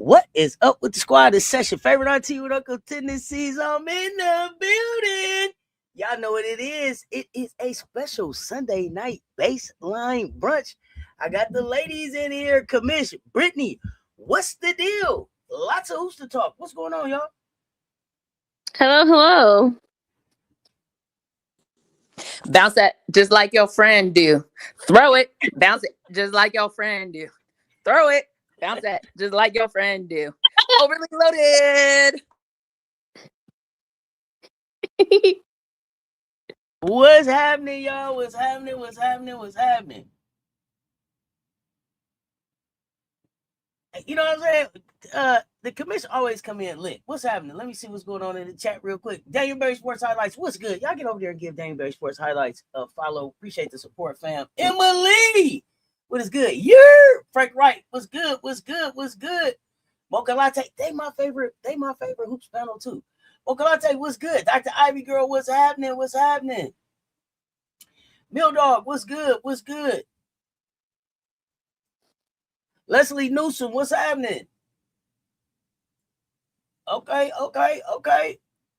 What is up with the squad? It's Session favorite auntie with Uncle Tennessee's. I'm in the building. Y'all know what it is. It is a special Sunday night baseline brunch. I got the ladies in here. Commish, Brittany, what's the deal? Lots of hoops to talk. What's going on, y'all? Hello. Bounce that just like your friend do. Throw it, bounce it just like your friend do. Throw it, bounce that just like your friend do. Overly loaded. What's happening, y'all? What's happening? You know what I'm saying? The commission always come in lit. What's happening? Let me see what's going on in the chat real quick. Daniel Berry Sports Highlights. What's good? Y'all get over there and give Daniel Berry Sports Highlights a follow. Appreciate the support, fam. Emily, what is good? Frank Wright. What's good? Mocha Latte. They my favorite hoops panel too. Mocha Latte, what's good? Dr. Ivy Girl, what's happening? Mill Dog, what's good? Leslie Newsom, what's happening? Okay.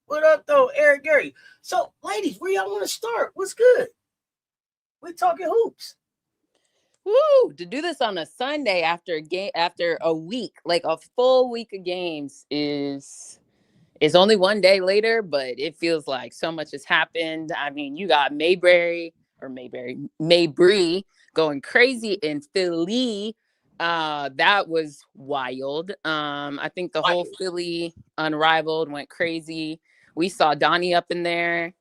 What up, though, Eric Gary? So, ladies, where y'all want to start? What's good? We talking hoops. Woo! To do this on a Sunday after a week, like a full week of games, is only one day later, but it feels like so much has happened. I mean, you got Mabry going crazy in Philly. That was wild. I think the whole Philly Unrivaled went crazy. We saw Donnie up in there.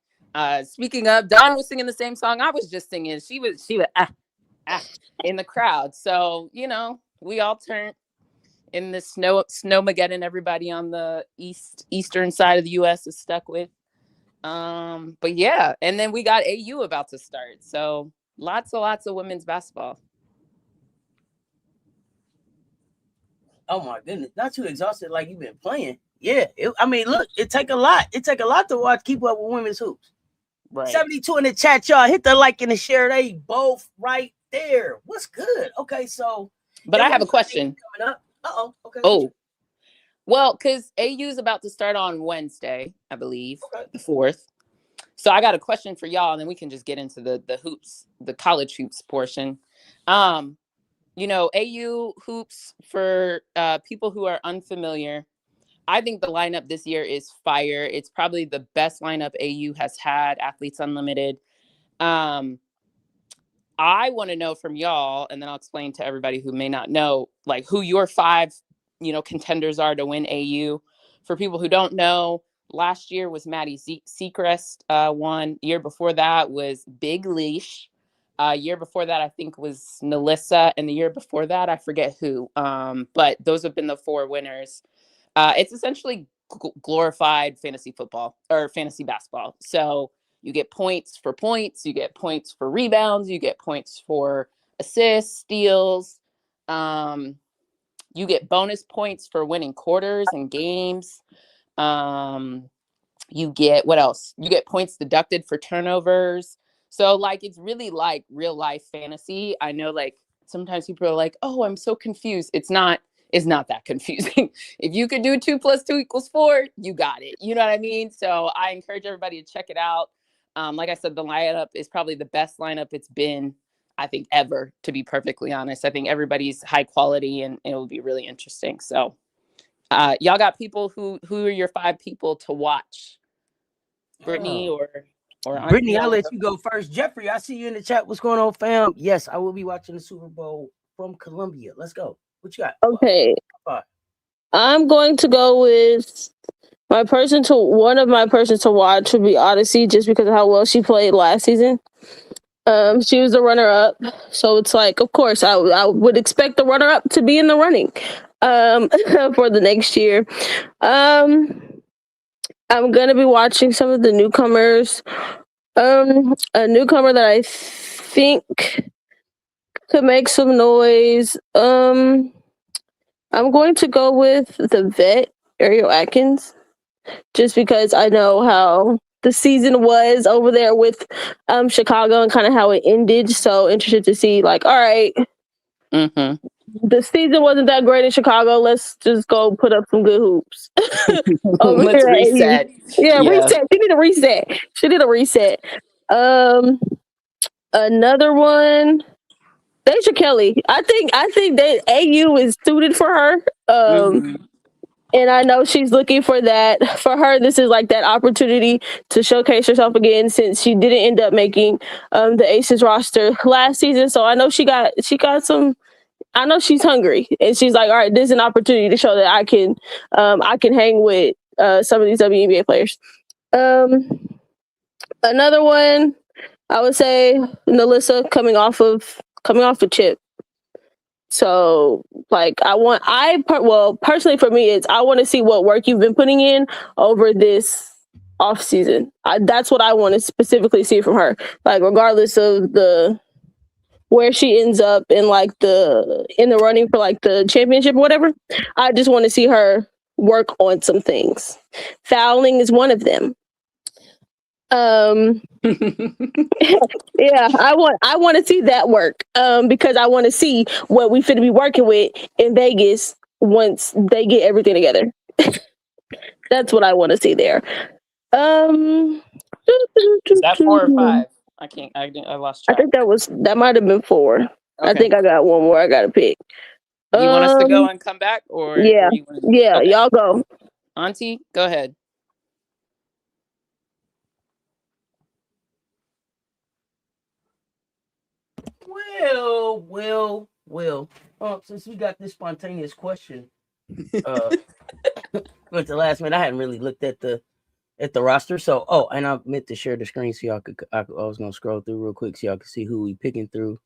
Speaking of, Dawn was singing the same song I was just singing. She was in the crowd. So, you know, we all turned in the snowmageddon. Everybody on the eastern side of the U.S. is stuck with. But yeah, and then we got AU about to start. So lots of women's basketball. Oh my goodness, not too exhausted like you've been playing. Yeah, look, it take a lot. It take a lot to keep up with women's hoops. Right. 72 in the chat, y'all. Hit the like and the share. They both right there. What's good? Okay, so. But I have a question. Coming up. Okay. Oh, well, because AU is about to start on Wednesday, I believe, the 4th. So I got a question for y'all, and then we can just get into the hoops, the college hoops portion. You know, AU hoops, for people who are unfamiliar, I think the lineup this year is fire. It's probably the best lineup AU has had, Athletes Unlimited. I want to know from y'all, and then I'll explain to everybody who may not know, like, who your 5, contenders are to win AU. For people who don't know, last year was Maddie Seacrest won. Year before that was Big Leash. Year before that, I think, was Nalissa, and the year before that, I forget who. But those have been the 4 winners. It's essentially glorified fantasy football or fantasy basketball. So you get points for points, you get points for rebounds, you get points for assists, steals. You get bonus points for winning quarters and games. You get, what else? You get points deducted for turnovers. So, like, it's really like real life fantasy. I know, like, sometimes people are like, oh, I'm so confused. It's not that confusing. If you could do 2 + 2 = 4, you got it. You know what I mean? So I encourage everybody to check it out. Like I said, the lineup is probably the best lineup it's been, I think, ever, to be perfectly honest. I think everybody's high quality, and it will be really interesting. So y'all got people who are your 5 people to watch? Brittany or Brittany, I'll let you go first. Jeffrey, I see you in the chat. What's going on, fam? Yes, I will be watching the Super Bowl from Columbia. Let's go. What you got? Okay. I'm going to go with one of my persons to watch would be Odyssey, just because of how well she played last season. She was the runner-up, so it's like, of course, I would expect the runner-up to be in the running for the next year. I'm going to be watching some of the newcomers. A newcomer that I think could make some noise. I'm going to go with the vet, Ariel Atkins, just because I know how the season was over there with Chicago and kind of how it ended. So interested to see, like, all right, the season wasn't that great in Chicago. Let's just go put up some good hoops. Over Let's here at AU. reset. Yeah, reset. She need a reset. She did a reset. Another one. Deja Kelly. I think that AU is suited for her. And I know she's looking for that. For her, this is like that opportunity to showcase herself again since she didn't end up making the Aces roster last season. So I know she got some. I know she's hungry, and she's like, all right, this is an opportunity to show that I can hang with some of these WNBA players. Another one, I would say Nalissa coming off of chip. So like personally for me, I want to see what work you've been putting in over this off season. That's what I want to specifically see from her. Like regardless of where she ends up in the running for like the championship or whatever, I just want to see her work on some things. Fouling is one of them. Yeah, I want to see that work because I want to see what we finna be working with in Vegas once they get everything together. That's what I want to see there. Is that 4 or 5? I lost track. I think that might have been 4. Okay. I think I got one more I gotta pick. You want us to go and come back, or yeah, okay. Y'all go. Auntie, go ahead. Well. Since we got this spontaneous question, with the last minute, I hadn't really looked at the roster. So, and I meant to share the screen so y'all could. I was gonna scroll through real quick so y'all could see who we picking through.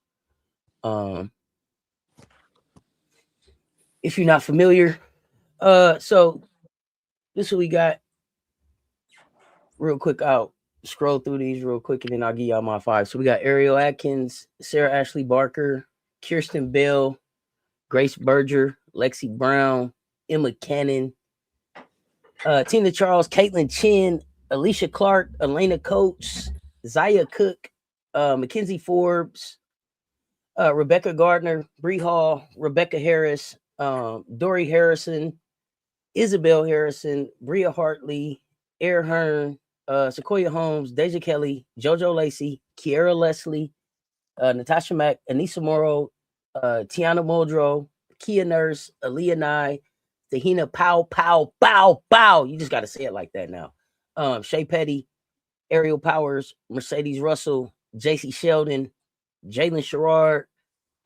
If you're not familiar, so this is what we got. Real quick, I'll scroll through these real quick and then I'll give y'all my 5. So we got Ariel Atkins, Sarah Ashley Barker, Kirsten Bell, Grace Berger, Lexi Brown, Emma Cannon, Tina Charles, Caitlin Chin, Alicia Clark, Elena Coates, Zaya Cook, Mackenzie Forbes, Rebecca Gardner, Bree Hall, Rebecca Harris, Dory Harrison, Isabel Harrison, Bria Hartley, Air Hearn, Sequoia Holmes, Deja Kelly, JoJo Lacey, Kiera Leslie, Natasha Mack, Anissa Morrow, Tiana Muldrow, Kia Nurse, Aaliyah Nye, Tahina Pow. You just got to say it like that now. Shea Petty, Ariel Powers, Mercedes Russell, JC Sheldon, Jalen Sherrard,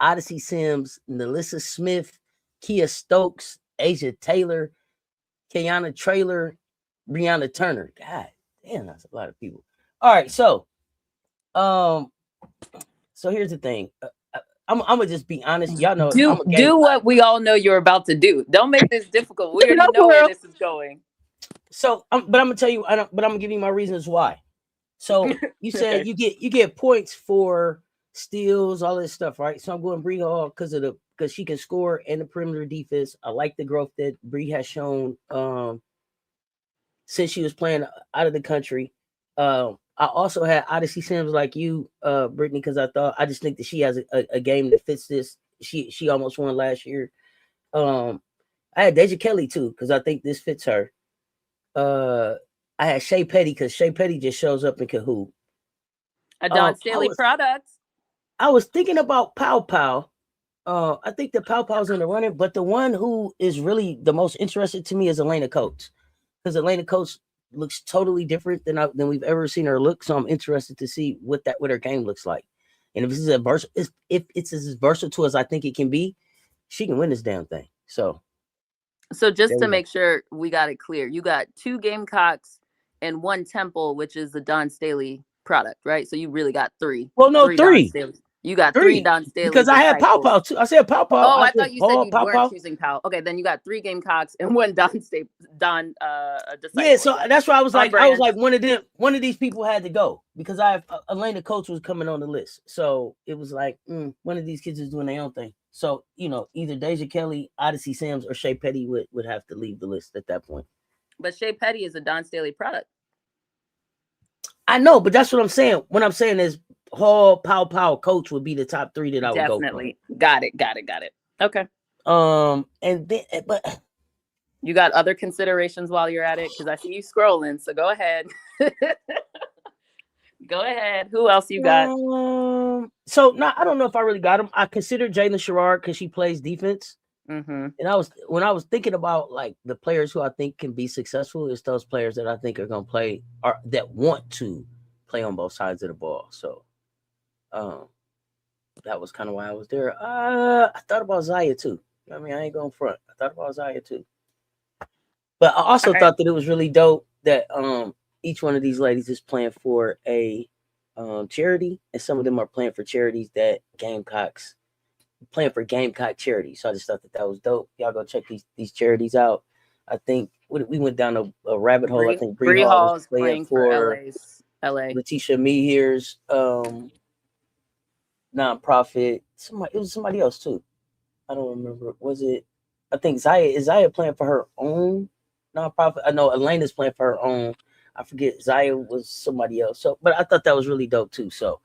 Odyssey Sims, Nalissa Smith, Kia Stokes, Asia Taylor, Kayana Traylor, Brianna Turner. God damn, that's a lot of people. All right, so here's the thing. I'm gonna just be honest. Y'all know do what we all know you're about to do. Don't make this difficult. We already know where this is going. So, but I'm gonna tell you. But I'm gonna give you my reasons why. So you said you get points for steals, all this stuff, right? So I'm going Bree Hall because she can score and the perimeter defense. I like the growth that Bree has shown since she was playing out of the country. I also had Odyssey Sims like you, Brittany, because I just think that she has a game that fits this. She almost won last year. I had Deja Kelly too because I think this fits her. I had Shea Petty because Shea Petty just shows up and can hoop. A Don Staley product. I was thinking about Pow. I think the Pow's in the running, but the one who is really the most interested to me is Elena Coates because Elena Coates looks totally different than we've ever seen her look. So I'm interested to see what her game looks like. And if it's as versatile as I think it can be, she can win this damn thing. So just to make sure we got it clear, you got 2 Gamecocks and 1 Temple, which is the Don Staley product, right? So you really got 3. Well, no, 3. You got 3 Don Staley. Because I had Pow too. I said Pow. Oh, I thought you said you weren't choosing Pow. Okay, then you got 3 Gamecocks and 1 disciple. Yeah, so that's why I was like, one of these people had to go because I have Elena Coates was coming on the list. So it was like one of these kids is doing their own thing. So, either Deja Kelly, Odyssey Sims, or Shea Petty would have to leave the list at that point. But Shea Petty is a Don Staley product. I know, but that's what I'm saying. What I'm saying is Hall, Pow, Coach would be the top 3 that I would go for. Definitely. Got it. Okay. And then, but You got other considerations while you're at it? Because I see you scrolling, so go ahead. Go ahead. Who else you got? So now I don't know if I really got him. I consider Jalen Sherrard because she plays defense. Mm-hmm. And when I was thinking about like the players who I think can be successful, it's those players that I think are going to play or that want to play on both sides of the ball. So, that was kind of why I was there. I thought about Zaya too. I mean, I ain't going front. I thought about Zaya too. But I also thought that it was really dope that each one of these ladies is playing for a charity, and some of them are playing for charities that Gamecocks playing for Gamecock charity. So I just thought that was dope. Y'all go check these charities out. I think we went down a rabbit hole. I think Bree Hall was playing for LA. Letitia Meahir's nonprofit. It was somebody else too. I don't remember. Was it? I think Zaya playing for her own nonprofit. I know Elena's playing for her own. I forget. Zaya was somebody else. So, but I thought that was really dope too. So,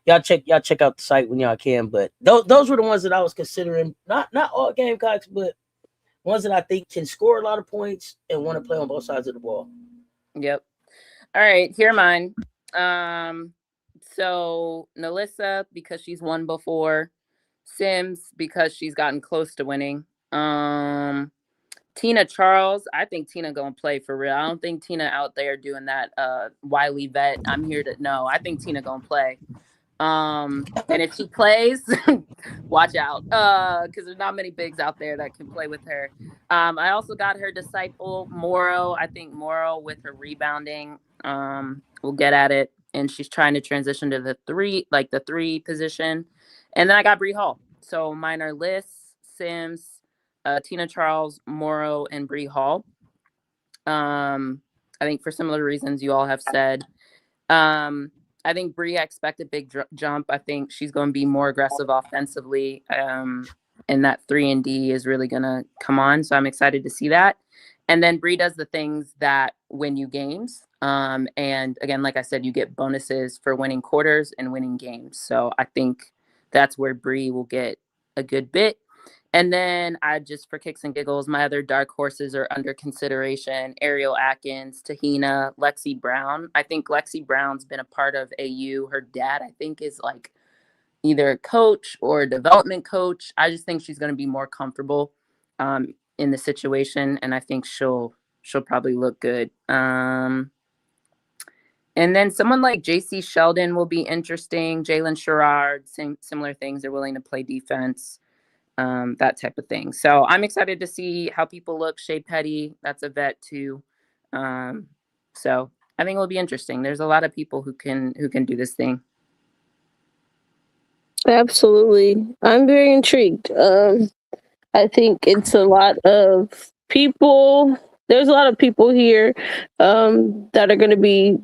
y'all check out the site when y'all can. But those were the ones that I was considering. Not all Gamecocks, but ones that I think can score a lot of points and want to play on both sides of the ball. Yep. All right, here are mine. So Nalissa, because she's won before. Sims, because she's gotten close to winning. Tina Charles, I think Tina gonna play for real. I don't think Tina out there doing that Wiley vet. I'm here to know. I think Tina gonna play. And if she plays, watch out. Because there's not many bigs out there that can play with her. I also got her disciple, Morrow. I think Morrow with her rebounding will get at it. And she's trying to transition to the three position. And then I got Bree Hall. So mine are Liz, Sims, Tina Charles, Morrow, and Bree Hall. I think for similar reasons you all have said. I think Bree, I expect a big jump. I think she's going to be more aggressive offensively. And that 3-and-D is really going to come on. So I'm excited to see that. And then Bree does the things that win you games. And again, like I said, you get bonuses for winning quarters and winning games. So I think that's where Bree will get a good bit. And then I just, for kicks and giggles, my other dark horses are under consideration. Ariel Atkins, Tahina, Lexi Brown. I think Lexi Brown's been a part of AU. Her dad, I think, is like either a coach or a development coach. I just think she's going to be more comfortable in the situation. And I think she'll probably look good. And then someone like JC Sheldon will be interesting. Jalen Sherrard, similar things. They're willing to play defense. That type of thing. So I'm excited to see how people look. Shea Petty, that's a vet too. So I think it'll be interesting. There's a lot of people who can do this thing. Absolutely. I'm very intrigued. I think it's a lot of people. There's a lot of people here that are going to be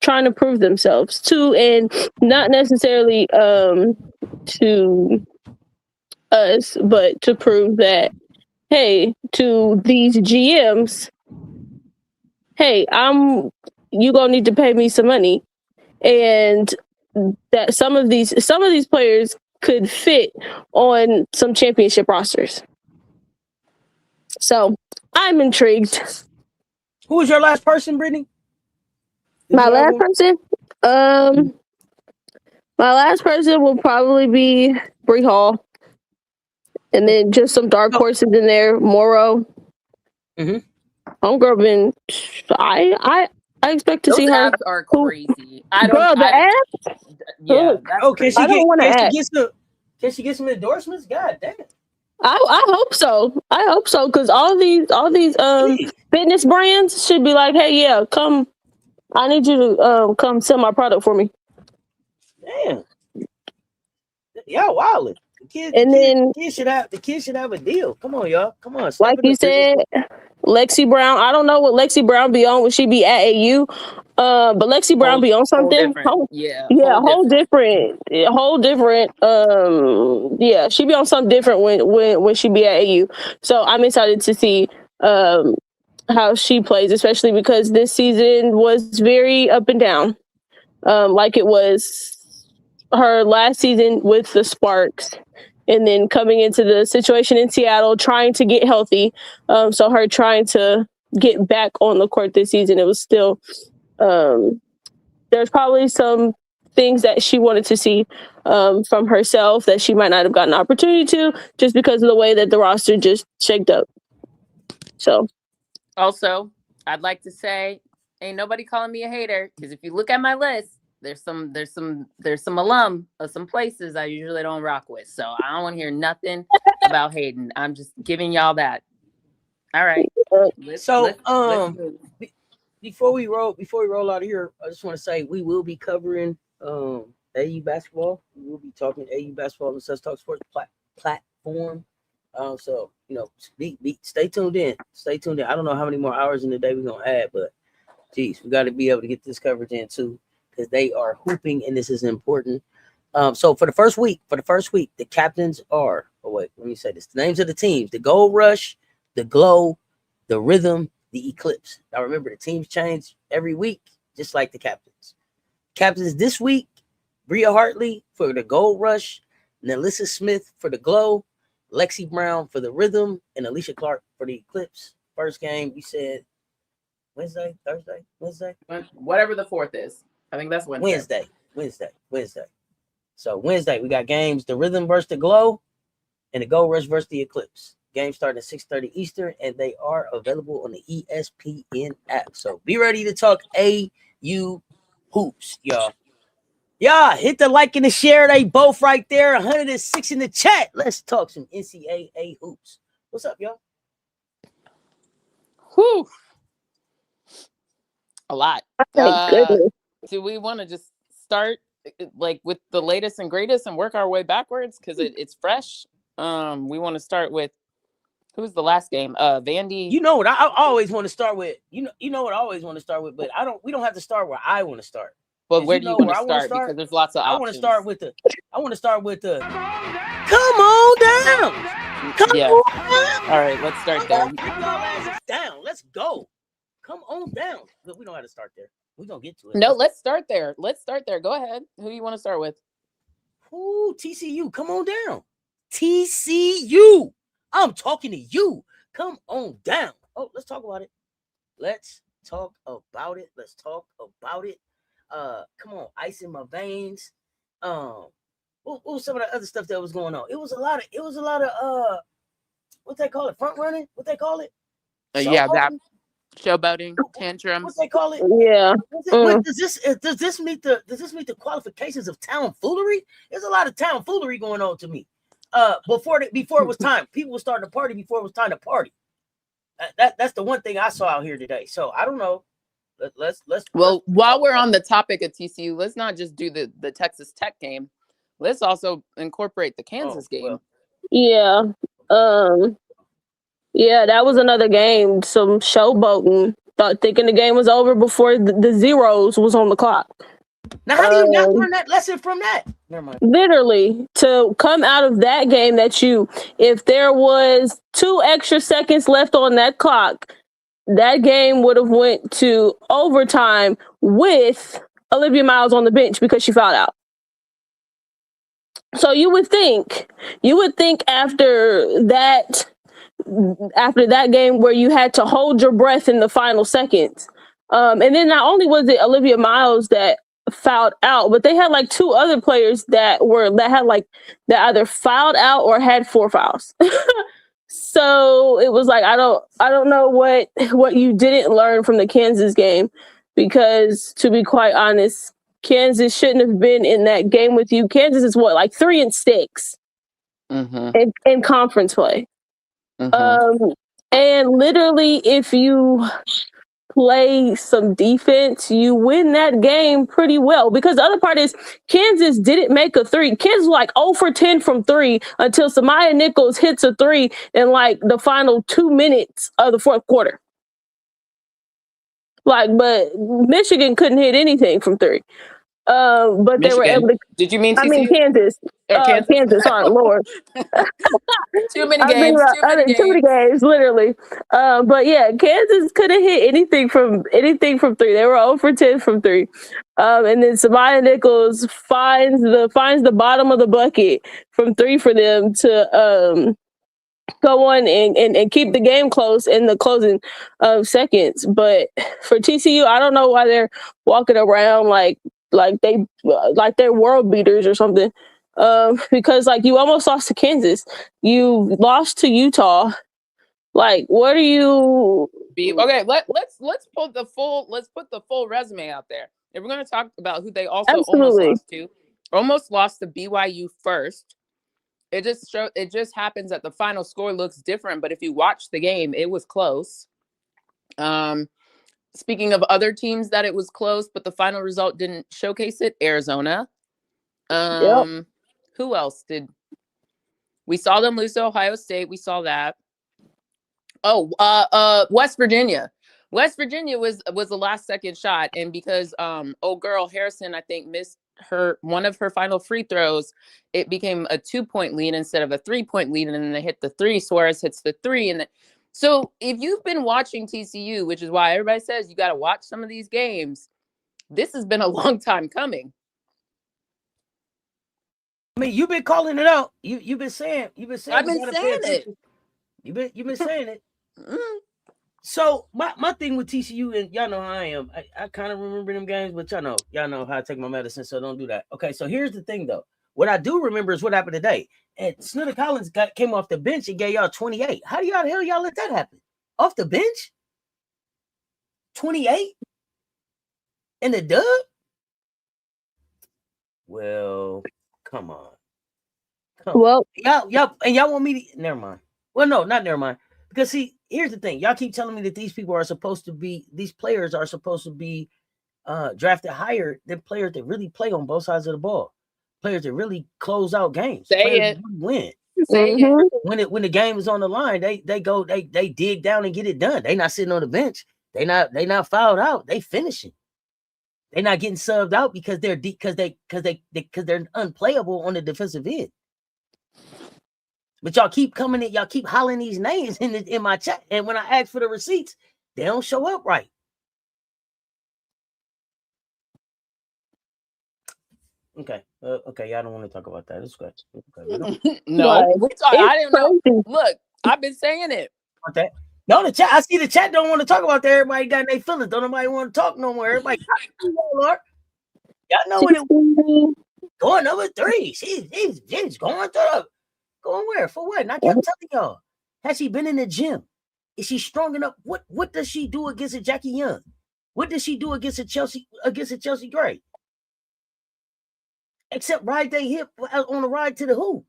trying to prove themselves too, and not necessarily to us, but to prove that, hey, to these GMs, hey, you gonna need to pay me some money, and that some of these players could fit on some championship rosters. So I'm intrigued. Who was your last person, Brittany? My last person will probably be Bree Hall. And then just some dark horses in there. Morrow. Homegirl been. I expect to see her. Abs are crazy. I don't. Girl, the abs. Yeah. Can she get some endorsements? God damn it. I hope so. Because all these fitness brands should be like, hey, yeah, come. I need you to come sell my product for me. Damn. Y'all wildin'. The kids should have a deal. Come on, y'all. Come on. Like you said, Lexi Brown. I don't know what Lexi Brown be on when she be at AU. But Lexi Brown be on something. Whole different. Yeah, she be on something different when she be at AU. So I'm excited to see how she plays, especially because this season was very up and down. Like it was her last season with the Sparks. and then coming into the situation in Seattle, trying to get healthy. So her trying to get back on the court this season, it was still there's probably some things that she wanted to see from herself that she might not have gotten an opportunity to, just because of the way that the roster just shaked up. So also, I'd like to say, ain't nobody calling me a hater, because if you look at my list, there's some alum of some places I usually don't rock with. So I don't want to hear nothing about hating. I'm just giving y'all that. All right. Before we roll out of here, I just want to say we will be covering AU basketball. We will be talking AU basketball on the Cess Talk Sports platform. So stay tuned in. Stay tuned in. I don't know how many more hours in the day we're gonna add, but geez, we got to be able to get this coverage in too, because they are hooping and this is important. So for the first week, the captains are. Oh wait, let me say this: the names of the teams: the Gold Rush, the Glow, the Rhythm, the Eclipse. Now remember, the teams change every week, just like the captains. Captains this week: Bria Hartley for the Gold Rush, Nelissa Smith for the Glow, Lexi Brown for the Rhythm, and Alicia Clark for the Eclipse. First game, you said Wednesday, Thursday, Wednesday? Whatever the 4th is. I think that's Wednesday. Wednesday. So Wednesday, we got games: the Rhythm versus the Glow, and the Gold Rush versus the Eclipse. Games start at 6:30 Eastern, and they are available on the ESPN app. So be ready to talk AU hoops, y'all. Yeah, hit the like and the share. They both right there. 106 in the chat. Let's talk some NCAA hoops. What's up, y'all? Whew. A lot. goodness. Do we want to just start like with the latest and greatest and work our way backwards because it's fresh? We want to start with who's the last game? Vandy. You know what I always want to start with. You know what I always want to start with, but we don't have to start where I want to start. But where do you want to start? Because there's lots of options. I want to start with the come on down. Come on down. All right, let's start there. Down. Let's go. Come on down. But we don't have to start there. We're gonna get to it. No, let's start there. Go ahead. Who do you want to start with? Ooh, TCU. Come on down. TCU. I'm talking to you. Come on down. Oh, let's talk about it. Come on, ice in my veins. What was some of the other stuff that was going on? It was a lot of what they call it? Front running? What they call it? That showboating, tantrums. What they call it? Yeah. Does this meet the qualifications of tomfoolery? There's a lot of tomfoolery going on to me. Before it was time, people were starting to party before it was time to party. That's the one thing I saw out here today. So I don't know. While we're on the topic of TCU, let's not just do the Texas Tech game. Let's also incorporate the Kansas game. Well. Yeah. Yeah, that was another game. Some showboating. Thinking the game was over before the zeros was on the clock. Now, how do you not learn that lesson from that? Never mind. Literally, to come out of that game if there was 2 extra seconds left on that clock, that game would have went to overtime with Olivia Miles on the bench because she fouled out. So you would think after that game where you had to hold your breath in the final seconds, and then not only was it Olivia Miles that fouled out, but they had like 2 other players that either fouled out or had 4 fouls. So it was like I don't know what you didn't learn from the Kansas game, because to be quite honest, Kansas shouldn't have been in that game with you. Kansas is 3-6 in conference play. Mm-hmm. And literally, if you play some defense, you win that game pretty well. Because the other part is Kansas didn't make a 3. Kansas was like 0 for 10 from 3 until Samaya Nichols hits a 3 in like the final 2 minutes of the 4th quarter. But Michigan couldn't hit anything from 3. But they were Michigan. able to. Did you mean I TCU? mean Kansas. Or Kansas? Kansas. Sorry, Lord. Too many I think games. about too many games, literally. But yeah, Kansas couldn't hit anything from 3. They were 0 for 10 from 3. And then Samaya Nichols finds the bottom of the bucket from 3 for them to go on and keep the game close in the closing seconds. But for TCU, I don't know why they're walking around like they're world beaters or something. Because like you almost lost to Kansas, you lost to Utah. Like, what are you? Okay, let's put the full resume out there. If we're going to talk about who they also almost lost to BYU first. It just happens that the final score looks different, but if you watch the game, it was close. Speaking of other teams that it was close, but the final result didn't showcase it, Arizona. Who else did we saw them lose to Ohio State? We saw that. West Virginia. West Virginia was the last second shot, and because old girl Harrison, I think, missed one of her final free throws, it became a 2-point lead instead of a 3-point lead, and then they hit the 3. Suarez hits the 3, and so if you've been watching TCU, which is why everybody says you got to watch some of these games, this has been a long time coming. I mean, you've been calling it out. You've been saying. I've been saying it. You've been saying it. Mm. So my thing with TCU, and y'all know how I am. I kind of remember them games, but y'all know how I take my medicine, so don't do that. Okay, so here's the thing though. What I do remember is what happened today. And Snitter Collins came off the bench and gave y'all 28. How the hell y'all let that happen? Off the bench? 28? In the dub? Well, come on. Well, y'all want me to never mind. Well, no, not never mind. Because see, here's the thing. Y'all keep telling me that these players are supposed to be drafted higher than players that really play on both sides of the ball. Players that really close out games. Players that win. mm-hmm. When the game is on the line, they dig down and get it done. They not sitting on the bench. They not fouled out. They finishing. They're not getting subbed out because they're unplayable on the defensive end. But y'all keep coming in, y'all keep hollering these names in my chat, and when I ask for the receipts, they don't show up right. Okay, y'all don't want to talk about that. It's good. Okay, no, I didn't know. Look, I've been saying it. Okay. No, the chat. I see the chat don't want to talk about that. Everybody got their feelings. Don't nobody want to talk no more. Everybody, Lord. Y'all know what it was. Going number 3. She's going where? For what? And I kept telling y'all. Has she been in the gym? Is she strong enough? What does she do against a Jackie Young? What does she do against a Chelsea Gray? Except ride their hip on the ride to the hoop.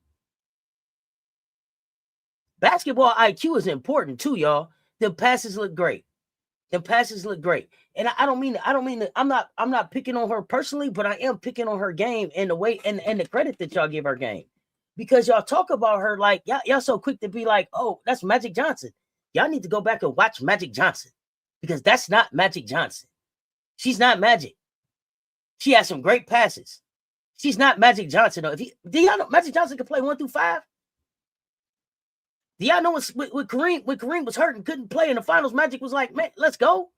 Basketball IQ is important too, y'all. The passes look great. And I don't mean I'm not picking on her personally, but I am picking on her game and the way and the credit that y'all give her game. Because y'all talk about her like y'all so quick to be like, oh, that's Magic Johnson. Y'all need to go back and watch Magic Johnson. Because that's not Magic Johnson. She's not Magic. She has some great passes. She's not Magic Johnson though. Do y'all know Magic Johnson can play 1 through 5? Do y'all know when Kareem was hurt and couldn't play in the finals, Magic was like, man, let's go.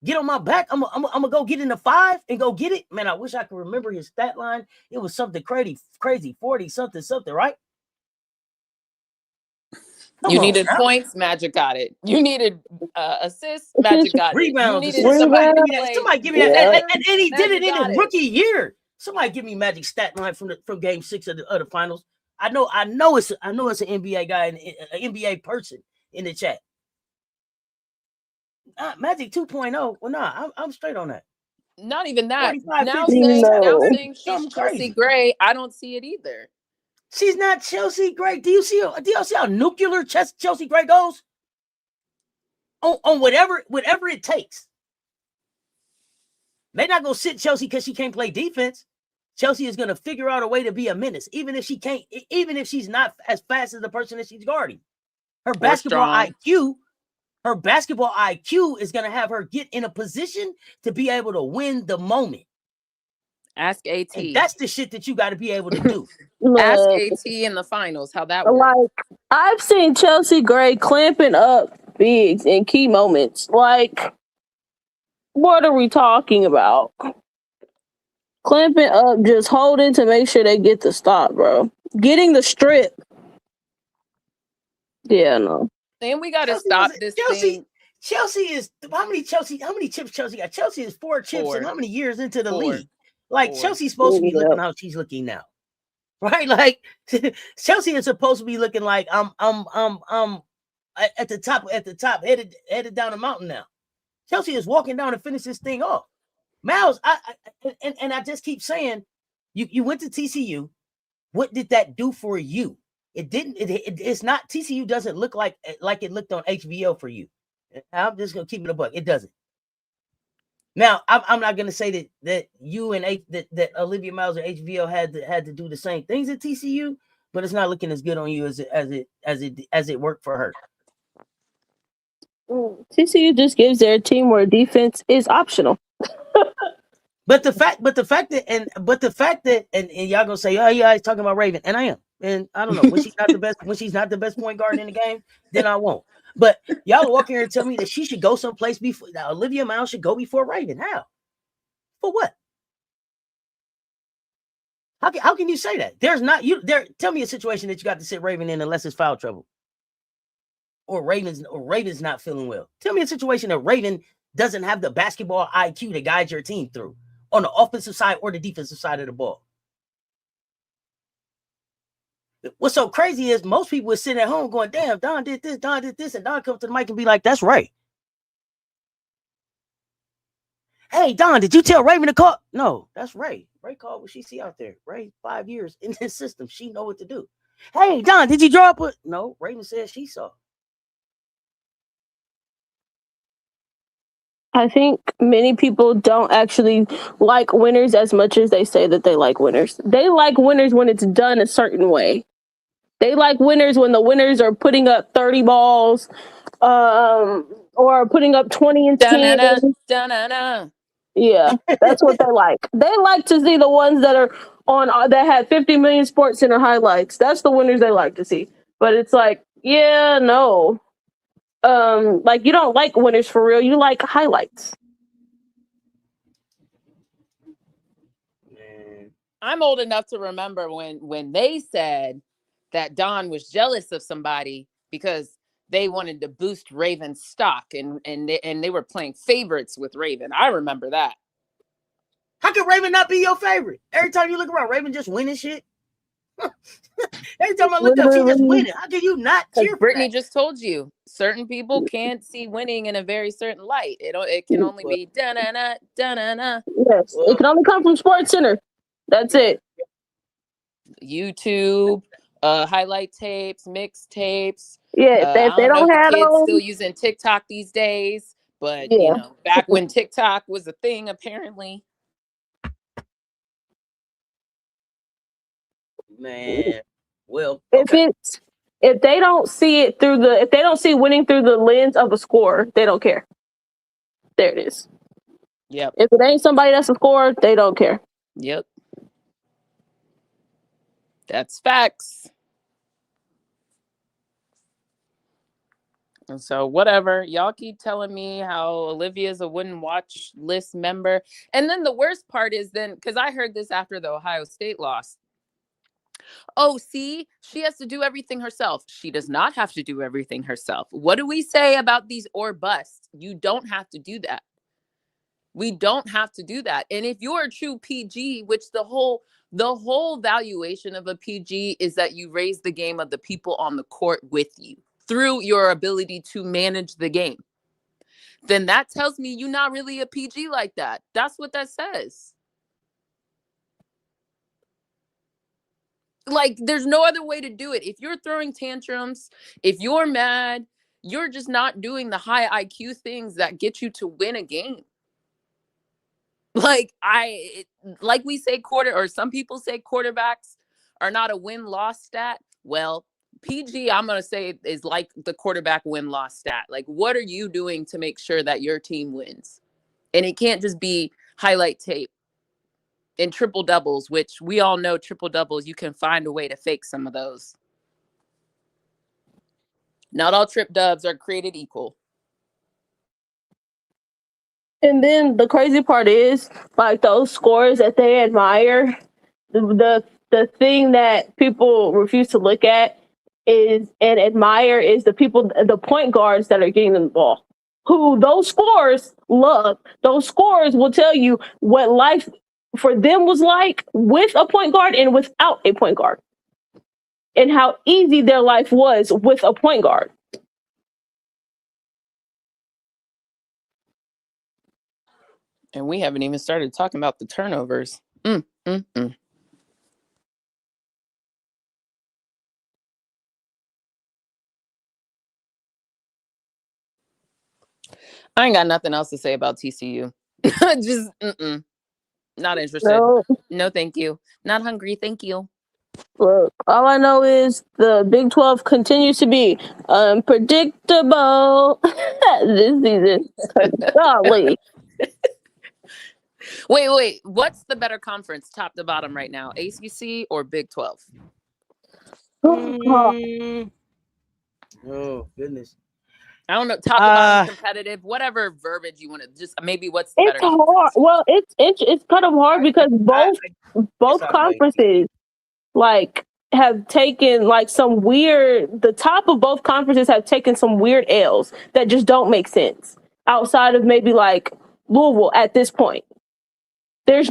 Get on my back. I'm gonna go get in the 5 and go get it. Man, I wish I could remember his stat line. It was something crazy 40 something, right? You needed points, Magic got it. You needed assists, Magic got it. Rebounds. Somebody give me that. And he did it in his rookie year. Somebody give me Magic stat line from game 6 of the finals. I know it's an NBA guy and an NBA person in the chat. Magic 2.0. Well, nah, I'm straight on that. Not even that. 45, now 50, saying she's Chelsea Gray, I don't see it either. She's not Chelsea Gray. Do you see how nuclear Chelsea Gray goes? On whatever it takes. They're not gonna sit Chelsea because she can't play defense. Chelsea is gonna figure out a way to be a menace, even if she's not as fast as the person that she's guarding. Her basketball IQ is gonna have her get in a position to be able to win the moment. Ask AT. And that's the shit that you got to be able to do. Ask Look, AT in the finals how that works. like I've seen Chelsea Gray clamping up bigs in key moments. Like, what are we talking about? Clamping up, just holding to make sure they get the stop, bro. Getting the strip. Yeah, no. Then we got to Chelsea stop wasn't- this Chelsea- thing. Chelsea is how many chips Chelsea got? Chelsea is 4 chips Four. and how many years into the Four. league? Like 4. Chelsea's supposed to be Yeah. looking how she's looking now. Right? Like Chelsea is supposed to be looking like I'm at the top, headed down the mountain now. Chelsea is walking down to finish this thing off. Miles, I just keep saying, you went to TCU. What did that do for you? It didn't. It's not. TCU doesn't look like it looked on HBO for you. I'm just gonna keep it a buck. It doesn't. Now, I'm not gonna say that you and that Olivia Miles or HBO had to do the same things at TCU, but it's not looking as good on you as it worked for her. TCU just gives their team where defense is optional. But the fact that and y'all gonna say, oh yeah, he's talking about Raven, and I am, and I don't know when she's not the best point guard in the game, then I won't. But y'all are walking here and tell me that she should go someplace before Olivia Miles should go before Raven. How? For what? How can you say that? There's not you there. Tell me a situation that you got to sit Raven in unless it's foul trouble, or Raven's not feeling well. Tell me a situation that Raven doesn't have the basketball IQ to guide your team through on the offensive side or the defensive side of the ball. What's so crazy is most people would sit at home going, damn, Don did this, and Don comes to the mic and be like, that's right. Hey, Don, did you tell Raven to call? No, that's Ray. Ray called what she see out there. Ray, 5 years in this system. She know what to do. Hey, Don, did you draw up? No, Raven said she saw. I think many people don't actually like winners as much as they say that they like winners. They like winners when it's done a certain way. They like winners when the winners are putting up 30 balls, or putting up 20 and 10. Da-na-na. Yeah, that's what they like. They like to see the ones that are on that had 50 million Sports Center highlights. That's the winners they like to see. But it's like, yeah, no. Like you don't like winners for real. You like highlights. Man. I'm old enough to remember when they said that Don was jealous of somebody because they wanted to boost Raven's stock and they were playing favorites with Raven. I remember that. How could Raven not be your favorite? Every time you look around, Raven just winning shit. Every time I look up, she just winning. How can you not cheer for Brittany that? just told you certain people can't see winning in a very certain light. It can only be da-na-na, da-na-na. Yes, it can only come from Sports Center. That's it. YouTube, highlight tapes, mixtapes. Yeah, if they don't know have kids those, still using TikTok these days, but Yeah. back when TikTok was a thing, apparently. Man, well, okay. if they don't see it if they don't see winning through the lens of a score, they don't care. There it is. Yep. If it ain't somebody that's a scorer, they don't care. Yep. That's facts. And so whatever, y'all keep telling me how Olivia's a wouldn't watch list member. And then the worst part is then, because I heard this after the Ohio State loss. Oh, see, she has to do everything herself. She does not have to do everything herself. What do we say about these or busts? You don't have to do that. We don't have to do that. And if you're a true PG, which the whole valuation of a PG is that you raise the game of the people on the court with you through your ability to manage the game, then that tells me you're not really a PG like that. That's what that says. Like, there's no other way to do it. If you're throwing tantrums, if you're mad, you're just not doing the high IQ things that get you to win a game. Like we say some people say quarterbacks are not a win-loss stat. Well, PG, I'm going to say is like the quarterback win-loss stat. Like, what are you doing to make sure that your team wins? And it can't just be highlight tape. in triple doubles, which we all know triple doubles, you can find a way to fake some of those. Not all trip dubs are created equal. And then the crazy part is, like, those scores that they admire, the thing that people refuse to look at is and admire is the point guards that are getting them the ball. Who those scores love. Those scores will tell you what life for them was like with a point guard and without a point guard. And how easy their life was with a point guard. And we haven't even started talking about the turnovers. I ain't got nothing else to say about TCU. Just not interested. No, thank you. Not hungry, thank you. Look, all I know is the Big 12 continues to be unpredictable this season. Golly. Wait. What's the better conference, top to bottom right now? ACC or Big 12? Oh, goodness. I don't know. Top to bottom, competitive, whatever verbiage you want to just maybe what's the better conference? Hard. Well, it's kind of hard because both conferences like have taken like some weird. The top of both conferences have taken some weird L's that just don't make sense outside of maybe like Louisville at this point. They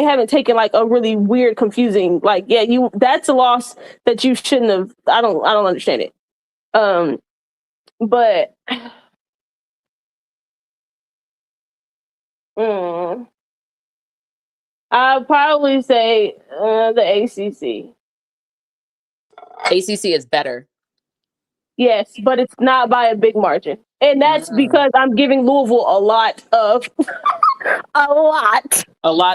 haven't taken like a really weird, confusing, like, yeah, that's a loss that you shouldn't have. I don't understand it. But I'd probably say the ACC. ACC is better. Yes, but it's not by a big margin. And that's because I'm giving Louisville a lot. The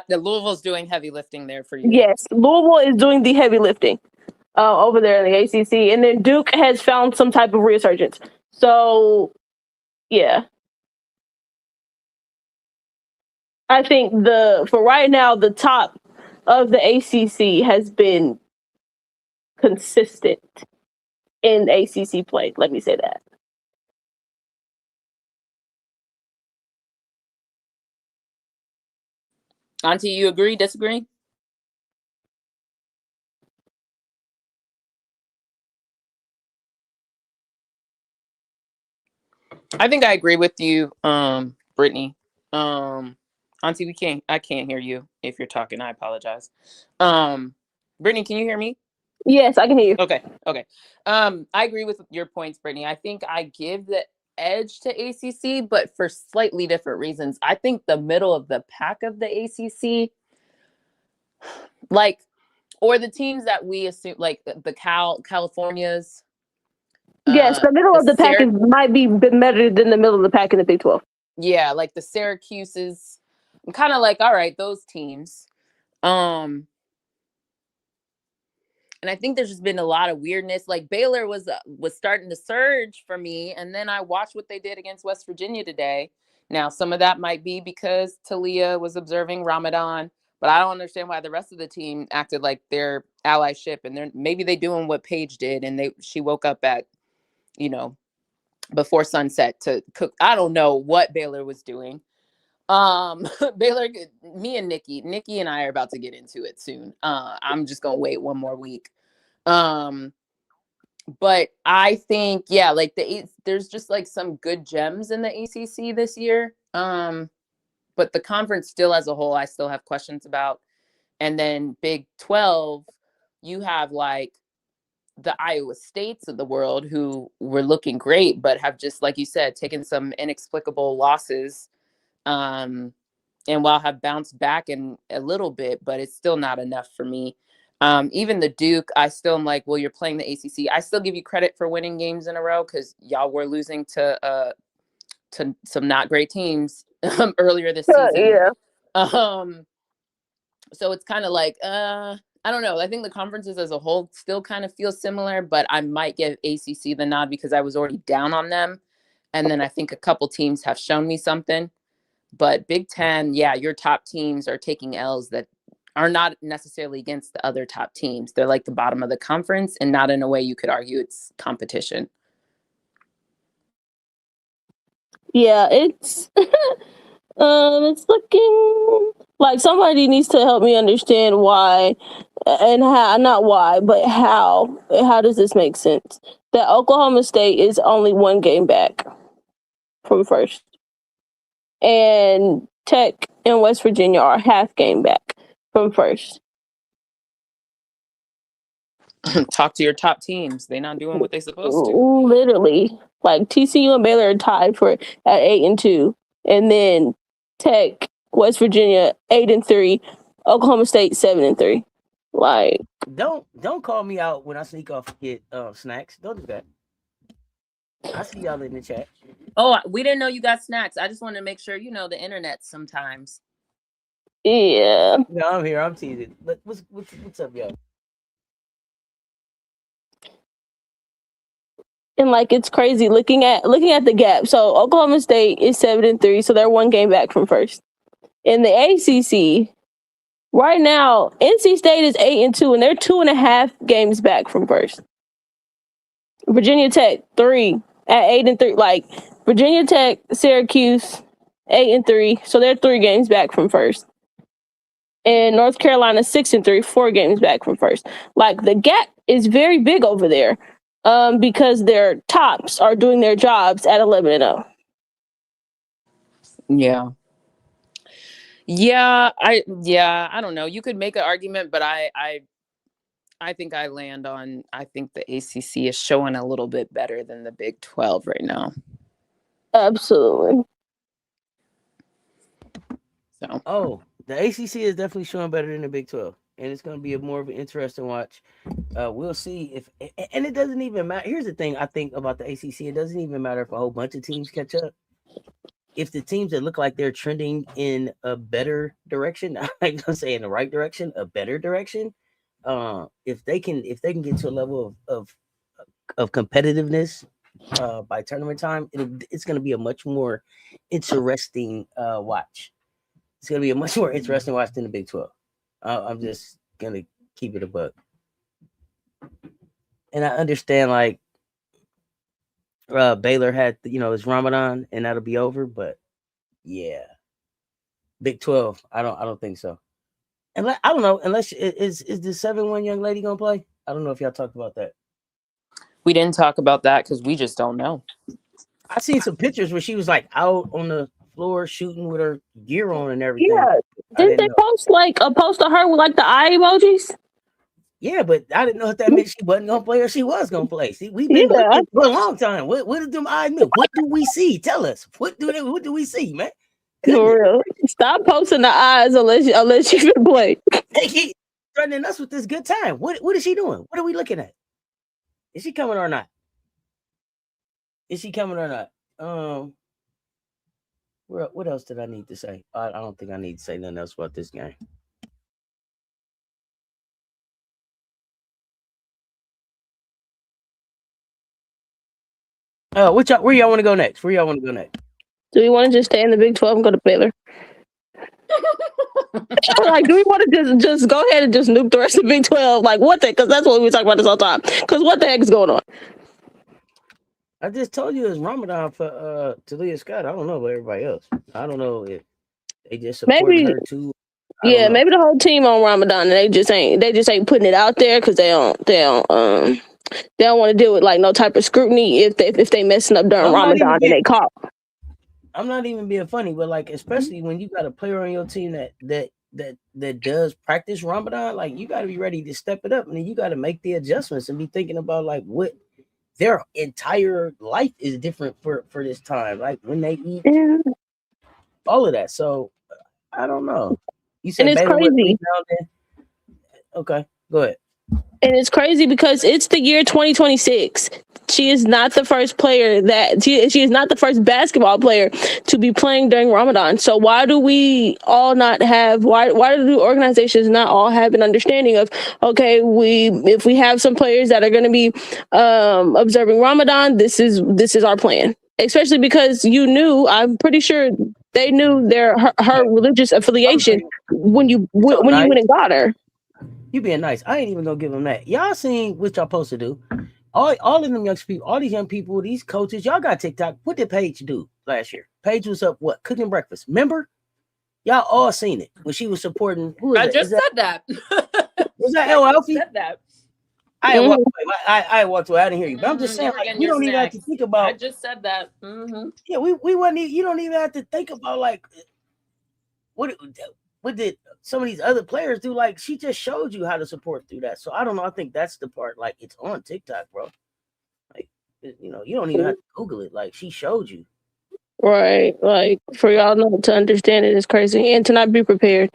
Louisville's doing heavy lifting there for you. Yes, Louisville is doing the heavy lifting over there in the ACC. And then Duke has found some type of resurgence. So, yeah. I think for right now, the top of the ACC has been consistent in ACC play. Let me say that. Auntie, you agree, disagree? I think I agree with you, Brittany. Auntie, I can't hear you if you're talking. I apologize. Brittany, can you hear me? Yes, I can hear you. Okay. I agree with your points, Brittany. I think I give the edge to ACC, but for slightly different reasons. I think the middle of the pack of the ACC, like, or the teams that we assume, like the Californias. Yes, the middle of the pack might be better than the middle of the pack in the Big 12. Yeah, like the Syracuses. I'm kind of like, all right, those teams. And I think there's just been a lot of weirdness. Like Baylor was starting to surge for me, and then I watched what they did against West Virginia today. Now, some of that might be because Talia was observing Ramadan, but I don't understand why the rest of the team acted like their allyship, and maybe they doing what Paige did, and she woke up at, before sunset to cook. I don't know what Baylor was doing. Baylor, me and Nikki and I are about to get into it soon. I'm just gonna wait one more week. But I think, like there's just like some good gems in the ACC this year. But the conference still as a whole, I still have questions about. And then Big 12, you have like the Iowa States of the world who were looking great, but have just, like you said, taken some inexplicable losses. And while have bounced back in a little bit, but it's still not enough for me. Even the Duke, I still am like, well, you're playing the ACC. I still give you credit for winning games in a row because y'all were losing to some not great teams earlier this season. Yeah. So it's kind of like, I don't know. I think the conferences as a whole still kind of feel similar, but I might give ACC the nod because I was already down on them. And then I think a couple teams have shown me something. But Big Ten, your top teams are taking L's that are not necessarily against the other top teams. They're like the bottom of the conference, and not in a way you could argue it's competition. Yeah, it's it's looking like somebody needs to help me understand why and how, not why, but how. How does this make sense? That Oklahoma State is only one game back from first, and Tech and West Virginia are half game back from first. Talk to your top teams. They're not doing what they're supposed to. Literally, like TCU and Baylor are tied for at 8-2, and then Tech, West Virginia 8-3, Oklahoma State 7-3. Like, don't call me out when I sneak off and get snacks. Don't do that. I see y'all in the chat. Oh, we didn't know you got snacks. I just wanted to make sure you know the internet sometimes. yeah. No, I'm here. I'm teasing. But what's up, y'all? And like it's crazy looking at the gap. So Oklahoma State is 7-3, so they're one game back from first. In the ACC, right now, NC State is 8-2, and they're 2.5 games back from first. Virginia Tech 3 at 8-3. Like Virginia Tech, Syracuse 8-3, so they're 3 games back from first. And North Carolina 6-3, 4 games back from first. Like the gap is very big over there. Because their tops are doing their jobs at 11-0. Yeah. I don't know. You could make an argument, but I think I land on, I think the ACC is showing a little bit better than the Big 12 right now. Absolutely. So, the ACC is definitely showing better than the Big 12. And it's going to be more of an interesting watch. We'll see if, and it doesn't even matter. Here's the thing I think about the ACC. It doesn't even matter if a whole bunch of teams catch up. If the teams that look like they're trending in a better direction, I'm going to say in the right direction, a better direction. If they can get to a level of competitiveness by tournament time, it's going to be a much more interesting watch. It's going to be a much more interesting watch than the Big 12. I'm just going to keep it a buck. And I understand, like, Baylor had, it's Ramadan, and that'll be over. But, yeah. Big 12, I don't think so. And I don't know, unless, is the 7-1 young lady going to play? I don't know if y'all talked about that. We didn't talk about that because we just don't know. I seen some pictures where she was, like, out on the floor shooting with her gear on and everything. Yeah. Didn't they post like a post of her with like the eye emojis? Yeah, but I didn't know if that meant she wasn't gonna play or she was gonna play. See, we've been looking for a long time. What did them eyes mean? What do we see? Tell us. What do we see, man? For real. Stop posting the eyes unless you can play. They keep threatening us with this good time. What is she doing? What are we looking at? Is she coming or not? What else did I need to say? I don't think I need to say nothing else about this game. Where y'all want to go next? Do we want to just stay in the Big 12 and go to Baylor? Like, do we want to just go ahead and just nuke the rest of the Big 12? Like, what the? Because that's what we talk about this all the time. Because what the heck is going on? I just told you it's Ramadan for Talia Scott. I don't know about everybody else. I don't know if they just support her too. Yeah, maybe the whole team on Ramadan and they just ain't putting it out there because they don't want to deal with like no type of scrutiny if they messing up during Ramadan and they caught. I'm not even being funny, but like especially when you got a player on your team that does practice Ramadan, like you got to be ready to step it up, and then you got to make the adjustments and be thinking about like what their entire life is different for this time, like when they eat, all of that. So I don't know. You said and it's crazy. Okay, go ahead. And it's crazy because it's the year 2026. She is not the first player she is not the first basketball player to be playing during Ramadan. So why do we all not have, why do organizations not all have an understanding of, okay, if we have some players that are going to be observing Ramadan, this is our plan. Especially because I'm pretty sure They knew her religious affiliation when you went and got her. You being nice. I ain't even gonna give them that. Y'all seen what y'all supposed to do. All of them young people, all these young people, these coaches, y'all got TikTok. What did Paige do last year? Paige was up cooking breakfast. Remember? Y'all all seen it when she was supporting. Who was I that? just said that. Was that El Alfie? Said that. I walked away. I walked away. I didn't hear you. But I'm just saying, like, we don't even have to think about. I just said that. Yeah, we wasn't. You don't even have to think about like what did some of these other players do. Like she just showed you how to support through that. So I don't know. I think that's the part. Like it's on TikTok, bro. Like you don't even have to Google it. Like she showed you. Right, like for y'all not to understand it is crazy and to not be prepared.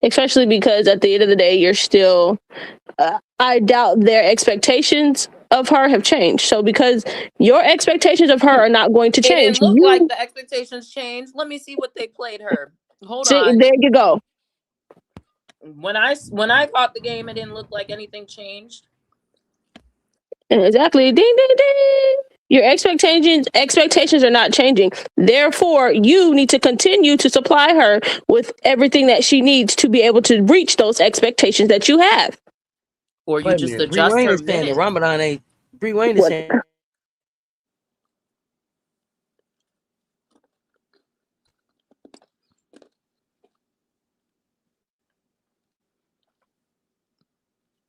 Especially because at the end of the day, you're still. I doubt their expectations of her have changed. So because your expectations of her are not going to change, it didn't look like the expectations changed. Let me see what they played her. Hold on. There you go. When I caught the game, it didn't look like anything changed. Exactly. Ding, ding, ding. Your expectations are not changing. Therefore, you need to continue to supply her with everything that she needs to be able to reach those expectations that you have. Or you just adjust Bree Wayne her is saying minutes. the Ramadan ain't. Bree Wayne is saying.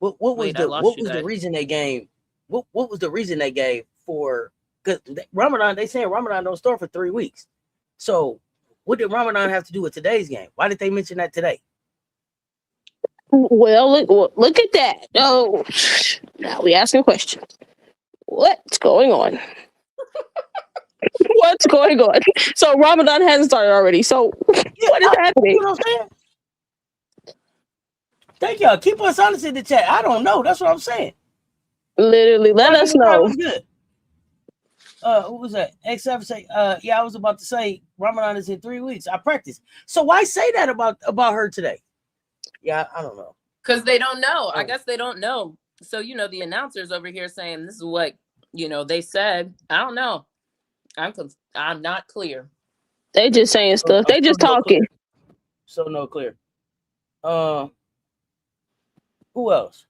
What was the reason they gave? What was the reason they gave for? Because Ramadan, they saying Ramadan don't start for 3 weeks. So what did Ramadan have to do with today's game? Why did they mention that today? Well, look at that. Oh, now we asking questions. What's going on? What's going on? So Ramadan hasn't started already. So what is happening? You know what I'm saying? Thank y'all. Keep us honest in the chat. I don't know. That's what I'm saying. Literally, let us know. Was good. Who was that? XF say, yeah, I was about to say Ramadan is in 3 weeks. I practice. So why say that about her today? Yeah, I don't know. Because they don't know. I guess they don't know. So, the announcers over here saying this is what, they said. I don't know. I'm not clear. They just saying stuff. They just talking. So no clear. Who else?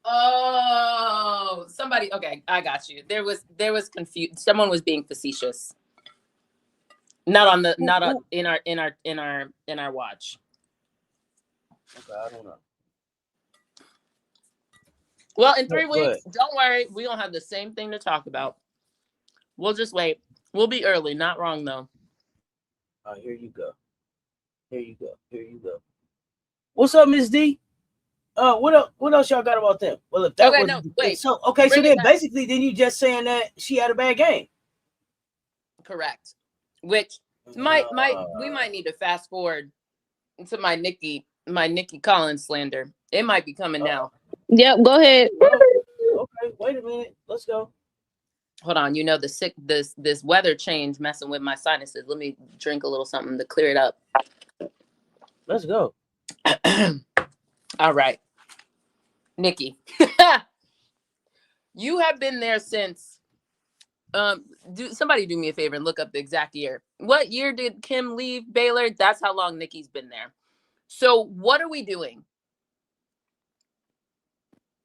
Oh, somebody. Okay, I got you. There was confusion. Someone was being facetious. In our watch. Okay, I don't know. Well, in 3 weeks, don't worry. We don't have the same thing to talk about. We'll just wait. We'll be early. Not wrong though. Here you go. Here you go. What's up, Miss D? What else y'all got about them? Well, if that was wait. So then basically, then you just saying that she had a bad game. Correct. Which we might need to fast forward to my Nikki Collins slander. It might be coming now. Yep, go ahead. Okay, wait a minute. Let's go. Hold on, this weather change messing with my sinuses. Let me drink a little something to clear it up. Let's go. All right. Nikki. You have been there since somebody do me a favor and look up the exact year. What year did Kim leave Baylor? That's how long Nikki's been there. So what are we doing?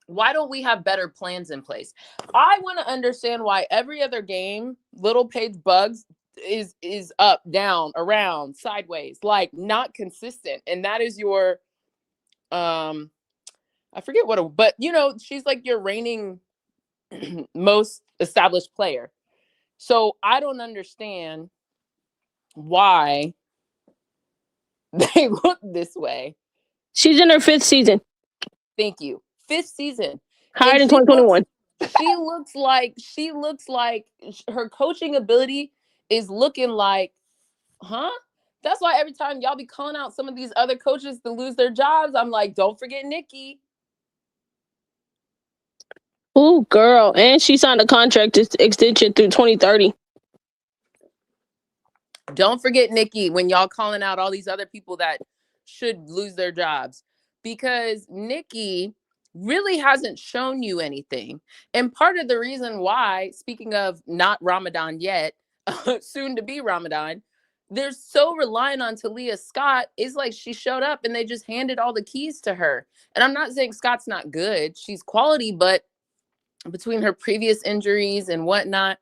Why don't we have better plans in place? I want to understand why every other game, Little Paige Bugs is up, down, around, sideways, like not consistent. And that is your, I forget but she's like your reigning most established player. So I don't understand why they look this way. She's in her 5th season. Thank you. 5th season. Hired in 2021. She looks like her coaching ability is looking like, huh? That's why every time y'all be calling out some of these other coaches to lose their jobs, I'm like, don't forget Nikki. Oh, girl. And she signed a contract extension through 2030. Don't forget Nikki when y'all calling out all these other people that should lose their jobs. Because Nikki really hasn't shown you anything. And part of the reason why, speaking of not Ramadan yet, soon to be Ramadan, they're so reliant on Talia Scott is like she showed up and they just handed all the keys to her. And I'm not saying Scott's not good. She's quality, but between her previous injuries and whatnot,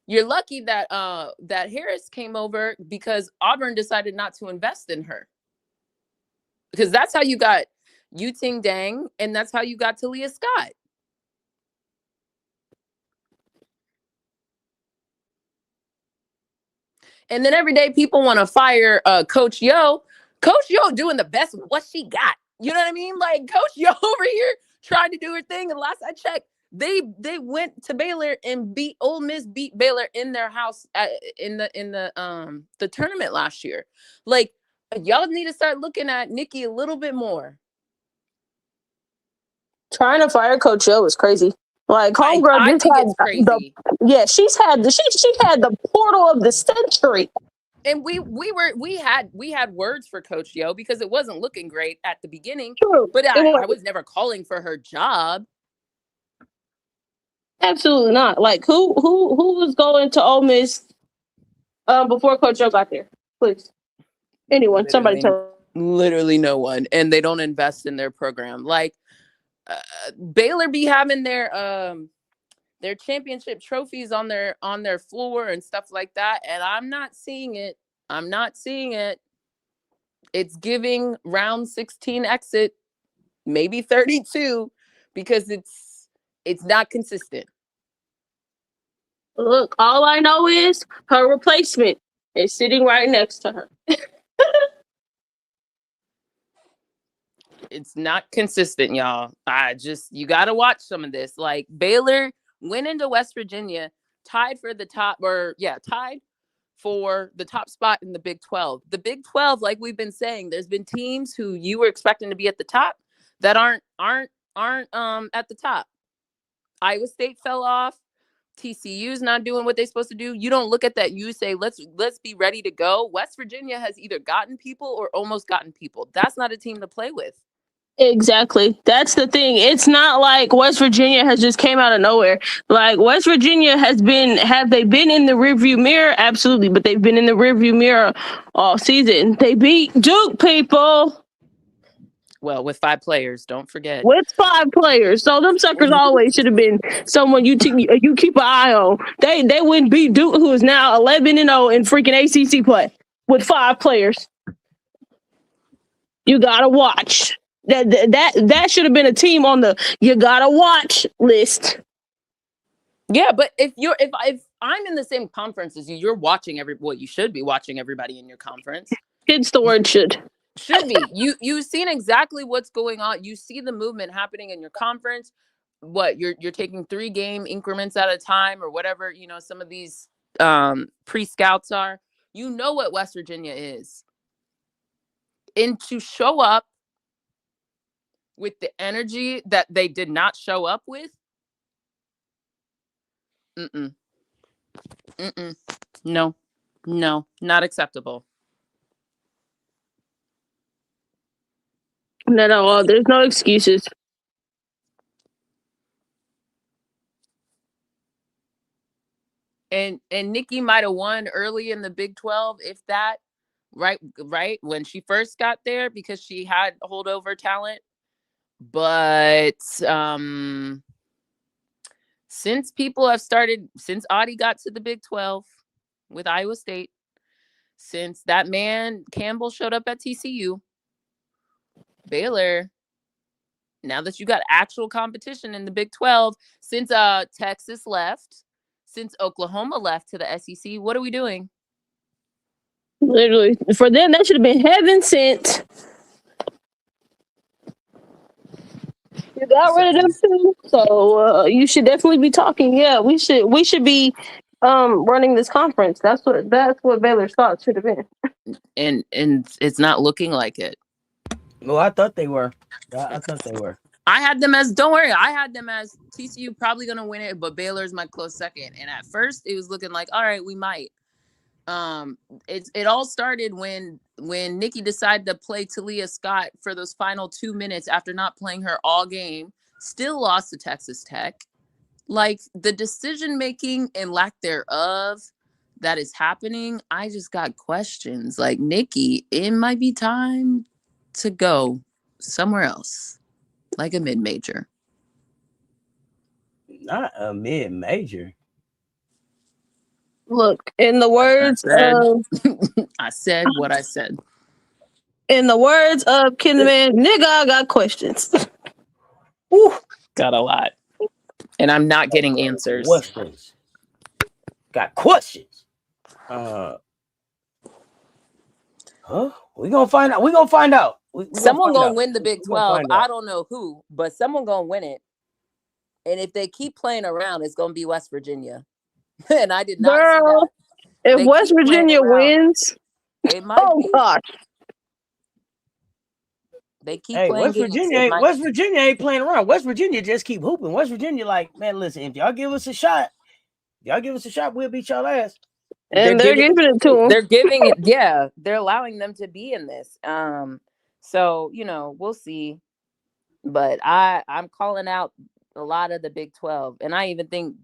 you're lucky that that Harris came over because Auburn decided not to invest in her. Because that's how you got Yu-Ting Dang, and that's how you got Talia Scott. And then every day people want to fire Coach Yo. Coach Yo doing the best with what she got. You know what I mean? Like Coach Yo over here trying to do her thing. And last I checked, they went to Baylor and beat Ole Miss, beat Baylor in their house in the tournament last year. Like y'all need to start looking at Nikki a little bit more. Trying to fire Coach Yo is crazy. Like homegirl, I think it's crazy. She's had the portal of the century. And we had words for Coach Yo because it wasn't looking great at the beginning. True. But I was never calling for her job. Absolutely not. Like who was going to Ole Miss before Coach Yo got there? Please. Anyone, somebody tell. Literally no one. And they don't invest in their program. Like Baylor be having their championship trophies on their floor and stuff like that, and I'm not seeing it. It's giving round 16 exit, maybe 32, because it's not consistent. Look, all I know is her replacement is sitting right next to her. It's not consistent, y'all. You got to watch some of this. Like Baylor went into West Virginia, tied for the top spot in the Big 12. The Big 12, like we've been saying, there's been teams who you were expecting to be at the top that aren't at the top. Iowa State fell off. TCU's not doing what they're supposed to do. You don't look at that. You say, let's be ready to go. West Virginia has either gotten people or almost gotten people. That's not a team to play with. Exactly. That's the thing. It's not like West Virginia has just came out of nowhere. Like West Virginia have they been in the rearview mirror? Absolutely. But they've been in the rearview mirror all season. They beat Duke, people. Well, with 5 players, don't forget. With 5 players. So them suckers always should have been someone you keep an eye on. They wouldn't beat Duke, who is now 11-0 in freaking ACC play with 5 players. You gotta watch. That should have been a team on the you gotta watch list. Yeah, but if I'm in the same conference as you, you're watching you should be watching everybody in your conference. It's the word should. Should be. You've seen exactly what's going on. You see the movement happening in your conference. What you're taking 3 game increments at a time or whatever, some of these pre-scouts are. You know what West Virginia is. And to show up with the energy that they did not show up with. No, not acceptable. No, there's no excuses. And Nikki might have won early in the Big 12, if that, right when she first got there because she had holdover talent. But since Audie got to the Big 12 with Iowa State, since that man Campbell showed up at TCU, Baylor, now that you got actual competition in the Big 12, since Texas left, since Oklahoma left to the SEC, what are we doing? Literally, for them, that should have been heaven sent. You got rid of them too, so you should definitely be talking. Yeah, we should be running this conference. That's what Baylor's thoughts should have been. And it's not looking like it. No, I thought they were. I thought they were. I had them as TCU probably gonna win it, but Baylor's my close second. And at first, it was looking like, all right, we might. It all started when Nikki decided to play Talia Scott for those final 2 minutes after not playing her all game still lost to Texas Tech. Like the decision making and lack thereof that is happening, I just got questions. Like, Nikki, it might be time to go somewhere else, like a mid-major. Not a mid-major. Look, in the words of I said what I said. In the words of Kinnaman, nigga, I got questions. Ooh, got a lot. And I'm not getting answers. Questions. Got questions. Huh? We're gonna find out. We're gonna find out. Someone gonna win the Big 12. I don't know who, but someone gonna win it. And if they keep playing around, it's gonna be West Virginia. And I did not see that. If They West Virginia wins, it might be. Gosh. They keep playing West games. Virginia ain't playing around. West Virginia just keep hooping. West Virginia, like, man, listen, if y'all give us a shot, we'll beat y'all ass. And they're giving it to them. They're giving it, yeah. They're allowing them to be in this. So, you know, we'll see. But I'm calling out a lot of the Big 12. And I even think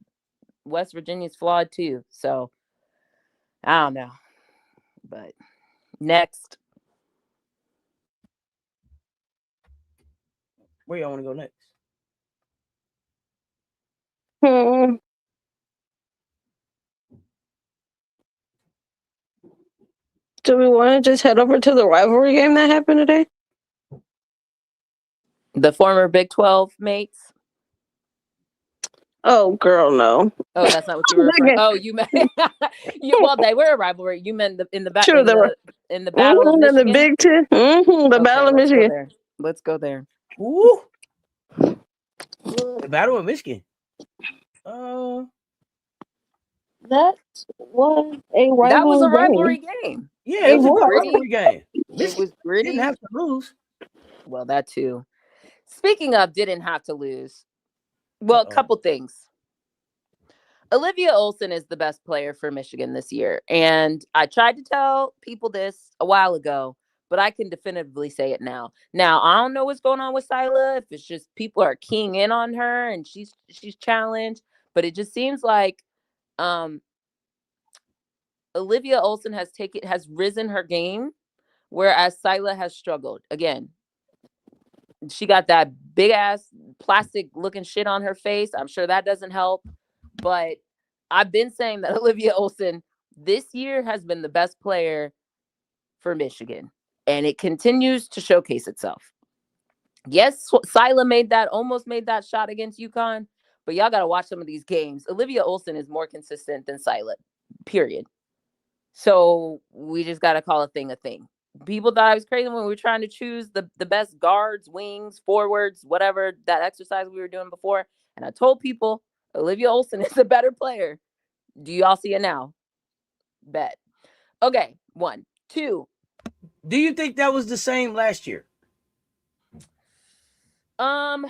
West Virginia's flawed too. So I don't know. But next. Where y'all want to go next? Do we want to just head over to the rivalry game that happened today? The former Big 12 mates? Oh, girl, no. Oh, that's not what you were referring. Oh, you meant well, they were a rivalry. You meant in the battle of Michigan? The Big Ten. The battle of Michigan. Let's go there. Ooh. The battle of Michigan. That was a rivalry. That was a rivalry game. Yeah, it was a rivalry game. It was gritty. Didn't have to lose. Well, that too. Speaking of didn't have to lose. Well, a couple things. Olivia Olson is the best player for Michigan this year. And I tried to tell people this a while ago, but I can definitively say it now. Now, I don't know what's going on with Sila, if it's just people are keying in on her and she's challenged, but it just seems like Olivia Olson has risen her game, whereas Sila has struggled. Again, she got that big ass plastic looking shit on her face. I'm sure that doesn't help. But I've been saying that Olivia Olson this year has been the best player for Michigan. And it continues to showcase itself. Yes, Sila almost made that shot against UConn. But y'all got to watch some of these games. Olivia Olson is more consistent than Sila, period. So we just got to call a thing a thing. People thought I was crazy when we were trying to choose the best guards, wings, forwards, whatever, that exercise we were doing before. And I told people, Olivia Olson is a better player. Do y'all see it now? Bet. Okay, 1. 2. Do you think that was the same last year? To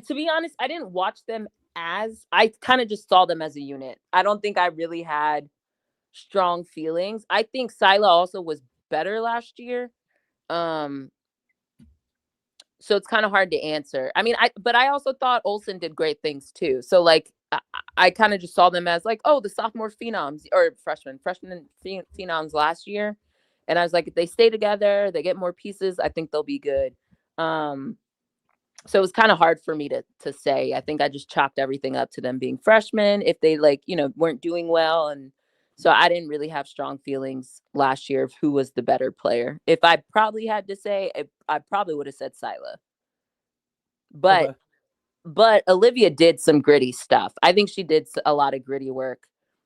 be honest, I didn't watch them I kind of just saw them as a unit. I don't think I really had strong feelings. I think Sila also was better last year. So it's kind of hard to answer. I mean, but I also thought Olsen did great things too. So like I kind of just saw them as like, oh, the sophomore phenoms or freshman phenoms last year. And I was like, if they stay together, they get more pieces, I think they'll be good. So it was kind of hard for me to say. I think I just chalked everything up to them being freshmen if they weren't doing well. And so I didn't really have strong feelings last year of who was the better player. If I probably had to say, I probably would have said Sila. But Olivia did some gritty stuff. I think she did a lot of gritty work.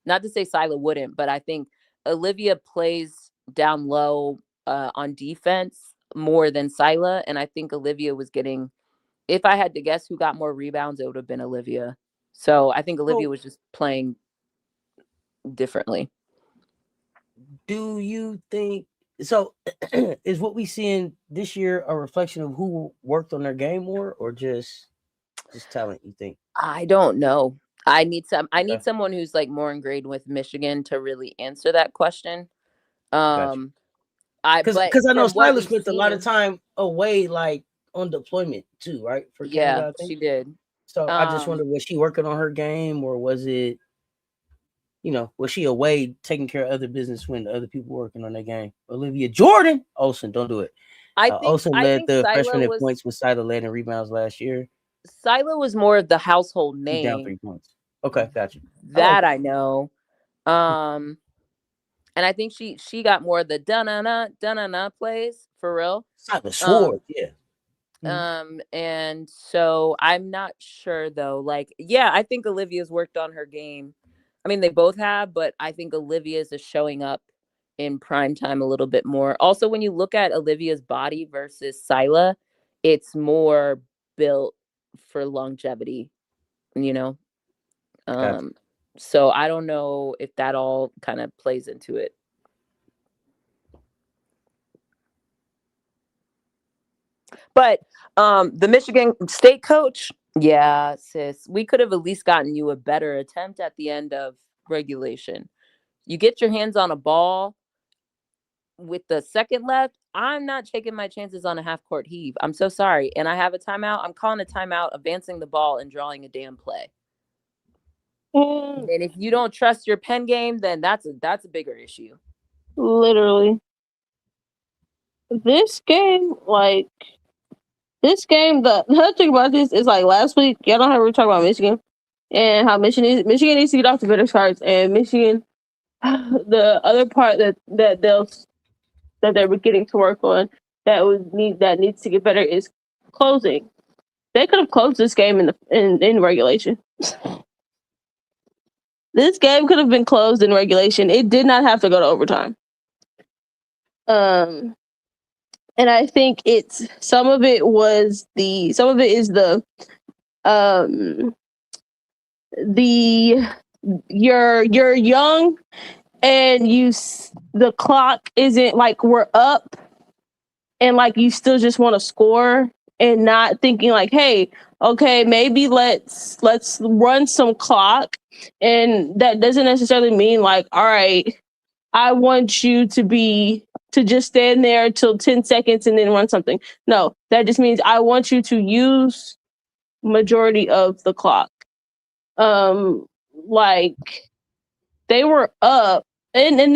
Not to say Sila wouldn't, but I think Olivia plays down low on defense more than Sila. And I think Olivia was getting, if I had to guess who got more rebounds, it would have been Olivia. So I think Olivia was just playing differently. Do you think so? Is what we seeing this year a reflection of who worked on their game more, or just talent? You think? I don't know. I need someone who's like more ingrained with Michigan to really answer that question. Because I know Skylar spent a lot of time away, like on deployment too, right? Canada, she did. So I just wonder, was she working on her game, or was it, was she away taking care of other business when the other people were working on their game? Olivia Jordan Olsen, don't do it. Olsen led the freshman in points with Sila led in rebounds last year. Sila was more of the household name. Down 3 points. Okay, gotcha. That I know. And I think she got more of the da-na-na plays for real. Sila Schwartz, yeah. And so I'm not sure though. Like, yeah, I think Olivia's worked on her game. I mean, they both have, but I think Olivia's is showing up in prime time a little bit more. Also, when you look at Olivia's body versus Sila, it's more built for longevity, Gotcha. So I don't know if that all kind of plays into it. But the Michigan State coach, yeah, sis, we could have at least gotten you a better attempt at the end of regulation. You get your hands on a ball with the second left. I'm not taking my chances on a half-court heave. I'm so sorry. And I have a timeout. I'm calling a timeout, advancing the ball, and drawing a damn play. And if you don't trust your pen game, then that's a bigger issue. Literally. This game, the other thing about this is last week, y'all don't have to talk about Michigan and how Michigan needs to get off the bitter starts, and Michigan, the other part that they're getting to work on that needs to get better is closing. They could have closed this game in regulation. This game could have been closed in regulation. It did not have to go to overtime. And I think some of it is you're young and the clock isn't we're up and you still just want to score and not thinking hey, okay, maybe let's run some clock. And that doesn't necessarily mean all right, I want you to just stand there till 10 seconds and then run something. No, that just means I want you to use majority of the clock. They were up and then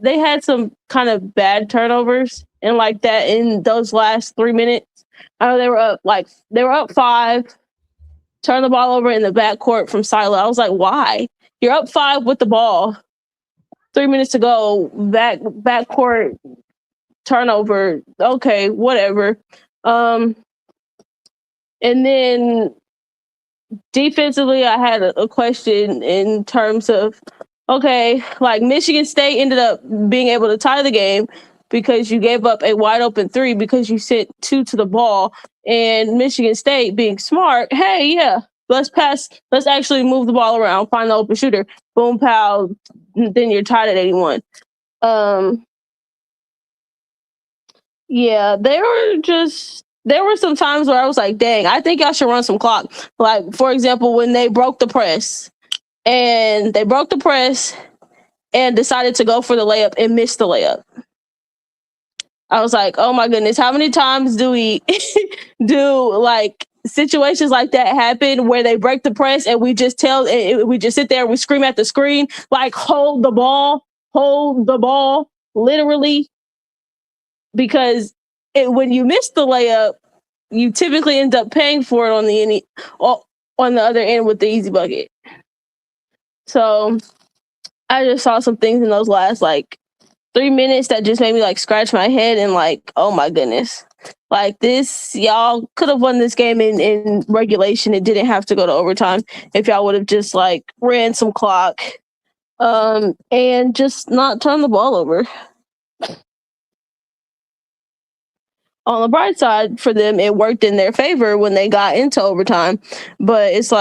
they had some kind of bad turnovers and that in those last 3 minutes. I know they were up 5, turn the ball over in the backcourt from Sila. I was like, why? You're up 5 with the ball. 3 minutes to go, backcourt turnover. Okay, whatever. And then defensively, I had a question in terms of, okay, Michigan State ended up being able to tie the game because you gave up a wide open 3 because you sent 2 to the ball, and Michigan State being smart, hey, yeah, let's pass. Let's actually move the ball around, find the open shooter, boom, pow, then you're tied at 81. Yeah, there were some times where I was like, dang, I think y'all should run some clock. For example, when they broke the press and decided to go for the layup and missed the layup. I was like, oh my goodness, how many times do we do situations like that happen where they break the press and we just sit there and we scream at the screen, hold the ball, literally, because when you miss the layup, you typically end up paying for it on the other end with the easy bucket. So I just saw some things in those last 3 minutes that just made me scratch my head and oh my goodness. This, y'all could have won this game in regulation. It didn't have to go to overtime if y'all would have just ran some clock and just not turn the ball over. On the bright side for them, it worked in their favor when they got into overtime. But it's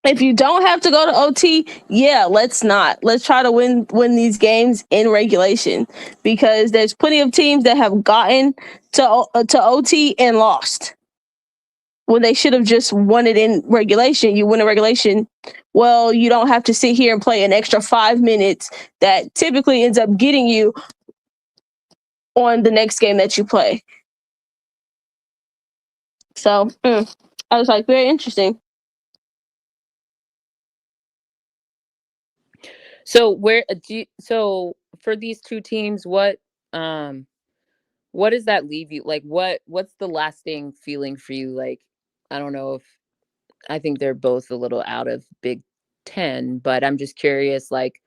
if you don't have to go to OT, yeah, let's not. Let's try to win these games in regulation, because there's plenty of teams that have gotten to OT and lost when they should have just won it in regulation. You win a regulation, well, you don't have to sit here and play an extra 5 minutes that typically ends up getting you on the next game that you play. So I was like, very interesting. So where so for these two teams, what does that leave you? Like what's the lasting feeling for you? Like, I don't know if I think they're both a little out of Big Ten, but I'm just curious, like,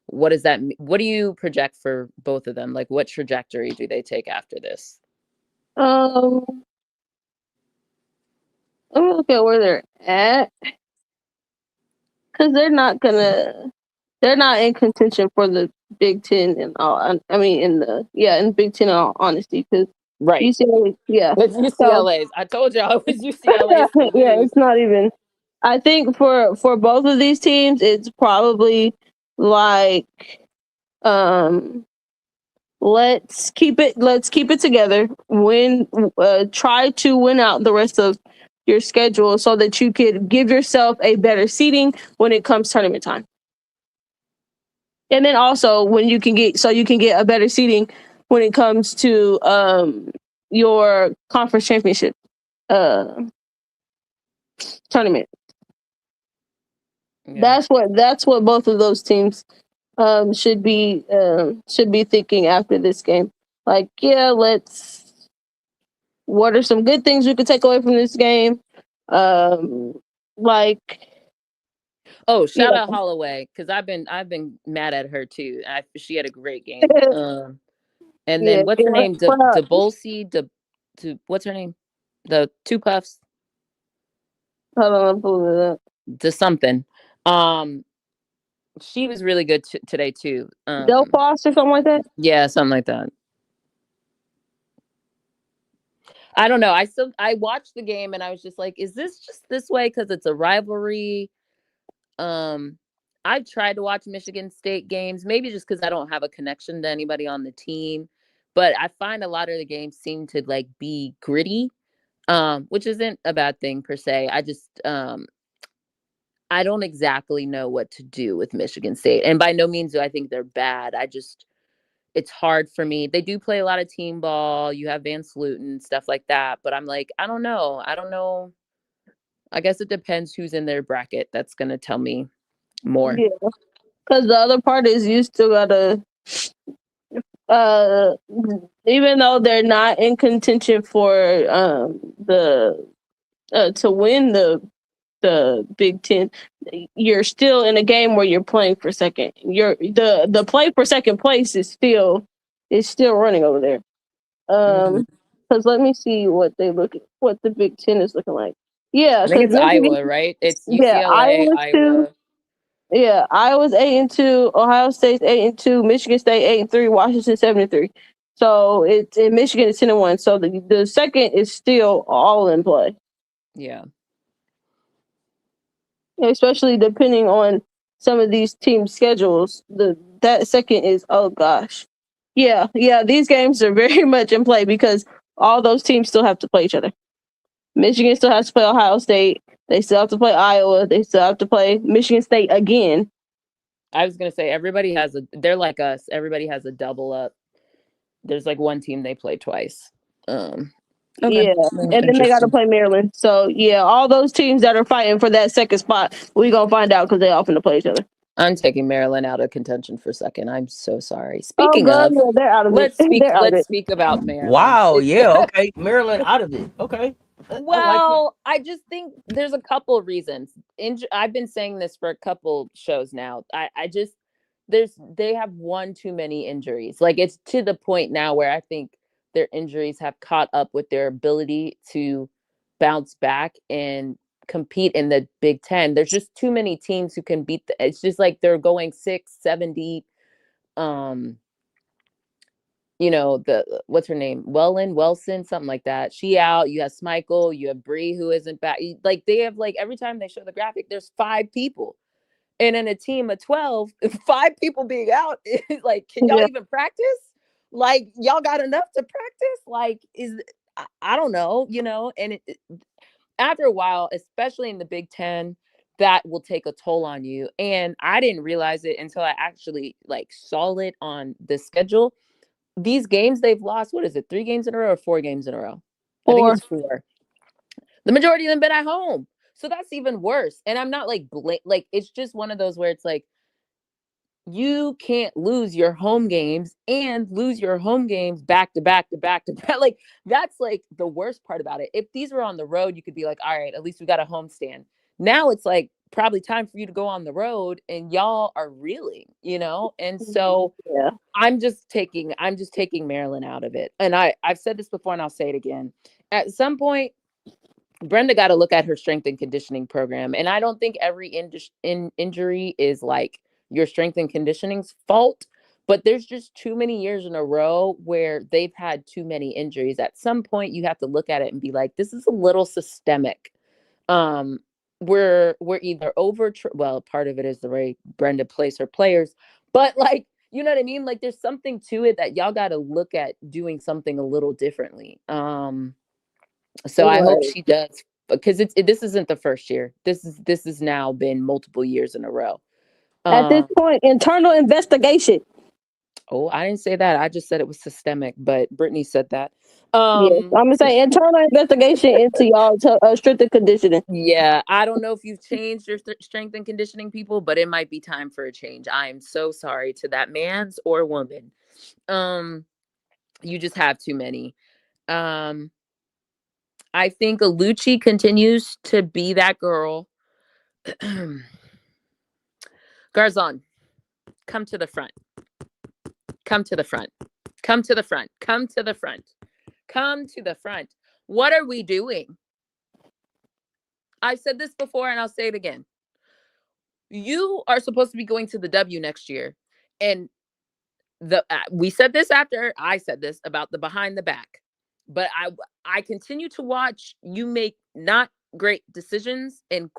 what does that what do you project for both of them? Like, what trajectory do they take after this? Let me look at where they're at, because they're not in contention for the Big Ten and all. I mean, in Big Ten, in all honesty, because Right. UCLA, yeah. It's So UCLA's. I told y'all it was UCLA's to yeah, lose. it's not even. I think for both of these teams, it's probably like, let's keep it together. Try to win out the rest of your schedule so that you could give yourself a better seating when it comes tournament time. And then also when you can get a better seating when it comes to your conference championship tournament. Yeah. That's what both of those teams should be thinking after this game. Like, yeah, what are some good things we could take away from this game? Like, Oh, shout yeah. out Holloway, because I've been mad at her too. She had a great game. And Yeah, then what's her name? DeBolsey, to what's her name? The two puffs hold on, I'm pulling it up. to something. She was really good today too. Del Foss or something like that. Yeah, something like that. I don't know. I watched the game and I was just like, is this just this way because it's a rivalry? I've tried to watch Michigan State games, maybe just because I don't have a connection to anybody on the team. But I find a lot of the games seem to like be gritty, which isn't a bad thing per se. I just I don't exactly know what to do with Michigan State. And by no means do I think they're bad. It's hard for me. They do play a lot of team ball. You have Van Sluten, stuff like that. But I'm like, I don't know. I guess it depends who's in their bracket. That's going to tell me more. Yeah, because the other part is you still gotta, uh, even though they're not in contention for the to win the Big Ten, you're still in a game where you're playing for second. The play for second place is still running over there. Mm-hmm. Because let me see what the Big Ten is looking like. Yeah, I think because it's Iowa, right? It's yeah, UCLA, Iowa. Yeah, Iowa's 8-2, Ohio State's 8-2, Michigan State 8-3, Washington 7-3. So it's in Michigan is 10-1. So the second is still all in play. Yeah. Especially depending on some of these team schedules. That second is, oh gosh. Yeah, these games are very much in play because all those teams still have to play each other. Michigan still has to play Ohio State. They still have to play Iowa. They still have to play Michigan State again. I was going to say they're like us. Everybody has a double up. There's like one team they play twice. Okay. Yeah, and then they got to play Maryland. So yeah, all those teams that are fighting for that second spot, we gonna find out because they often to play each other. I'm taking Maryland out of contention for second. I'm so sorry. Speaking of, yeah, they're out of it. Let's speak about Maryland. Wow, yeah, okay. Maryland out of it. Okay. Well, I just think there's a couple of reasons. I've been saying this for a couple shows now. They have one too many injuries. Like, it's to the point now where I think their injuries have caught up with their ability to bounce back and compete in the Big Ten. There's just too many teams who can beat it's just like they're going 6-7 deep. What's her name? Wilson, something like that. She out. You have Smichael. You have Bree, who isn't back. Like, they have, like, every time they show the graphic, there's 5 people. And in a team of 12, 5 people being out, is like, can y'all even practice? Like, y'all got enough to practice? Like, I don't know, and after a while, especially in the Big Ten, that will take a toll on you. And I didn't realize it until I actually like saw it on the schedule. These games they've lost, what is it, 3 games in a row or 4 games in a row? 4. I think it's 4. The majority of them been at home. So that's even worse. And I'm not like, it's just one of those where it's like, you can't lose your home games and lose your home games back to back to back to back. Like, that's like the worst part about it. If these were on the road, you could be like, all right, at least we got a home stand. Now it's like probably time for you to go on the road and y'all are reeling, you know? And so Yeah. I'm just taking Maryland out of it. And I've said this before and I'll say it again. At some point, Brenda got to look at her strength and conditioning program. And I don't think every injury is like your strength and conditioning's fault, but there's just too many years in a row where they've had too many injuries. At some point, you have to look at it and be like, this is a little systemic. We're either well, part of it is the way Brenda plays her players, but like, you know what I mean? Like, there's something to it that y'all got to look at doing something a little differently. So I hope she does, because this isn't the first year. This has now been multiple years in a row. At this point, internal investigation. Oh, I didn't say that. I just said it was systemic, but Brittany said that. Yes, I'm gonna say internal investigation into y'all strength and conditioning. Yeah, I don't know if you've changed your strength and conditioning people, but it might be time for a change. I am so sorry to that man's or woman. You just have too many. I think Alucci continues to be that girl. Garzon, come to the front. Come to the front. Come to the front. Come to the front. Come to the front. What are we doing? I've said this before and I'll say it again. You are supposed to be going to the W next year. And we said this after I said this about the behind the back. But I continue to watch you make not great decisions in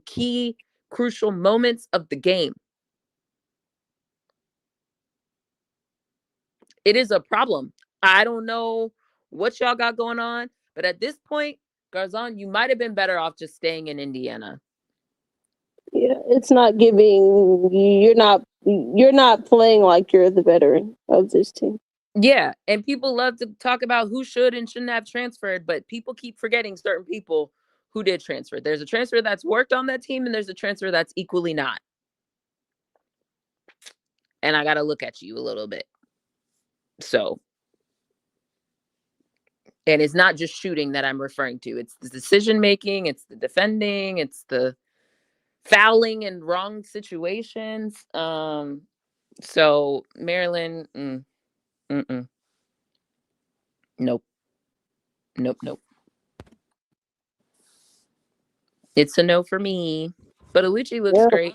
key crucial moments of the game. It is a problem. I don't know what y'all got going on, but at this point, Garzon, you might have been better off just staying in Indiana. Yeah, it's not giving. You're not playing like you're the veteran of this team. Yeah, and people love to talk about who should and shouldn't have transferred, but people keep forgetting certain people who did transfer. There's a transfer that's worked on that team, and there's a transfer that's equally not. And I got to look at you a little bit. So, and it's not just shooting that I'm referring to. It's the decision making, it's the defending, it's the fouling in wrong situations. So Maryland, nope. It's a no for me. But Alucci looks great.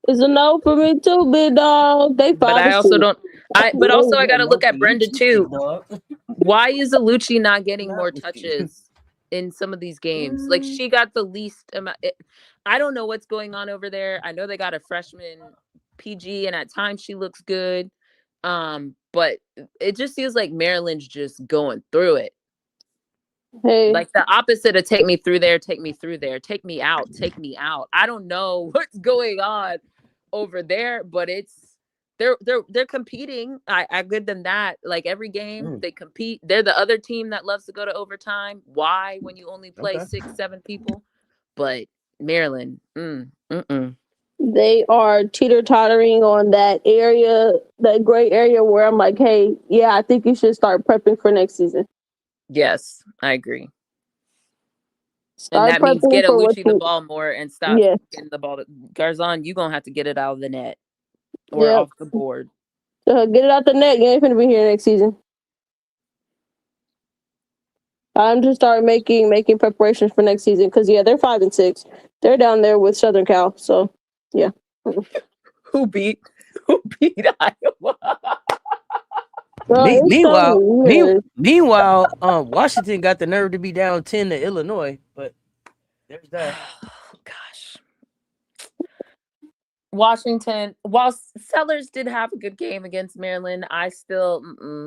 It's a no for me too, big dog. They but I also don't. But also I got to look at Brenda too. Why is Alucci not getting more touches in some of these games? Like, she got the least amount. I don't know what's going on over there. I know they got a freshman PG, and at times she looks good. But it just feels like Maryland's just going through it. Hey. Like the opposite of take me through there, take me through there, take me out, take me out. I don't know what's going on over there, but they're competing. I give them that. Like, every game they compete. They're the other team that loves to go to overtime. Why, when you only play 6-7 people? But Maryland, they are teeter-tottering on that area, that gray area where I'm like, hey, yeah, I think you should start prepping for next season. Yes, I agree. And that means get Alucci the ball more and stop getting the ball. Garzon, you're going to have to get it out of the net or off the board. Get it out the net. You ain't going to be here next season. I'm just start making preparations for next season because, they're 5-6. They're down there with Southern Cal. So, yeah. Who beat Iowa? Meanwhile, Washington got the nerve to be down 10 to Illinois, but there's that. Oh, gosh. Washington, while Sellers did have a good game against Maryland, I still,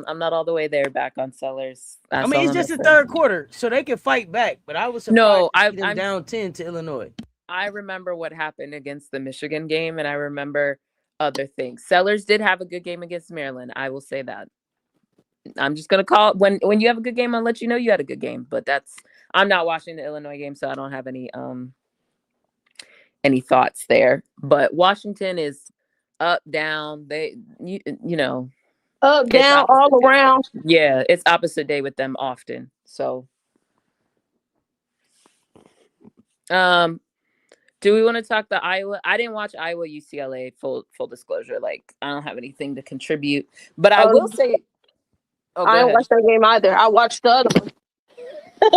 I'm not all the way there back on Sellers. I mean, it's just the third quarter, so they can fight back, but I was surprised to see them down 10 to Illinois. I remember what happened against the Michigan game, and I remember other things. Sellers did have a good game against Maryland. I will say that. I'm just gonna call when you have a good game. I'll let you know you had a good game. But I'm not watching the Illinois game, so I don't have any thoughts there. But Washington is up, down. You know, Up, it's down, opposite all day. around. Yeah, it's opposite day with them often. So, do we want to talk the Iowa? I didn't watch Iowa UCLA. Full disclosure, like I don't have anything to contribute. But I will say, oh, go I didn't ahead. watch that game either. I watched the other one.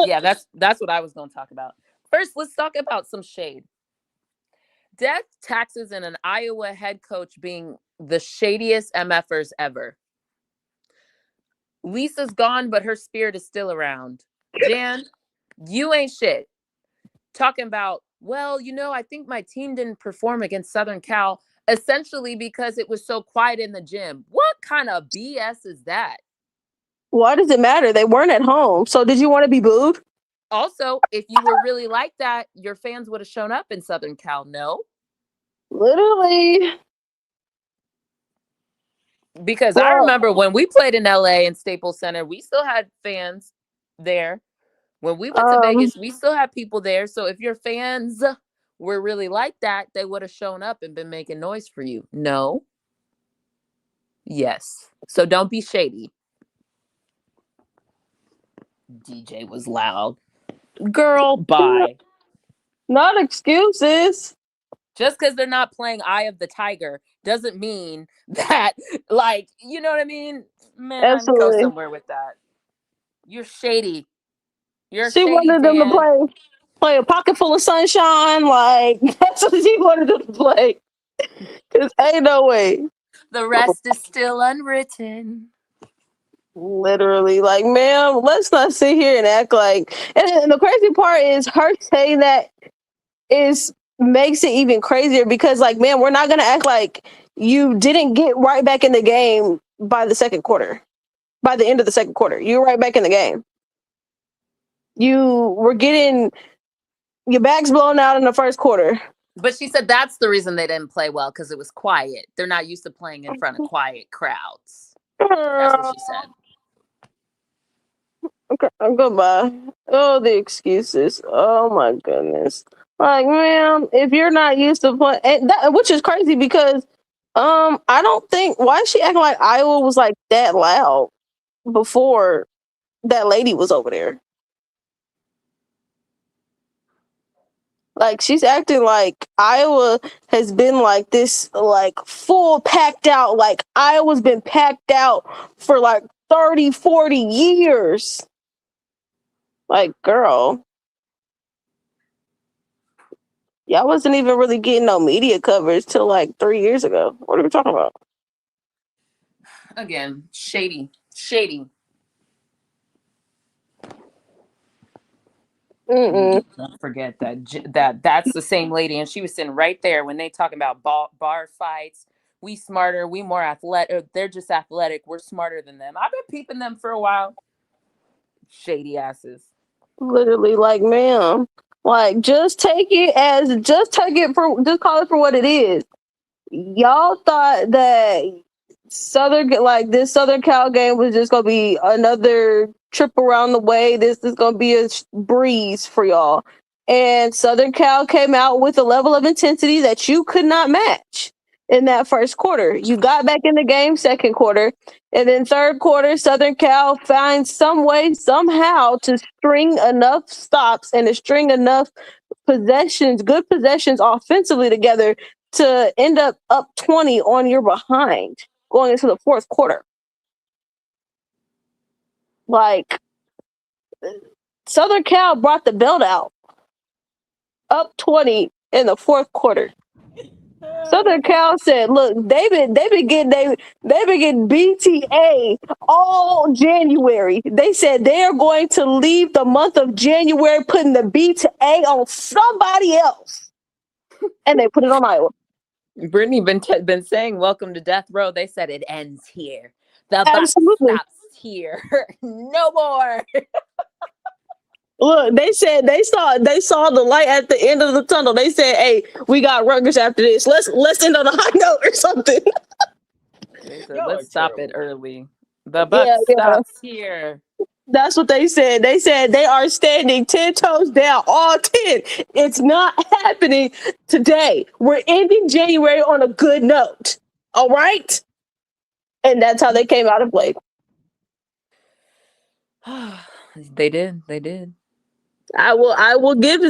Yeah, that's what I was going to talk about. First, let's talk about some shade. Death, taxes, and an Iowa head coach being the shadiest MFers ever. Lisa's gone, but her spirit is still around. Jan, you ain't shit. Talking about, well, I think my team didn't perform against Southern Cal, essentially because it was so quiet in the gym. What kind of BS is that? Why does it matter? They weren't at home. So did you want to be booed? Also, if you were really like that, your fans would have shown up in Southern Cal, no? Literally. Because I remember when we played in LA and Staples Center, we still had fans there. When we went to Vegas, we still had people there. So if your fans were really like that, they would have shown up and been making noise for you. No. Yes. So don't be shady. DJ was loud. Girl, bye. Not excuses. Just because they're not playing Eye of the Tiger doesn't mean that, like, you know what I mean? Man, Absolutely. go somewhere with that. You're shady. You're she shady, wanted them Jan. to play a pocket full of sunshine. Like, that's what she wanted them to play. Because ain't no way. The rest is still unwritten. Literally, like, ma'am, let's not sit here and act like. And the crazy part is her saying that makes it even crazier because, like, man, we're not gonna act like you didn't get right back in the game by the second quarter. By the end of the second quarter, you were right back in the game. You were getting your backs blown out in the first quarter. But she said that's the reason they didn't play well, because it was quiet. They're not used to playing in front of quiet crowds. That's what she said. Okay, goodbye. Oh, the excuses. Oh my goodness. Like, ma'am, if you're not used to playing, which is crazy because, I don't think why is she acting like Iowa was like that loud before that lady was over there. Like, she's acting like Iowa has been like this, like full packed out. Like Iowa's been packed out for like 30, 40 years. Like, girl, y'all wasn't even really getting no media coverage till like 3 years ago. What are we talking about? Again, shady. Mm-mm. Don't forget that's the same lady, and she was sitting right there when they talking about bar fights. We smarter, we more athletic. They're just athletic. We're smarter than them. I've been peeping them for a while. Shady asses. Literally, like, ma'am, like, just call it for what it is. Y'all thought that this Southern Cal game was just gonna be another trip around the way. This is gonna be a breeze for y'all. And Southern Cal came out with a level of intensity that you could not match in that first quarter. You got back in the game second quarter, and then third quarter, Southern Cal finds some way, somehow, to string enough stops and to string enough good possessions offensively together to end up 20 on your behind going into the fourth quarter. Like, Southern Cal brought the belt out up 20 in the fourth quarter. Southern Cal said, "Look, they've been getting BTA all January. They said they are going to leave the month of January putting the BTA on somebody else, and they put it on Iowa." Brittany been saying, "Welcome to death row." They said it ends here. The box Absolutely. stops here. No more. Look, they said they saw the light at the end of the tunnel. They said, "Hey, we got Rutgers after this. Let's end on a high note or something." They said, let's stop it early. The buck stops here. That's what they said. They said they are standing 10 toes down, all 10. It's not happening today. We're ending January on a good note. All right? And that's how they came out and played. They did. I will give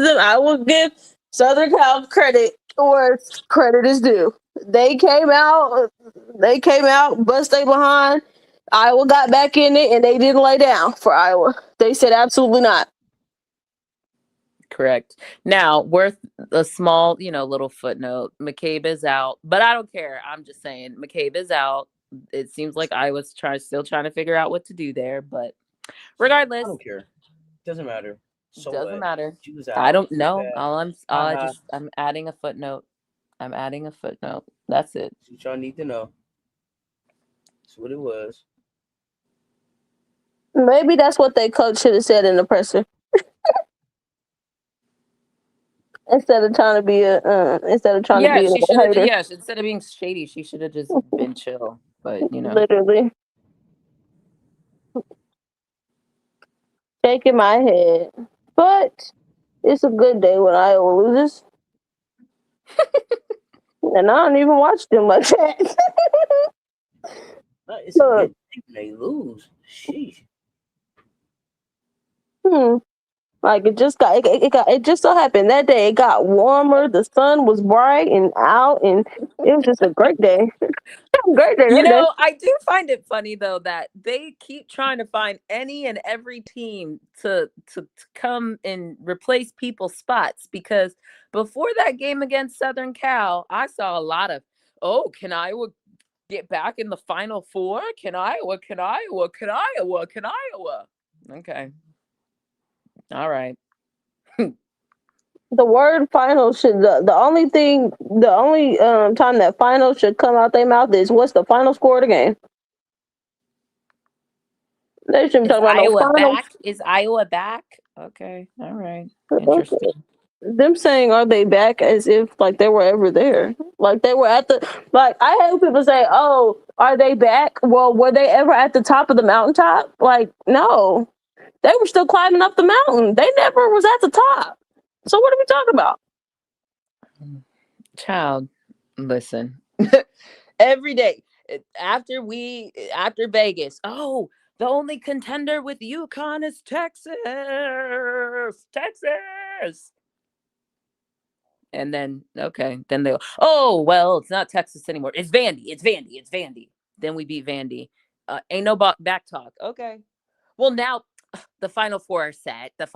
Southern Cal credit where credit is due. They came out, bust they behind. Iowa got back in it, and they didn't lay down for Iowa. They said absolutely not. Correct. Now, worth a small, little footnote. McCabe is out, but I don't care. I'm just saying McCabe is out. It seems like Iowa's still trying to figure out what to do there, but regardless, I don't care. Doesn't matter. So doesn't matter. She was out. I don't know. I'm adding a footnote. That's it. That's what y'all need to know. That's what it was. Maybe that's what they coach should have said in the presser. Instead of trying to be a instead of being shady, she should have just been chill. But literally shaking my head. But it's a good day when Iowa loses. And I don't even watch them like that. It's a good day when they lose. Sheesh. Like it just so happened that day it got warmer, the sun was bright and out, and it was just a great day. Great day. I do find it funny though that they keep trying to find any and every team to come and replace people's spots, because before that game against Southern Cal, I saw a lot of, can Iowa get back in the Final Four? Can Iowa? Okay. All right. The word final should the only time that final should come out their mouth is what's the final score of the game. They shouldn't talk about Iowa back. Is Iowa back? Okay. All right. Interesting. Them saying are they back as if like they were ever there. Like they were at the I hate people say, oh, are they back? Well, were they ever at the top of the mountaintop? Like, no. They were still climbing up the mountain. They never was at the top. So what are we talking about? Child, listen. Every day after Vegas, the only contender with UConn is Texas. And then they'll, it's not Texas anymore. It's Vandy. Then we beat Vandy. Ain't no back talk. Okay. Well, now the Final Four are set. It's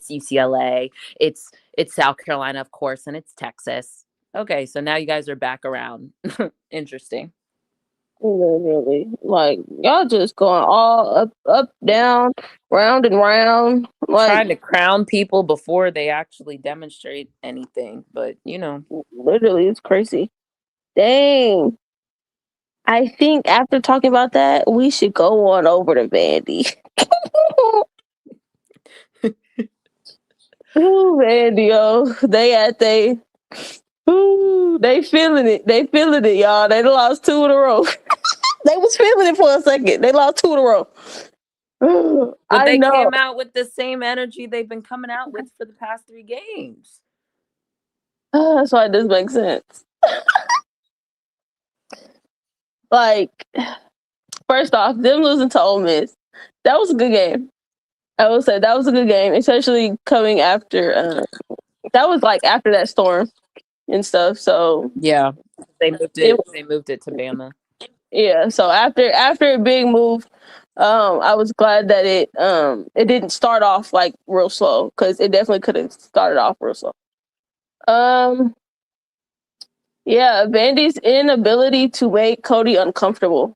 UCLA, it's South Carolina, of course, and it's Texas. Okay, so now you guys are back around. Interesting. Really, like y'all just going all up, down, round and round, like trying to crown people before they actually demonstrate anything. But literally, it's crazy. Dang. I think after talking about that, we should go on over to Vandy. Ooh, Vandy, they feeling it. They feeling it, y'all. They lost 2 in a row. They was feeling it for a second. They lost 2 in a row. But they came out with the same energy they've been coming out with for the past 3 games. That's why this makes sense. Like, first off, them losing to Ole Miss, that was a good game. I will say that was a good game, especially coming after. That was like after that storm and stuff. So yeah, they moved it to Bama. Yeah, so after a big move, I was glad that it didn't start off like real slow, because it definitely could have started off real slow. Yeah, Vandy's inability to make Cody uncomfortable.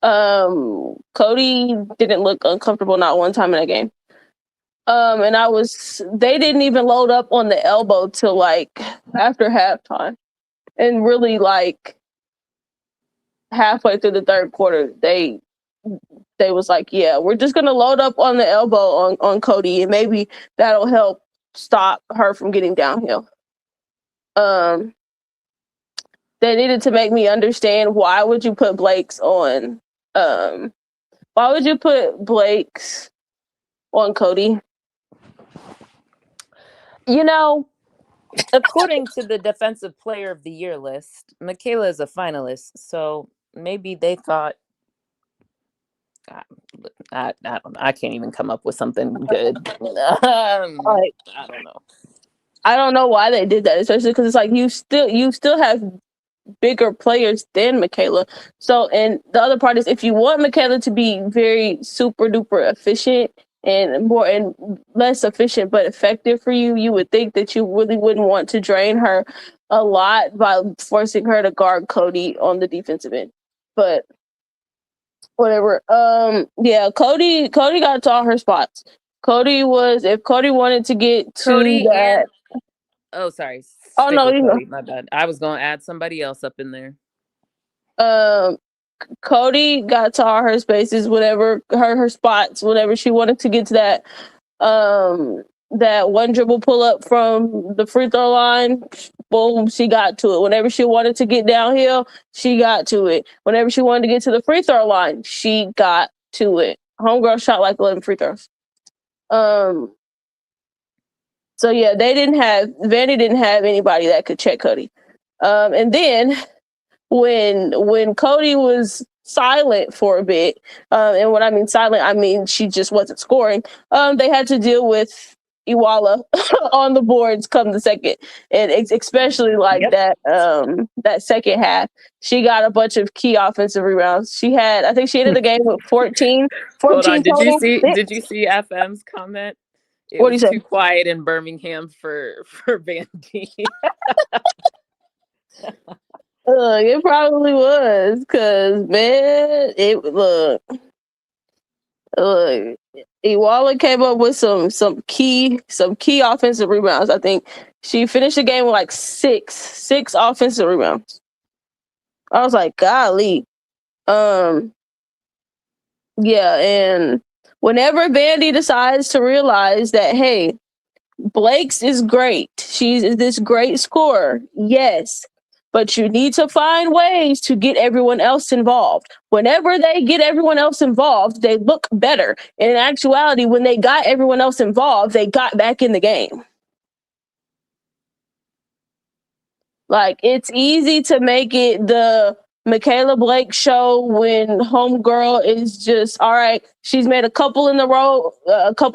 Cody didn't look uncomfortable not one time in that game. And they didn't even load up on the elbow till like after halftime. And really like halfway through the third quarter, they was like, yeah, we're just gonna load up on the elbow on Cody, and maybe that'll help stop her from getting downhill. they needed to make me understand why would you put Blake's on why would you put Blake's on Cody? You know, according to the Defensive Player of the Year list, Michaela is a finalist, so maybe they thought. I don't know. I can't even come up with something good. Like, I don't know. I don't know why they did that, especially because it's like you still have bigger players than Michaela. So, and the other part is if you want Michaela to be very super duper efficient and more and less efficient but effective for you, you would think that you really wouldn't want to drain her a lot by forcing her to guard Cody on the defensive end. But whatever. Yeah, Cody got to all her spots. If Cody wanted to get to Cody that. Oh, sorry. Oh no, you Cody, my bad. I was gonna add somebody else up in there. Cody got to all her spaces, whatever her spots, whenever she wanted to get to that one dribble pull up from the free throw line, boom, she got to it. Whenever she wanted to get downhill, she got to it. Whenever she wanted to get to the free throw line, she got to it. Homegirl shot like 11 free throws. So yeah, Vandy didn't have anybody that could check Cody. And then when Cody was silent for a bit, and when I mean silent, I mean she just wasn't scoring, they had to deal with Iwala on the boards come the second, and especially that second half, she got a bunch of key offensive rebounds. I think she ended the game with 14 Hold on, total. did you see FM's comment? It What do was you say? too quiet in Birmingham for Vandy. It probably was, cause man, look, Iwala came up with some key offensive rebounds. I think she finished the game with like six offensive rebounds. I was like, golly, yeah. And whenever Vandy decides to realize that, hey, Blake's is great, she's this great scorer, yes. But you need to find ways to get everyone else involved. Whenever they get everyone else involved, they look better. And in actuality, when they got everyone else involved, they got back in the game. Like, it's easy to make it the Michaela Blake show when homegirl is just, all right, she's made a couple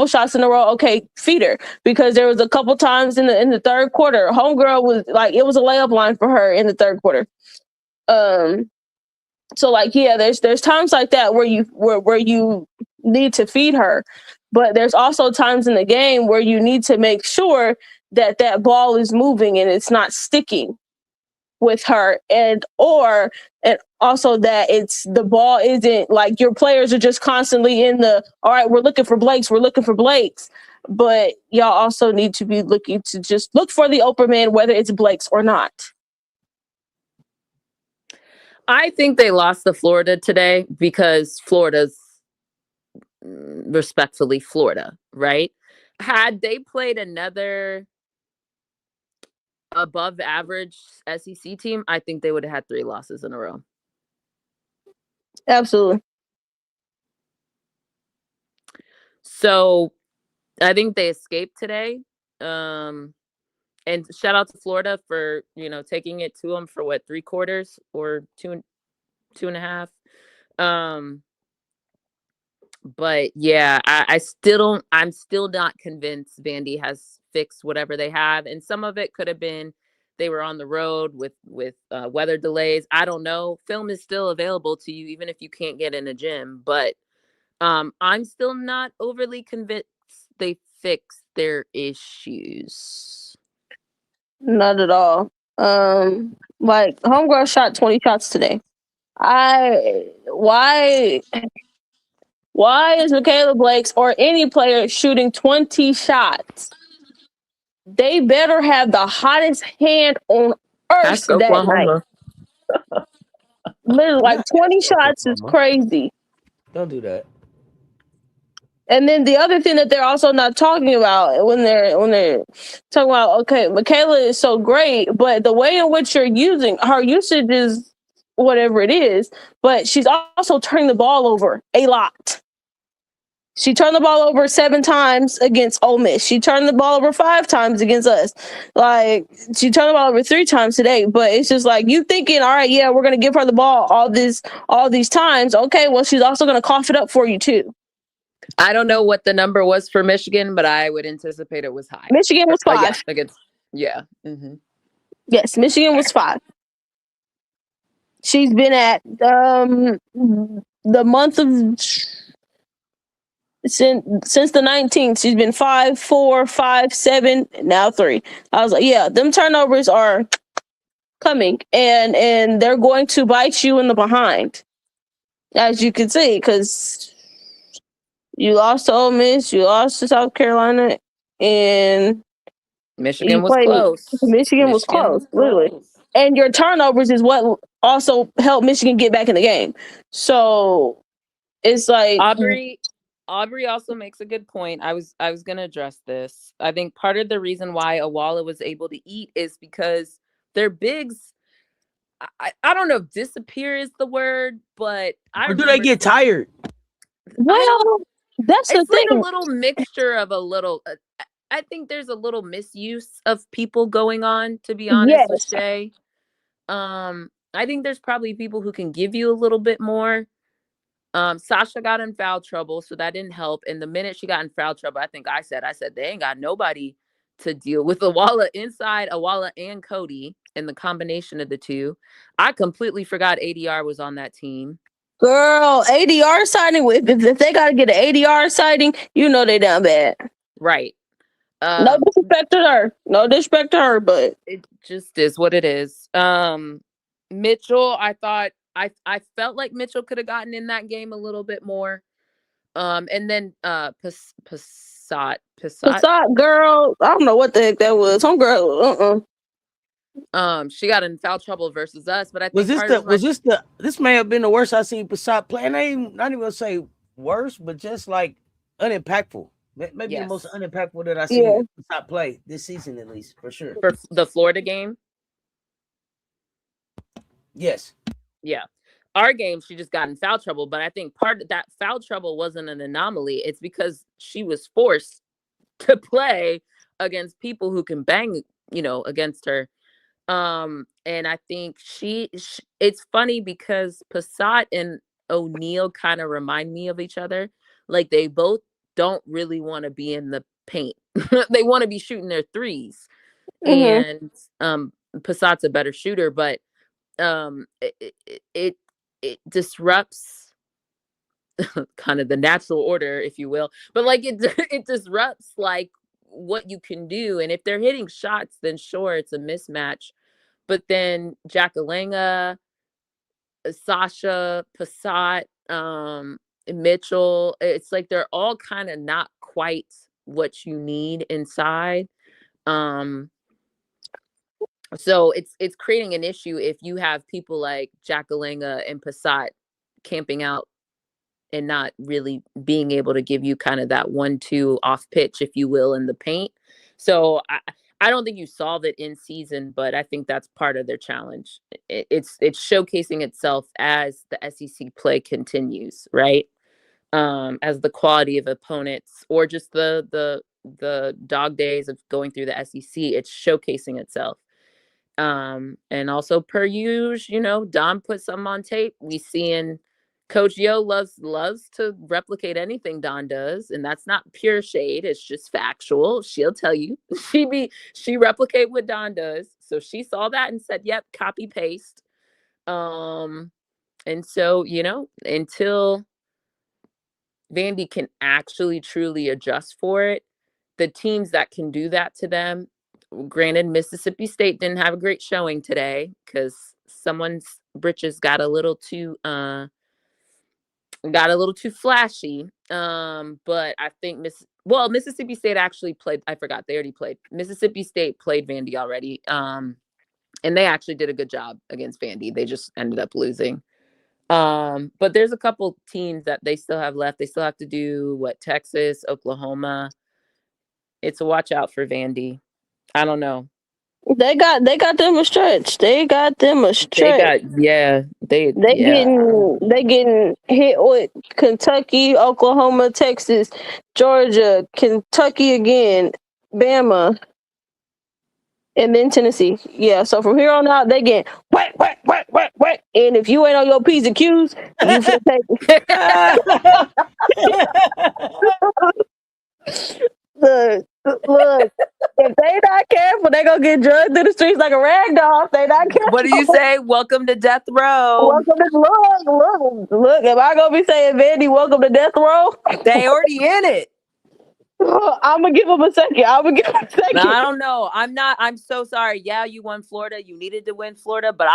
shots in a row. Okay, feed her. Because there was a couple times in the third quarter, homegirl was like, it was a layup line for her in the third quarter. So like, yeah, there's times like that where you need to feed her, but there's also times in the game where you need to make sure that ball is moving and it's not sticking with her, and also that the ball isn't like your players are just constantly in the, all right, we're looking for Blakes, but y'all also need to be looking to just look for the open man, whether it's Blakes or not. I think they lost to Florida today because Florida's respectfully Florida, right? Had they played another above average SEC team, I think they would have had 3 losses in a row. Absolutely. So I think they escaped today. And shout out to Florida for, taking it to them for 3 quarters or 2.5. But yeah, I'm still not convinced Vandy has fixed whatever they have. And some of it could have been they were on the road with weather delays. I don't know. Film is still available to you, even if you can't get in a gym. But I'm still not overly convinced they fixed their issues. Not at all. Like, homegirl shot 20 shots today. Why is Michaela Blake's or any player shooting 20 shots? They better have the hottest hand on earth that night. Literally, like 20 shots is crazy. Don't do that. And then the other thing that they're also not talking about when they're talking about, okay, Michaela is so great, but the way in which you're using her usage is whatever it is, but she's also turning the ball over a lot. She turned the ball over 7 times against Ole Miss. She turned the ball over 5 times against us. Like, she turned the ball over 3 times today. But it's just like, you thinking, all right, yeah, we're gonna give her the ball all these times. Okay, well, she's also gonna cough it up for you too. I don't know what the number was for Michigan, but I would anticipate it was high. Michigan was 5. Yeah. Mm-hmm. Yes, Michigan was 5. She's been at the month of since the 19th. She's been 5, 4, 5, 7, now 3. I was like, yeah, them turnovers are coming, and they're going to bite you in the behind, as you can see, because you lost to Ole Miss, you lost to South Carolina, and Michigan was close. Michigan was close, literally. And your turnovers is what also helped Michigan get back in the game. So it's like Aubrey also makes a good point. I was going to address this. I think part of the reason why Awala was able to eat is because their bigs, I don't know if disappear is the word, but or do they get tired? Well, that's the thing. It's like a little mixture of a little. I think there's a little misuse of people going on, to be honest with Shay. I think there's probably people who can give you a little bit more. Sasha got in foul trouble, so that didn't help. And the minute she got in foul trouble, I said they ain't got nobody to deal with Awala inside, Awala and Cody, and the combination of the two. I completely forgot ADR was on that team. Girl, ADR sighting, if they got to get an ADR sighting, you know they down bad. Right. No disrespect to her, but it just is what it is. Mitchell, I thought I felt like Mitchell could have gotten in that game a little bit more. And then Passat, girl, I don't know what the heck that was. Some girl, she got in foul trouble versus us, but I think this may have been the worst I've seen Passat play. And I not even gonna say worse, but just like unimpactful. Maybe the most unimpactful that I seen Passat play this season, at least, for sure. For the Florida game? Yes. Yeah. Our game, she just got in foul trouble, but I think part of that foul trouble wasn't an anomaly. It's because she was forced to play against people who can bang, against her. And I think it's funny because Passat and O'Neal kind of remind me of each other. Like, they both don't really want to be in the paint. They want to be shooting their threes. Mm-hmm. And Passat's a better shooter, but it disrupts kind of the natural order, if you will. But like it disrupts like what you can do. And if they're hitting shots, then sure, it's a mismatch. But then Jackalenga, Sasha, Passat, Mitchell, it's like they're all kind of not quite what you need inside. So it's creating an issue if you have people like Jackalenga and Passat camping out and not really being able to give you kind of that 1-2 off pitch, if you will, in the paint. So I don't think you solve it in season, but I think that's part of their challenge. It's showcasing itself as the SEC play continues, right? As the quality of opponents or just the dog days of going through the SEC, it's showcasing itself. And also per usual, Dom put something on tape. We seeing Coach Yo loves to replicate anything Don does, and that's not pure shade. It's just factual. She'll tell you she replicate what Don does. So she saw that and said, "Yep, copy paste." And so until Vandy can actually truly adjust for it, the teams that can do that to them. Granted, Mississippi State didn't have a great showing today because someone's britches got a little too flashy. But I think Mississippi State actually played. I forgot they already played. Mississippi State played Vandy already. And they actually did a good job against Vandy. They just ended up losing. But there's a couple teams that they still have left. They still have to do Texas, Oklahoma. It's a watch out for Vandy. I don't know. They got them a stretch. They getting hit with Kentucky, Oklahoma, Texas, Georgia, Kentucky again, Bama, and then Tennessee. Yeah, so from here on out, they get whack. And if you ain't on your P's and Q's, you finna take Look, if they not careful, they gonna get drugged through the streets like a rag doll. If they not careful. What do you say? Welcome to death row. Welcome to look. Am I gonna be saying Vandy, welcome to death row? They already in it. I'm gonna give them a second. No, I don't know. I'm so sorry. Yeah, you won Florida. You needed to win Florida, but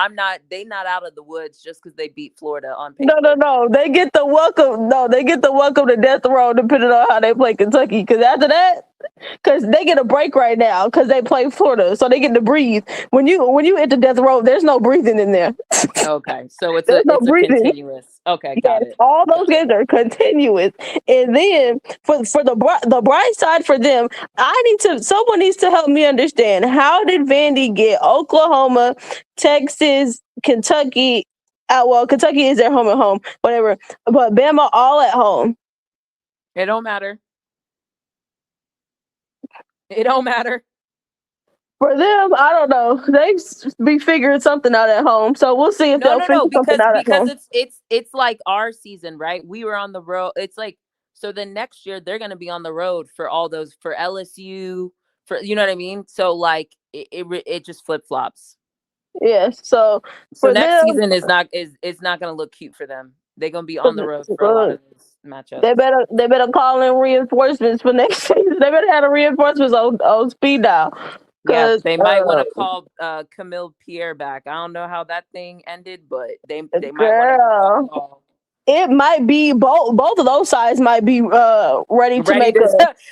they not out of the woods just because they beat Florida on paper. No. They get the welcome. No, they get the welcome to death row depending on how they play Kentucky. Because after that, because they get a break right now because they play Florida, so they get to breathe. When you enter death row, there's no breathing in there. Okay, so it's a continuous. Okay, got it. All those games are continuous, and then for the bright side for them, someone needs to help me understand how did Vandy get Oklahoma, Texas, Kentucky. Kentucky is their home and home, whatever, but Bama all at home. It don't matter. It don't matter. For them, I don't know. They be figuring something out at home, so we'll see if they'll figure something out at home. It's like our season, right? We were on the road. It's like so. The next year they're going to be on the road for all those for LSU, for you know what I mean. So like it just flip flops. Yes. So next season is not going to look cute for them. They're going to be on the road for a lot of those matchups. They better call in reinforcements for next season. They better have the reinforcements on speed dial. Yeah, they might want to call Camille Pierre back. I don't know how that thing ended, but they might want to call. It might be both of those sides might be ready to make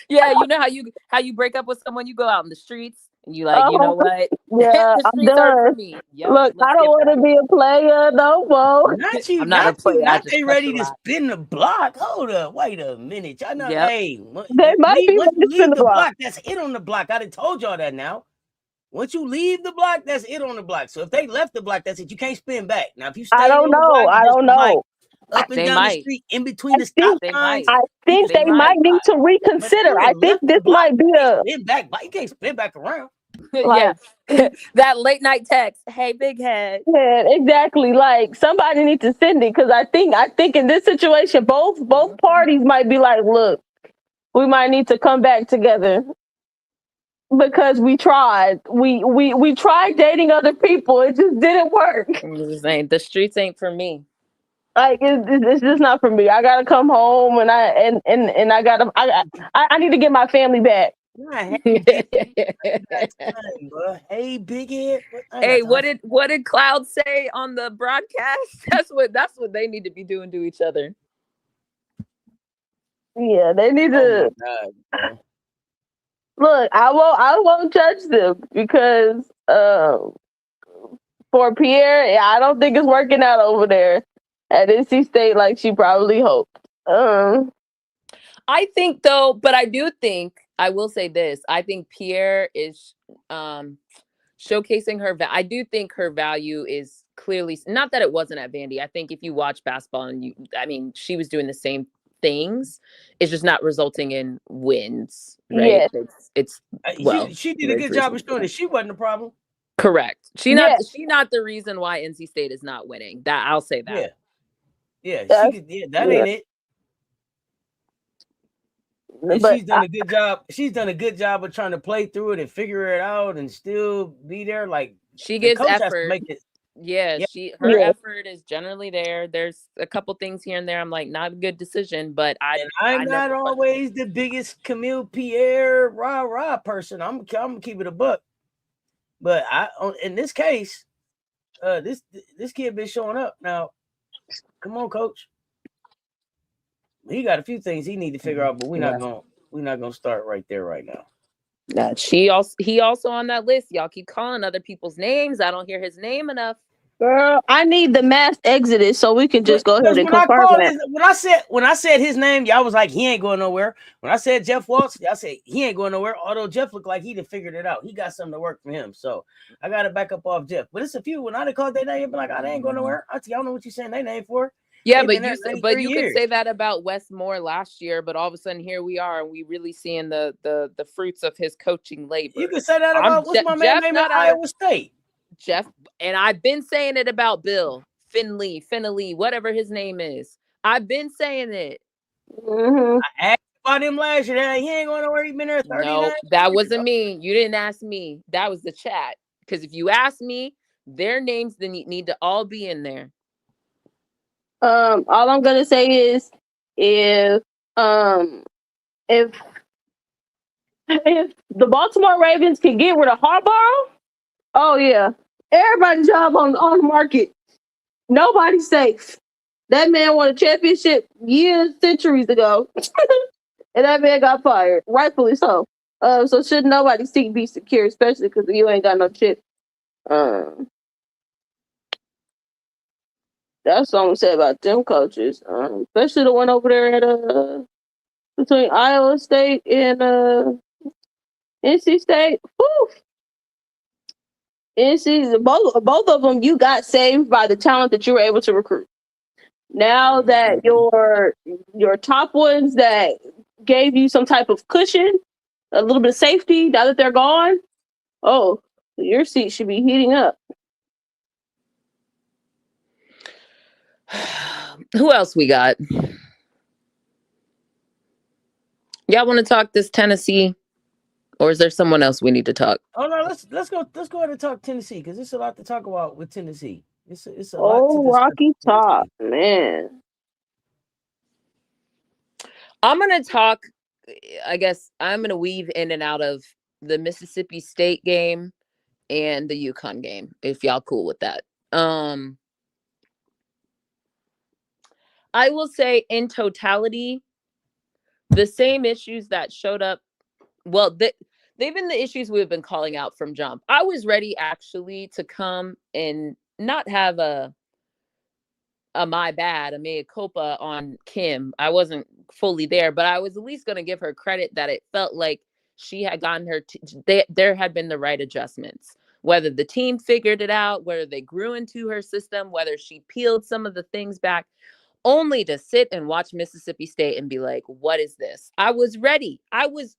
Yeah, you know how you break up with someone, you go out in the streets and you like, you know what? Yeah, the streets are for me. Yep, look, I don't want to be a player no more. I'm not a player. Not they ready to spin the block. Hold up, wait a minute. Y'all know, hey, they might be ready to spin the block. That's it on the block. I done told y'all that now. Once you leave the block, that's it on the block. So if they left the block, that's it. You can't spin back. Now, if you stay I don't know. Up and down the street, in between the stop signs. I think they might need to reconsider. I think this might be a spin back. You can't spin back around. Yeah, that late night text. Hey, big head. Yeah, exactly. Like somebody needs to send it because I think in this situation, both parties might be like, look, we might need to come back together. Because we tried. We tried dating other people. It just didn't work. I'm just saying, the streets ain't for me. Like it's just not for me. I gotta come home and I need to get my family back. Hey, big head. Hey, what did Cloud say on the broadcast? That's what they need to be doing to each other. Yeah, they need to. Look, I won't judge them because for Pierre, I don't think it's working out over there at NC State like she probably hoped. I think though, but I will say this. I think Pierre is showcasing her. I do think her value is clearly not that it wasn't at Vandy. I think if you watch basketball and she was doing the same things, it's just not resulting in wins, right? Yeah. She did a good job of showing that she wasn't the problem. Correct. She not the reason why NC State is not winning. That I'll say that. That ain't it. And she's done a good job. She's done a good job of trying to play through it and figure it out and still be there. Like she gives effort. Her effort is generally there. There's a couple things here and there. I'm like, not a good decision, but I'm not always the biggest Camille Pierre rah person. I'm gonna keep it a buck. But in this case, this kid been showing up. Now, come on, coach. He got a few things he need to figure out, but we're not gonna start right there right now. He also on that list. Y'all keep calling other people's names. I don't hear his name enough. Girl, I need the mass exodus so we can just go ahead and When I confirm called that. when I said his name, y'all was like, he ain't going nowhere. When I said Jeff Waltz, y'all said he ain't going nowhere. Although Jeff looked like he'd have figured it out. He got something to work for him. So I got to back up off Jeff. But it's a few. When I called their name, be like, oh, they ain't going nowhere. I don't know what you saying their name for. Yeah, They've but been there you 93 could years. say that about Wes Moore last year, but all of a sudden here we are, and we really seeing the fruits of his coaching labor. You can say that about what's my man name at Iowa State. Jeff, and I've been saying it about Bill Finley, whatever his name is. I've been saying it. Mm-hmm. I asked about him last year. He ain't going nowhere. He been there 39. No, that wasn't me. You didn't ask me. That was the chat. Because if you ask me, their names need to all be in there. All I'm gonna say is if the Baltimore Ravens can get rid of Harbaugh, oh yeah, everybody's job on the market. Nobody's safe. That man won a championship years, centuries ago, and that man got fired, rightfully so. So should nobody be secure, especially because you ain't got no chip. That's what I'm gonna say about them coaches, especially the one over there at between Iowa State and NC State. Whew. NC, both of them, you got saved by the talent that you were able to recruit. Now that your top ones that gave you some type of cushion, a little bit of safety, now that they're gone, oh, your seat should be heating up. Who else we got? Y'all want to talk this Tennessee, or is there someone else we need to talk? Oh no, let's go ahead and talk Tennessee because there's a lot to talk about with Tennessee. It's a lot to discuss. Rocky Top, man. I'm gonna talk. I guess I'm gonna weave in and out of the Mississippi State game and the UConn game, if y'all cool with that. I will say in totality, the same issues that showed up. Well, they've been the issues we've been calling out from jump. I was ready actually to come and not have a my bad, a mea culpa on Kim. I wasn't fully there, but I was at least going to give her credit that it felt like she had gotten her, there had been the right adjustments. Whether the team figured it out, whether they grew into her system, whether she peeled some of the things back, only to sit and watch Mississippi State and be like, what is this? I was ready. I won't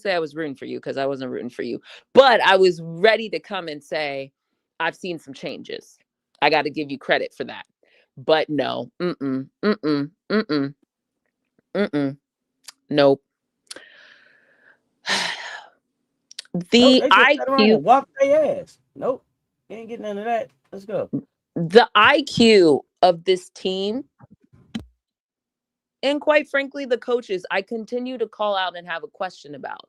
say I was rooting for you because I wasn't rooting for you, but I was ready to come and say, I've seen some changes. I got to give you credit for that. But no, nope. The IQ, walk their ass. Nope, you ain't getting none of that. Let's go. The IQ of this team, and quite frankly, the coaches, I continue to call out and have a question about,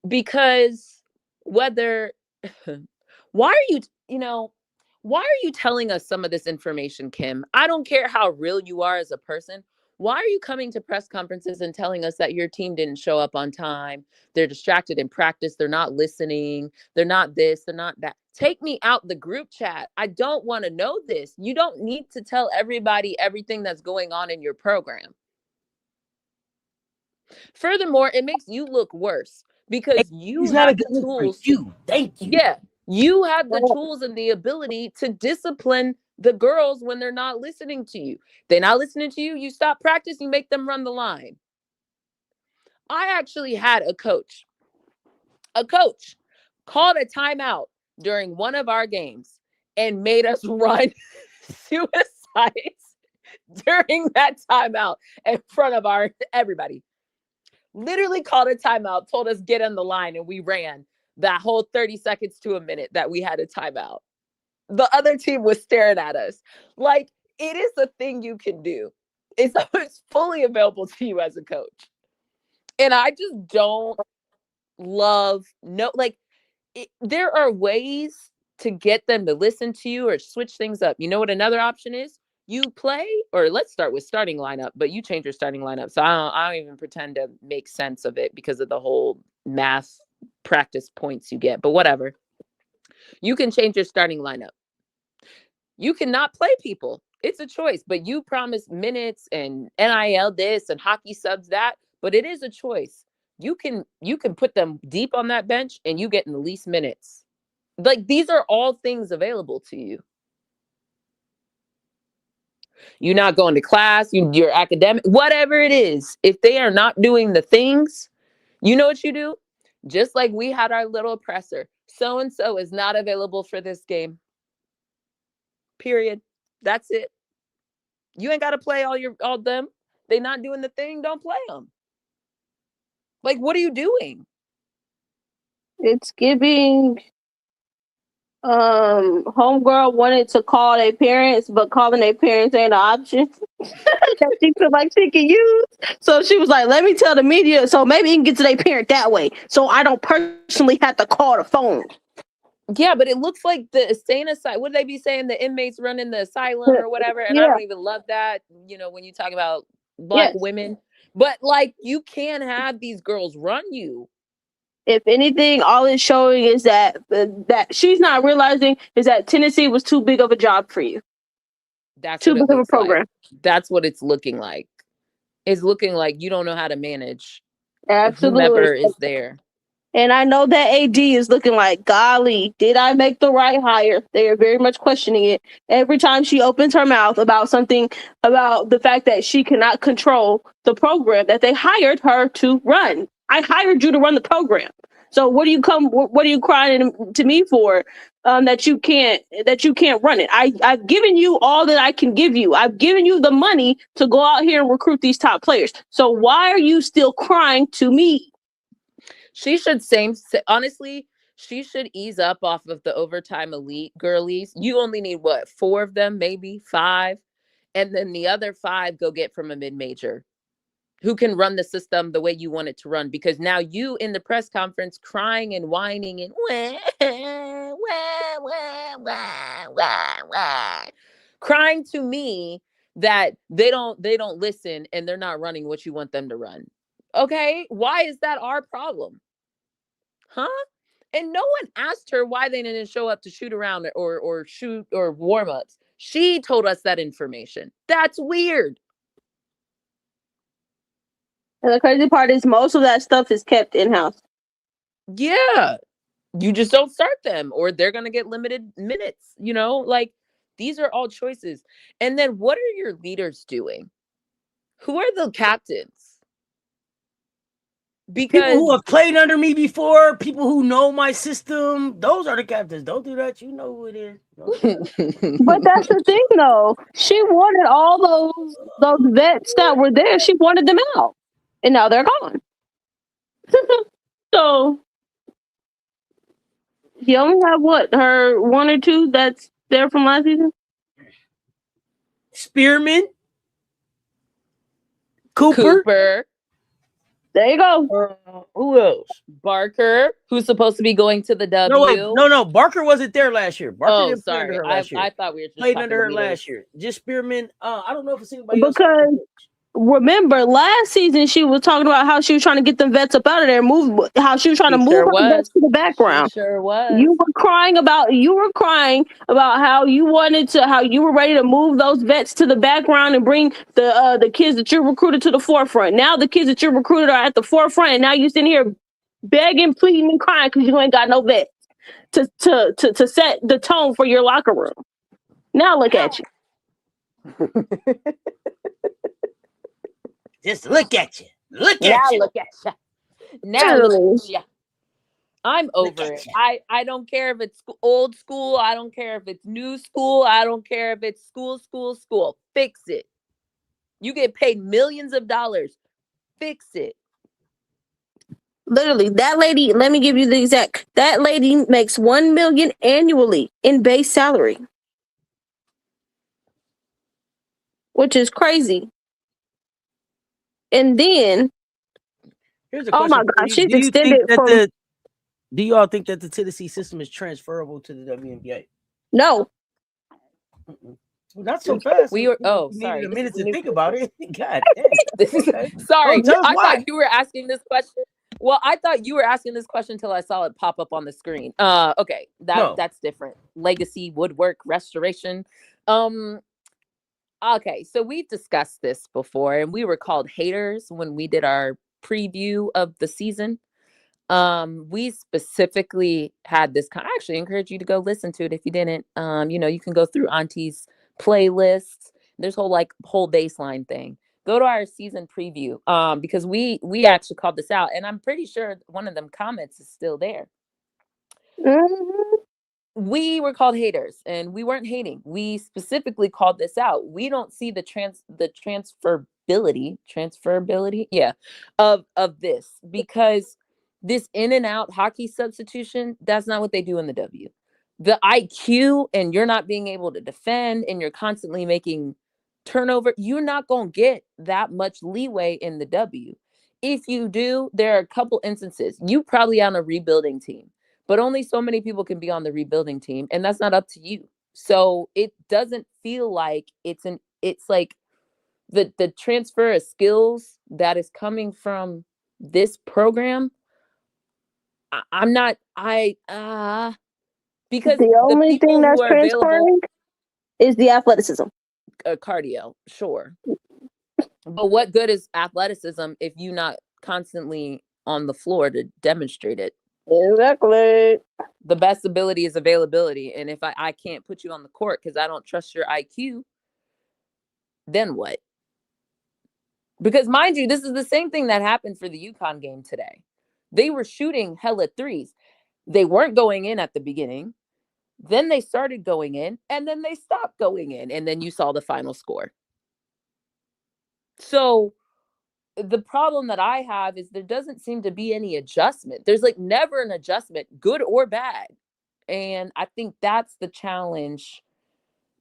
because whether, why are you telling us some of this information, Kim? I don't care how real you are as a person. Why are you coming to press conferences and telling us that your team didn't show up on time? They're distracted in practice. They're not listening. They're not this. They're not that. Take me out the group chat. I don't want to know this. You don't need to tell everybody everything that's going on in your program. Furthermore, it makes you look worse because you have the tools. Thank you. Yeah. You have the tools and the ability to discipline the girls when they're not listening to you. They're not listening to you. You stop practice, you make them run the line. I actually had a coach called a timeout during one of our games and made us run suicides during that timeout in front of everybody. Literally called a timeout, told us get on the line, and we ran that whole 30 seconds to a minute that we had a timeout. The other team was staring at us. Like, it is a thing you can do. It's fully available to you as a coach. And I just don't love, there are ways to get them to listen to you or switch things up. You know what another option is? You play, or let's start with starting lineup, but you change your starting lineup. So I don't even pretend to make sense of it because of the whole math practice points you get, but whatever. You can change your starting lineup. You cannot play people. It's a choice, but you promise minutes and NIL this and hockey subs that, but it is a choice. You can put them deep on that bench and you get in the least minutes. Like, these are all things available to you. You're not going to class, you're academic, whatever it is. If they are not doing the things, you know what you do? Just like we had our little presser. So-and-so is not available for this game. Period. That's it. You ain't got to play all them. They not doing the thing. Don't play them. Like, what are you doing? It's giving homegirl wanted to call their parents, but calling their parents ain't an option. That she feel like she can use. So she was like, let me tell the media so maybe you can get to their parent that way. So I don't personally have to call the phone. Yeah, but it looks like the insane asylum. Would they be saying the inmates running the asylum or whatever? And I don't even love that, when you talk about Black women. But like, you can't have these girls run you. If anything, all it's showing is that she's not realizing is that Tennessee was too big of a job for you. That's too big of a program. Like. That's what it's looking like. It's looking like you don't know how to manage Absolutely. whomever is there. And I know that AD is looking like, golly, did I make the right hire? They are very much questioning it. Every time she opens her mouth about something, about the fact that she cannot control the program that they hired her to run. I hired you to run the program. So what are you crying to me for? That you can't run it. I've given you all that I can give you. I've given you the money to go out here and recruit these top players. So why are you still crying to me? She should honestly, she should ease up off of the overtime elite girlies. You only need 4 of them, maybe 5. And then the other 5 go get from a mid-major who can run the system the way you want it to run. Because now you in the press conference crying and whining and crying to me that they don't listen and they're not running what you want them to run. Okay, why is that our problem? Huh? And no one asked her why they didn't show up to shoot around or shoot or warm-ups. She told us that information. That's weird. And the crazy part is most of that stuff is kept in-house. Yeah. You just don't start them or they're going to get limited minutes, like these are all choices. And then what are your leaders doing? Who are the captains? Because people who have played under me before, people who know my system, those are the captains. Don't do that. You know who it is. But that's the thing, though. She wanted all those vets that were there. She wanted them out, and now they're gone. So you only have her 1 or 2 that's there from last season. Spearman, Cooper. There you go. Who else? Barker, who's supposed to be going to the W. No. Barker wasn't there last year. Barker didn't play under her last year. I thought we were just played under her last year. Just Spearman. I don't know if it's anybody else. Because remember, last season she was talking about how she was trying to get them vets up out of there, how she was trying to move her vets to the background. She sure was. You were crying about how you were ready to move those vets to the background and bring the kids that you recruited to the forefront. Now the kids that you recruited are at the forefront, and now you sitting here begging, pleading, and crying because you ain't got no vets to set the tone for your locker room. Now look at you. Just look at you. Look at you. Now look at you. I'm over it. I don't care if it's old school. I don't care if it's new school. I don't care if it's school. Fix it. You get paid millions of dollars. Fix it. Literally, that lady, let me give you the exact. That lady makes $1 million annually in base salary, which is crazy. And then, oh my God, she's extended from. Do y'all think that the Tennessee system is transferable to the WNBA? No. Well, not so fast. Sorry. A minute to think about it. God damn. Sorry, I thought you were asking this question. Well, I thought you were asking this question until I saw it pop up on the screen. Okay, that's different. Legacy, woodwork, restoration. Okay, so we've discussed this before, and we were called haters when we did our preview of the season. We specifically had this. I actually encourage you to go listen to it if you didn't. You can go through Auntie's playlists. There's whole baseline thing. Go to our season preview. Because we actually called this out, and I'm pretty sure one of them comments is still there. Mm-hmm. We were called haters, and we weren't hating. We specifically called this out. We don't see the transferability, yeah, of this, because this in and out hockey substitution, that's not what they do in the W. The IQ, and you're not being able to defend, and you're constantly making turnover, you're not going to get that much leeway in the W. If you do, there are a couple instances. You probably on a rebuilding team, but only so many people can be on the rebuilding team, and that's not up to you. So it doesn't feel like it's like the transfer of skills that is coming from this program. Because The the only people thing who that's are available, transferring is the athleticism. Cardio, sure. But what good is athleticism if you're not constantly on the floor to demonstrate it? Exactly. The best ability is availability. And if I can't put you on the court because I don't trust your IQ, then what? Because mind you, this is the same thing that happened for the UConn game today. They were shooting hella threes. They weren't going in at the beginning. Then they started going in, and then they stopped going in. And then you saw the final score. So the problem that I have is there doesn't seem to be any adjustment. There's like never an adjustment, good or bad. And I think that's the challenge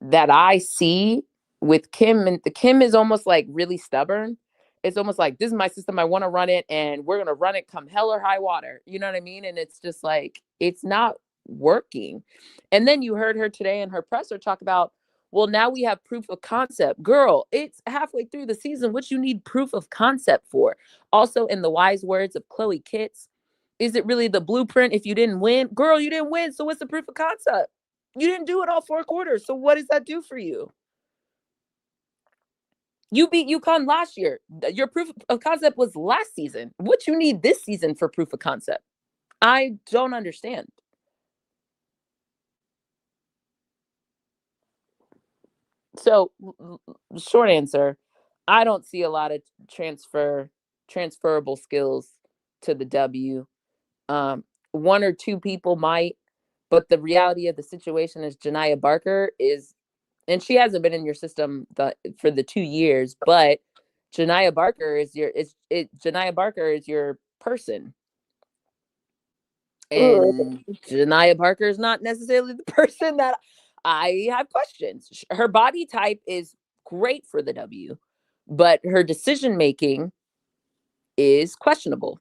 that I see with Kim. And the Kim is almost like really stubborn. It's almost like, this is my system. I want to run it, and we're going to run it come hell or high water. You know what I mean? And it's just like, it's not working. And then you heard her today in her presser talk about, well, now we have proof of concept. Girl, it's halfway through the season. What you need proof of concept for? Also, in the wise words of Chloe Kitts, is it really the blueprint if you didn't win? Girl, you didn't win. So what's the proof of concept? You didn't do it all 4 quarters. So what does that do for you? You beat UConn last year. Your proof of concept was last season. What you need this season for proof of concept? I don't understand. So, short answer, I don't see a lot of transferable skills to the W. 1 or 2 people might, but the reality of the situation is Janiah Barker is, and she hasn't been in your system for the 2 years, but Janiah Barker is your person. And Janiah Barker is not necessarily the person that I have questions. Her body type is great for the W, but her decision making is questionable.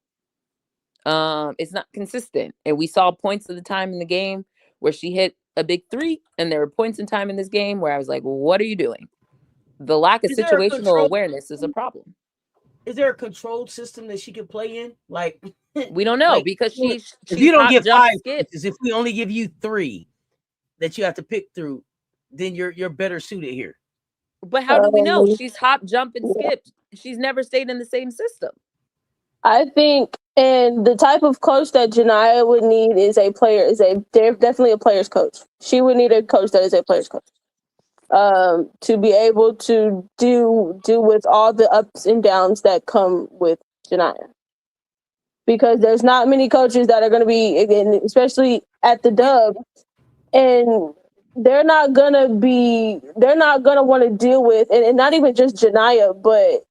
It's not consistent. And we saw points of the time in the game where she hit a big 3, and there were points in time in this game where I was like, what are you doing? The lack of situational awareness is a problem. Is there a controlled system that she could play in? Like, we don't know, because she's if you don't get 5 skips, if we only give you 3 that you have to pick through, then you're better suited here. But how do we know? She's hop, jump, and skip. She's never stayed in the same system. I think, and the type of coach that Janiah would need they're definitely a player's coach. She would need a coach that is a player's coach. To be able to do with all the ups and downs that come with Janiah. Because there's not many coaches that are going to be, again, especially at the Dub, and they're not going to want to deal with, and not even just Janiah, but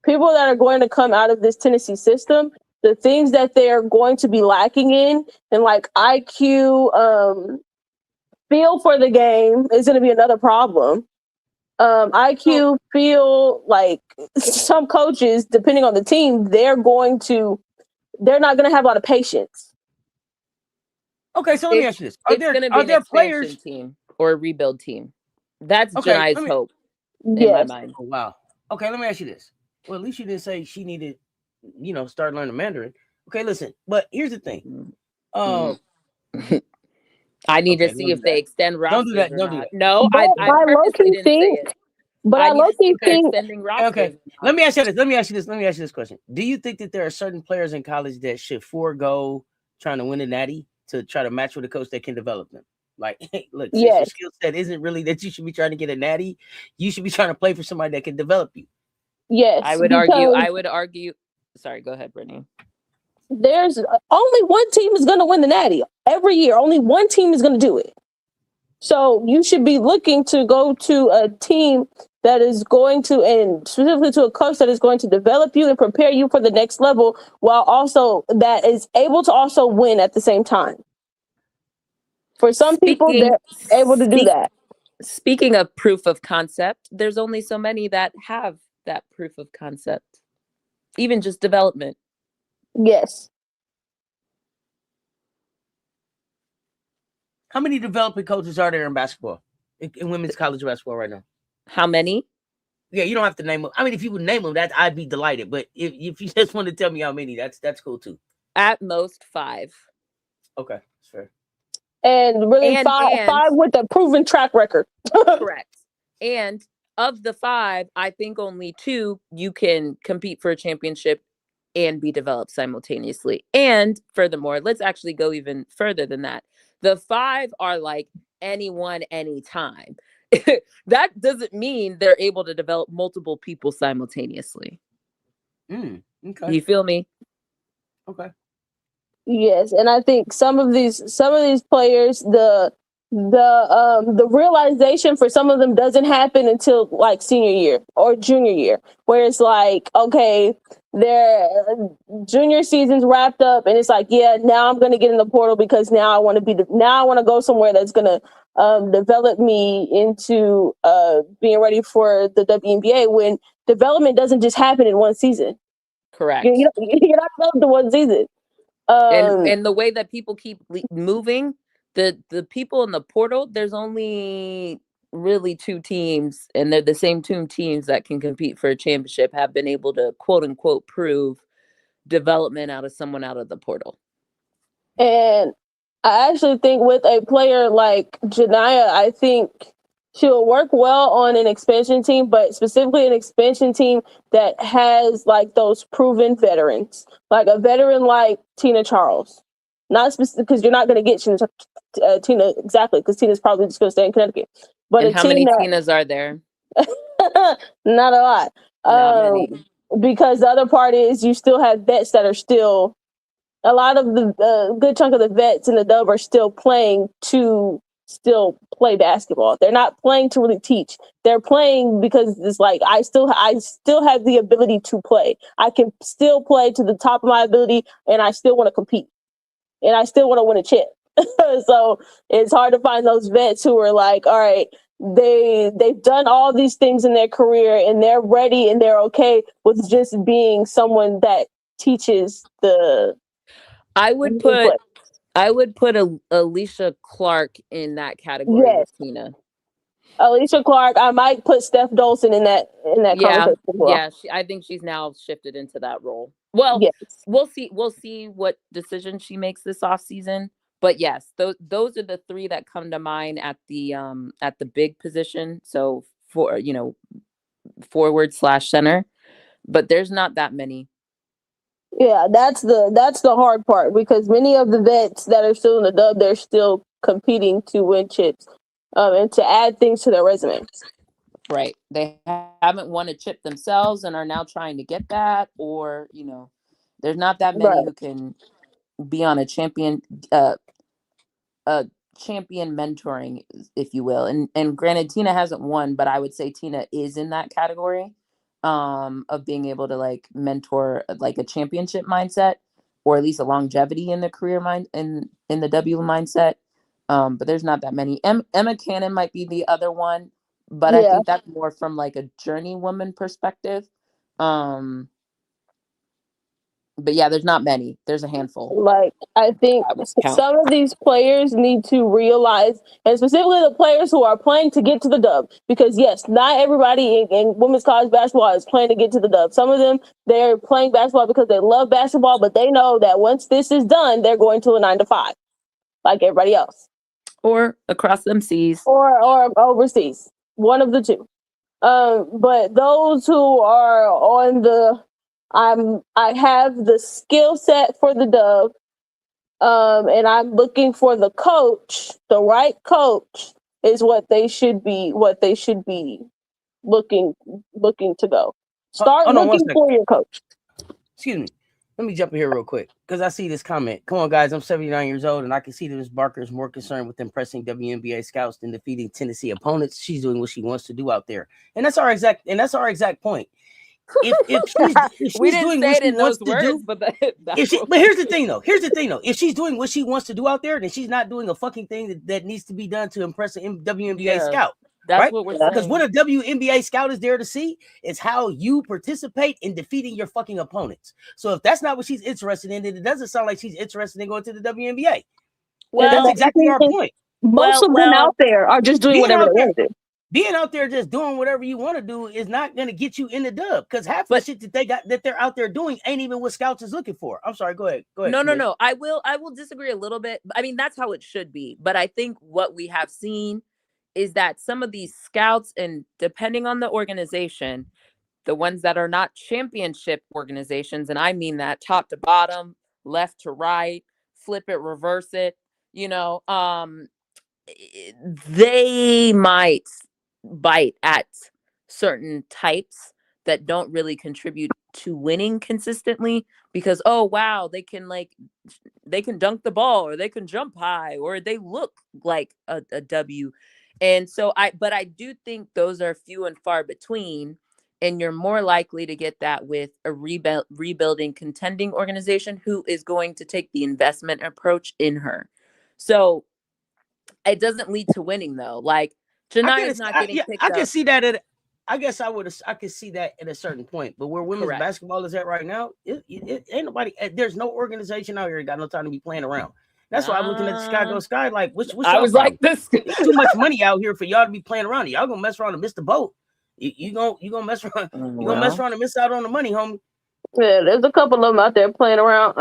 people that are going to come out of this Tennessee system, the things that they're going to be lacking in, and like IQ, feel for the game is going to be another problem. IQ, feel, like some coaches, depending on the team, they're not going to have a lot of patience. Okay, so let me ask you this: It's going to be an expansion team or a rebuild team? That's Janiah's hope in my mind. Oh, wow. Okay, let me ask you this. Well, at least you didn't say she needed, start learning Mandarin. Okay, listen, but here's the thing. I need Okay, to see if they extend rosters Don't do that. or Don't do not. that. No, But I I low purposely key didn't say think, it. but I I need low to see key if they're think, extending rosters. Okay, or not. let me ask you this. Let me ask you this question. Do you think that there are certain players in college that should forego trying to win a natty to try to match with a coach that can develop them? Like, hey, look, since your yes, skill set isn't really that you should be trying to get a natty, you should be trying to play for somebody that can develop you. yes, I would argue. Sorry, go ahead, Brittany. there's only one team is going to win the natty every year. Only one team is going to do it. So you should be looking to go to a team that is going to, and specifically to a coach that is going to develop you and prepare you for the next level, while also that is able to also win at the same time. For some people, they're able to do that. Speaking of proof of concept, there's only so many that have that proof of concept, even just development. Yes. How many developing coaches are there in basketball, in women's college basketball right now? How many? Yeah, you don't have to name them. I mean, if you would name them, that I'd be delighted. But if you just want to tell me how many, that's cool too. At most 5. Okay, sure. And really five with a proven track record. Correct. And of the 5, I think only 2 you can compete for a championship and be developed simultaneously. And furthermore, let's actually go even further than that. The 5 are like anyone, anytime. That doesn't mean they're able to develop multiple people simultaneously. Okay. You feel me? Okay. Yes, and I think some of these players, the realization for some of them doesn't happen until like senior year or junior year, where it's like, okay, their junior season's wrapped up, and it's like, yeah, now I'm going to get in the portal because now I want to go somewhere that's going to develop me into being ready for the WNBA. When development doesn't just happen in one season. Correct. You're not developed in one season. And the way that people keep moving, the people in the portal, there's only really 2 teams, and they're the same 2 teams that can compete for a championship, have been able to quote unquote prove development out of someone out of the portal. And I actually think with a player like Janiyah, I think she'll work well on an expansion team, but specifically an expansion team that has like those proven veterans, like a veteran like Tina Charles. Not specific, because you're not going to get Tina exactly, because Tina's probably just going to stay in Connecticut. But and how many Tinas are there? Not a lot. Not many. Because the other part is you still have vets that are still. A lot of the good chunk of the vets in the dub are still playing to still play basketball. They're not playing to really teach. They're playing because it's like I still have the ability to play. I can still play to the top of my ability, and I still want to compete, and I still want to win a chip. So it's hard to find those vets who are like, all right, they've done all these things in their career, and they're ready, and they're okay with just being someone that teaches the. I would put Alicia Clark in that category with Tina. Alicia Clark. I might put Steph Dolson in that conversation as well. Yeah, I think she's now shifted into that role. Well, yes. We'll see what decision she makes this offseason. But yes, those are the 3 that come to mind at the big position. So for forward/center, but there's not that many. Yeah, that's the hard part, because many of the vets that are still in the dub, they're still competing to win chips, and to add things to their resume. Right. They haven't won a chip themselves and are now trying to get that, or there's not that many who can be on a champion mentoring, if you will. And granted, Tina hasn't won, but I would say Tina is in that category of being able to like mentor like a championship mindset, or at least a longevity in the career mind in the W mindset. But there's not that many. Emma Cannon might be the other one, but I think that's more from like a journeywoman perspective. But yeah, there's not many. There's a handful. Like, I think some of these players need to realize, and specifically the players who are playing to get to the dub, because yes, not everybody in women's college basketball is playing to get to the dub. Some of them, they're playing basketball because they love basketball, but they know that once this is done, they're going to a 9-to-5, like everybody else. Or across them seas. Or overseas. One of the two. But those who are on the I have the skill set for the dub, and I'm looking for the coach. The right coach is what they should be looking to go. Start looking for your coach. Excuse me. Let me jump in here real quick because I see this comment. Come on, guys. I'm 79 years old, and I can see that Ms. Barker is more concerned with impressing WNBA scouts than defeating Tennessee opponents. She's doing what she wants to do out there, and that's our exact point. If she's doing what she wants to do, but here's the thing though. If she's doing what she wants to do out there, then she's not doing a fucking thing that needs to be done to impress a WNBA scout. That's right? What we're saying. Because what a WNBA scout is there to see is how you participate in defeating your fucking opponents. So if that's not what she's interested in, then it doesn't sound like she's interested in going to the WNBA. Well, that's exactly our point. Most of them out there are just doing whatever they want to do. Being out there just doing whatever you want to do is not going to get you in the dub, because half the shit that they're out there doing ain't even what scouts is looking for. I'm sorry. Go ahead. No. I will disagree a little bit. I mean, that's how it should be. But I think what we have seen is that some of these scouts, and depending on the organization, the ones that are not championship organizations, and I mean that top to bottom, left to right, flip it, reverse it, they might bite at certain types that don't really contribute to winning consistently because, oh, wow, they can dunk the ball, or they can jump high, or they look like a W. And so I do think those are few and far between, and you're more likely to get that with a rebuilding contending organization who is going to take the investment approach in her. So it doesn't lead to winning though. Like Jania's not getting picked up. I can see that I could see that at a certain point, but where women's basketball is at right now, it ain't nobody. There's no organization out here that got no time to be playing around. That's why I'm looking at the Sky Go Sky like, what's I was like, this too much money out here for y'all to be playing around. Y'all gonna mess around and miss the boat. You gonna mess around. You gonna mess around and miss out on the money, homie. Yeah, there's a couple of them out there playing around.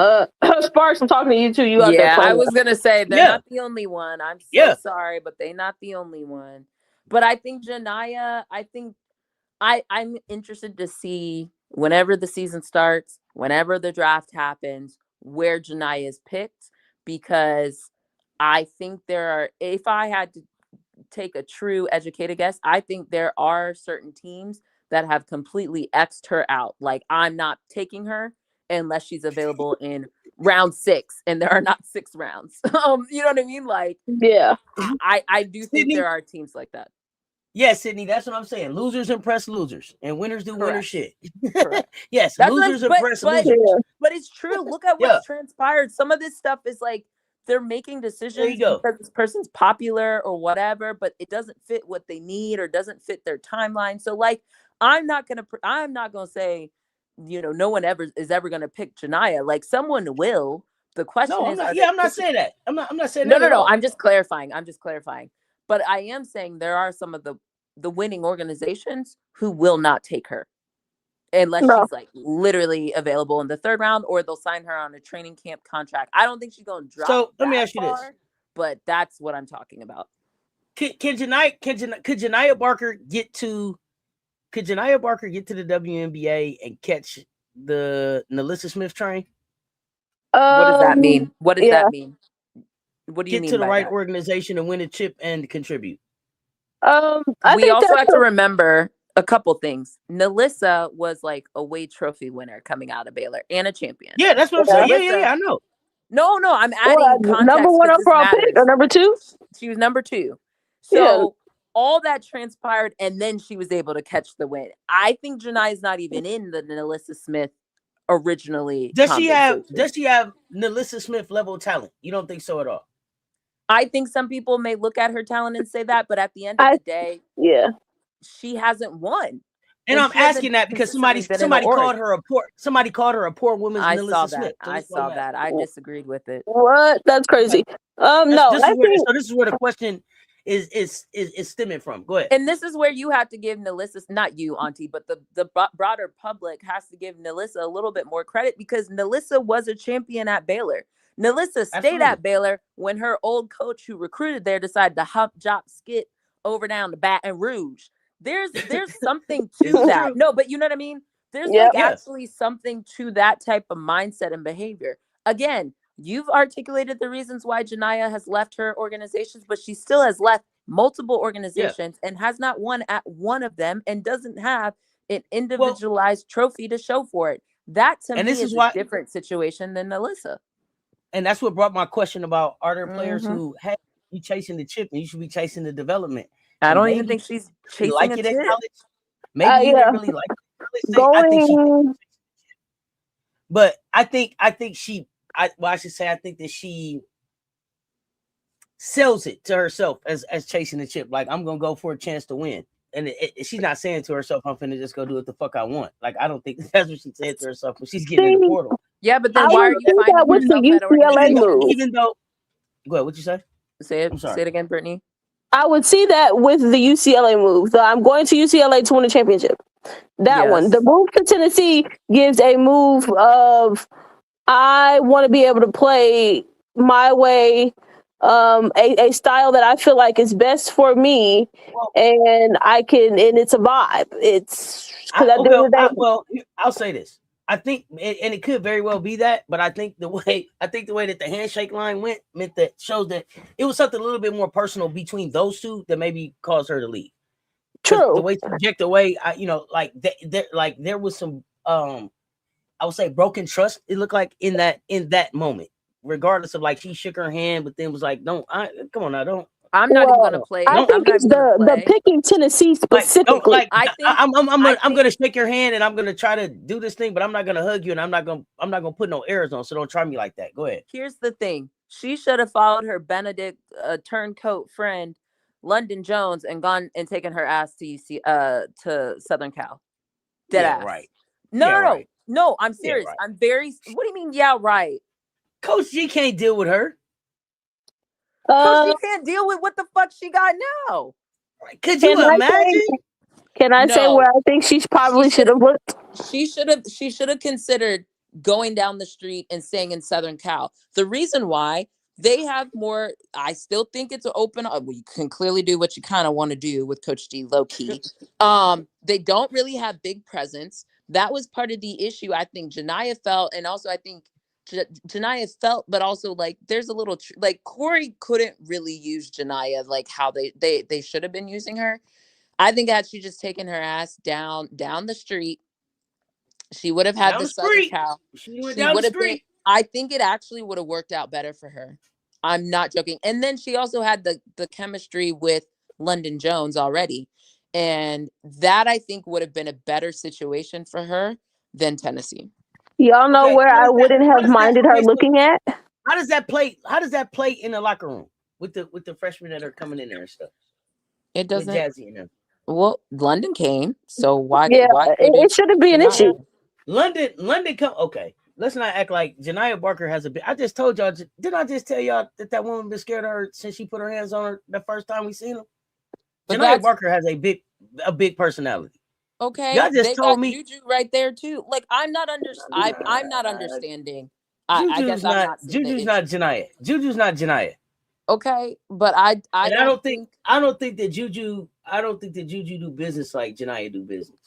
Sparks, I'm talking to you too. You out there playing? I was gonna say they're not the only one. I'm so sorry, but they're not the only one. But I think Jania, I'm interested to see whenever the season starts, whenever the draft happens, where Jania is picked, because I think if I had to take a true educated guess, I think there are certain teams that have completely X'd her out. Like, I'm not taking her unless she's available in round 6, and there are not 6 rounds. You know what I mean? Like, yeah, I do think there are teams like that. Yeah, Sydney, that's what I'm saying. Losers impress losers, and winners do winner shit. Yes, that's losers impress losers. But it's true. Look at what's transpired. Some of this stuff is like they're making decisions because this person's popular or whatever, but it doesn't fit what they need or doesn't fit their timeline. So, like, I'm not gonna say, no one is ever gonna pick Jania. Like, someone will. The question is, I'm not saying that. I'm not saying that. No. I'm just clarifying. But I am saying there are some of the winning organizations who will not take her unless she's like literally available in the 3rd round, or they'll sign her on a training camp contract. I don't think she's going to drop. So let me ask you this, but that's what I'm talking about. Could Jania Barker get to the WNBA and catch the NaLyssa Smith train? What does that mean? What does that mean? What do you mean get to the right organization and win a chip and contribute? We also have to remember a couple things. NaLyssa was like a Wade Trophy winner coming out of Baylor and a champion. Yeah, that's what I'm saying. Yeah, I know. No, I'm adding context. Number 1 overall pick or number 2? She was number 2. So all that transpired, and then she was able to catch the win. I think Jania is not even in the NaLyssa Smith originally. Does she have NaLyssa Smith level talent? You don't think so at all? I think some people may look at her talent and say that, but at the end of the day, yeah, she hasn't won. And I'm she hasn't asking that because consistently been in somebody the org. called her a poor woman's I Nalissa saw Smith. that. So I that's why I'm saw that. I asking. disagreed with it. What? That's crazy. No, This I think is where the question is stemming from. Go ahead. And this is where you have to give Nalissa, not you, Auntie, but the broader public has to give Nalissa a little bit more credit because Nalissa was a champion at Baylor. Nalissa stayed Absolutely. at Baylor when her old coach who recruited there decided to hump, drop, skit over down to Baton Rouge. There's something to that. True. No, but you know what I mean? There's Yep. actually something to that type of mindset and behavior. Again, you've articulated the reasons why Janiyah has left her organizations, but she still has left multiple organizations and has not won at one of them and doesn't have an individualized trophy to show for it. That to me is a different situation than Nalissa. And that's what brought my question about are there players who hey, you chasing the chip and you should be chasing the development. I don't even think she's chasing a chip. Maybe you didn't really like it. I think she, but I think she I think that she sells it to herself as chasing the chip. Like, I'm gonna go for a chance to win. And she's not saying to herself, I'm finna just go do what the fuck I want. Like, I don't think that's what she said to herself when she's getting in the portal. Yeah, but then why are you finding yourself at UCLA move? Even though, go ahead, what'd you say? Say it again, Brittany. I would see that with the UCLA move. I'm going to UCLA to win a championship. That one. The move to Tennessee gives a move of I want to be able to play my way, a style that I feel like is best for me, and I can, and it's a vibe. It's I'll say this. I think, and it could very well be that, but I think the way that the handshake line went meant that shows that it was something a little bit more personal between those two that maybe caused her to leave. True. The way she project away, there was some, I would say broken trust. It looked like in that moment, regardless of like she shook her hand, but then was like, come on now, don't. I'm not even gonna play. I think it's the picking Tennessee specifically. I'm gonna shake your hand and I'm gonna try to do this thing, but I'm not gonna hug you and I'm not gonna put no airs on. So don't try me like that. Go ahead. Here's the thing: she should have followed her Benedict turncoat friend, London Jones, and gone and taken her ass to Southern Cal. Dead ass. Right. No. I'm serious. Right. I'm very. What do you mean? Yeah, right. Coach G can't deal with her. Coach G can't deal with what the fuck she got now. Could you imagine? Can I say where I think she probably should have looked? She should have considered going down the street and staying in Southern Cal. The reason why they have more, I still think it's an open. You can clearly do what you kind of want to do with Coach G, low key. They don't really have big presence. That was part of the issue. I think Janiyah felt, and also I think Janiyah felt, but also like there's a little like Corey couldn't really use Janiyah like how they should have been using her. I think had she just taken her ass down the street, she would have had the Southern Cal. She would have been. I think it actually would have worked out better for her. I'm not joking. And then she also had the chemistry with London Jones already, and that I think would have been a better situation for her than Tennessee. Y'all know where I wouldn't have minded her looking at? How does that play? How does that play in the locker room with the freshmen that are coming in there and stuff? It doesn't. Jazzy and them. Well, London came, so why? Yeah, it shouldn't be an issue. London come. Okay, let's not act like Janiyah Barker has a bit. I just told y'all. Didn't I just tell y'all that woman been scared of her since she put her hands on her the first time we seen her? Janiyah Barker has a big personality. Okay, y'all just told me Juju right there too. Like I'm not understanding. I guess Juju's not Janiyah. Juju's not Janiyah. Okay, but I don't think that Juju do business like Janiyah do business.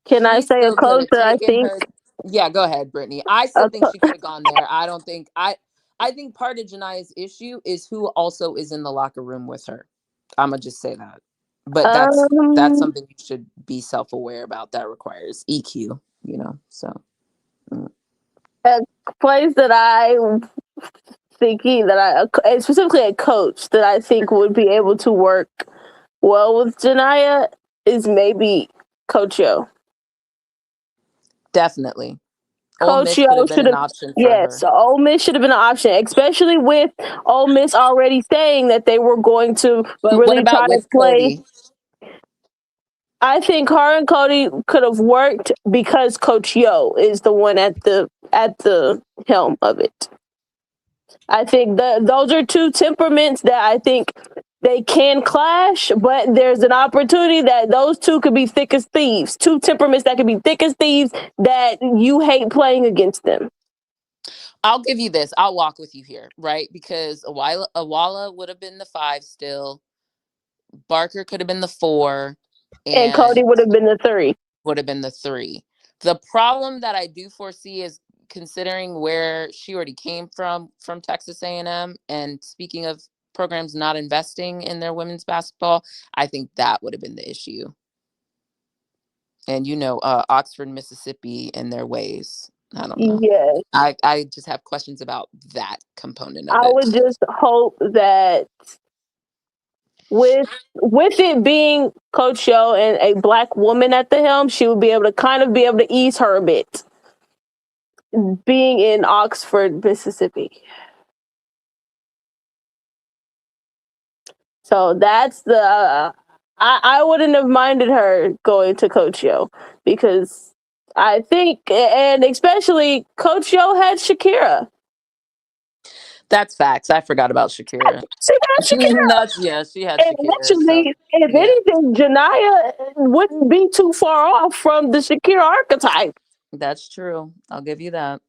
Can I say a coach that I think? Yeah, go ahead, Brittany. I still think she could have gone there. I don't think I think part of Janiyah's issue is who also is in the locker room with her. I'm gonna just say that. But that's something you should be self-aware about. That requires EQ, so. A place that I thinking that specifically a coach that I think would be able to work well with Janiyah is maybe Coach Yo. Definitely. Coach Yo should have, yes, Ole Miss should have been an option, especially with Ole Miss already saying that they were going to really try to play. I think her and Cody could have worked because Coach Yo is the one at the helm of it. I think those are two temperaments that I think they can clash, but there's an opportunity that those two could be thick as thieves. Two temperaments that could be thick as thieves that you hate playing against them. I'll give you this. I'll walk with you here, right? Because Awala would have been the 5 still. Barker could have been the 4. And Cody would have been the 3. Would have been the 3. The problem that I do foresee is considering where she already came from Texas A&M, and speaking of programs not investing in their women's basketball, I think that would have been the issue. And Oxford, Mississippi, and their ways. I don't know. Yes. I just have questions about that component of it. I would just hope that with it being Coach Yo and a Black woman at the helm, she would be able to ease her a bit. Being in Oxford, Mississippi. So that's I wouldn't have minded her going to Coach Yo, because I think, and especially Coach Yo had Shakira. That's facts. I forgot about Shakira. She had Shakira. She had and Shakira. Actually, if anything, Janiyah wouldn't be too far off from the Shakira archetype. That's true. I'll give you that.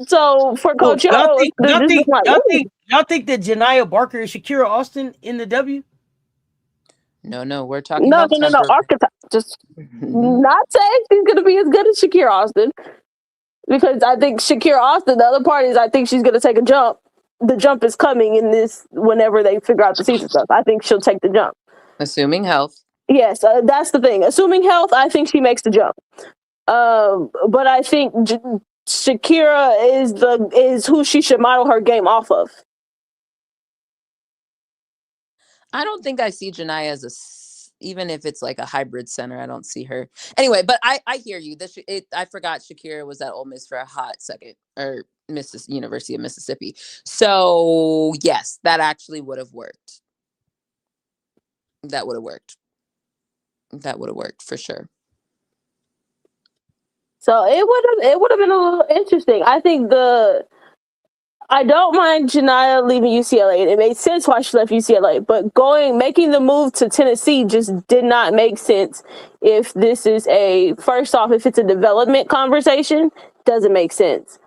So for Coach Yo, y'all think that Janiyah Barker is Shakira Austin in the W? No, we're talking about no archetype. Just not saying she's gonna be as good as Shakira Austin, because I think Shakira Austin, the other part is I think she's gonna take a jump. The jump is coming in this whenever they figure out the season stuff. I think she'll take the jump, assuming health. Yes, that's the thing. Assuming health, I think she makes the jump. But I think Shakira is who she should model her game off of. I don't think I see Janiyah as even if it's like a hybrid center. I don't see her anyway. But I hear you. I forgot Shakira was at Ole Miss for a hot second, or University of Mississippi. So yes, that actually would have worked. That would have worked. That would have worked for sure. So it would have been a little interesting. I think I don't mind Janiyah leaving UCLA. It made sense why she left UCLA, but making the move to Tennessee just did not make sense. If this is first off, if it's a development conversation, doesn't make sense.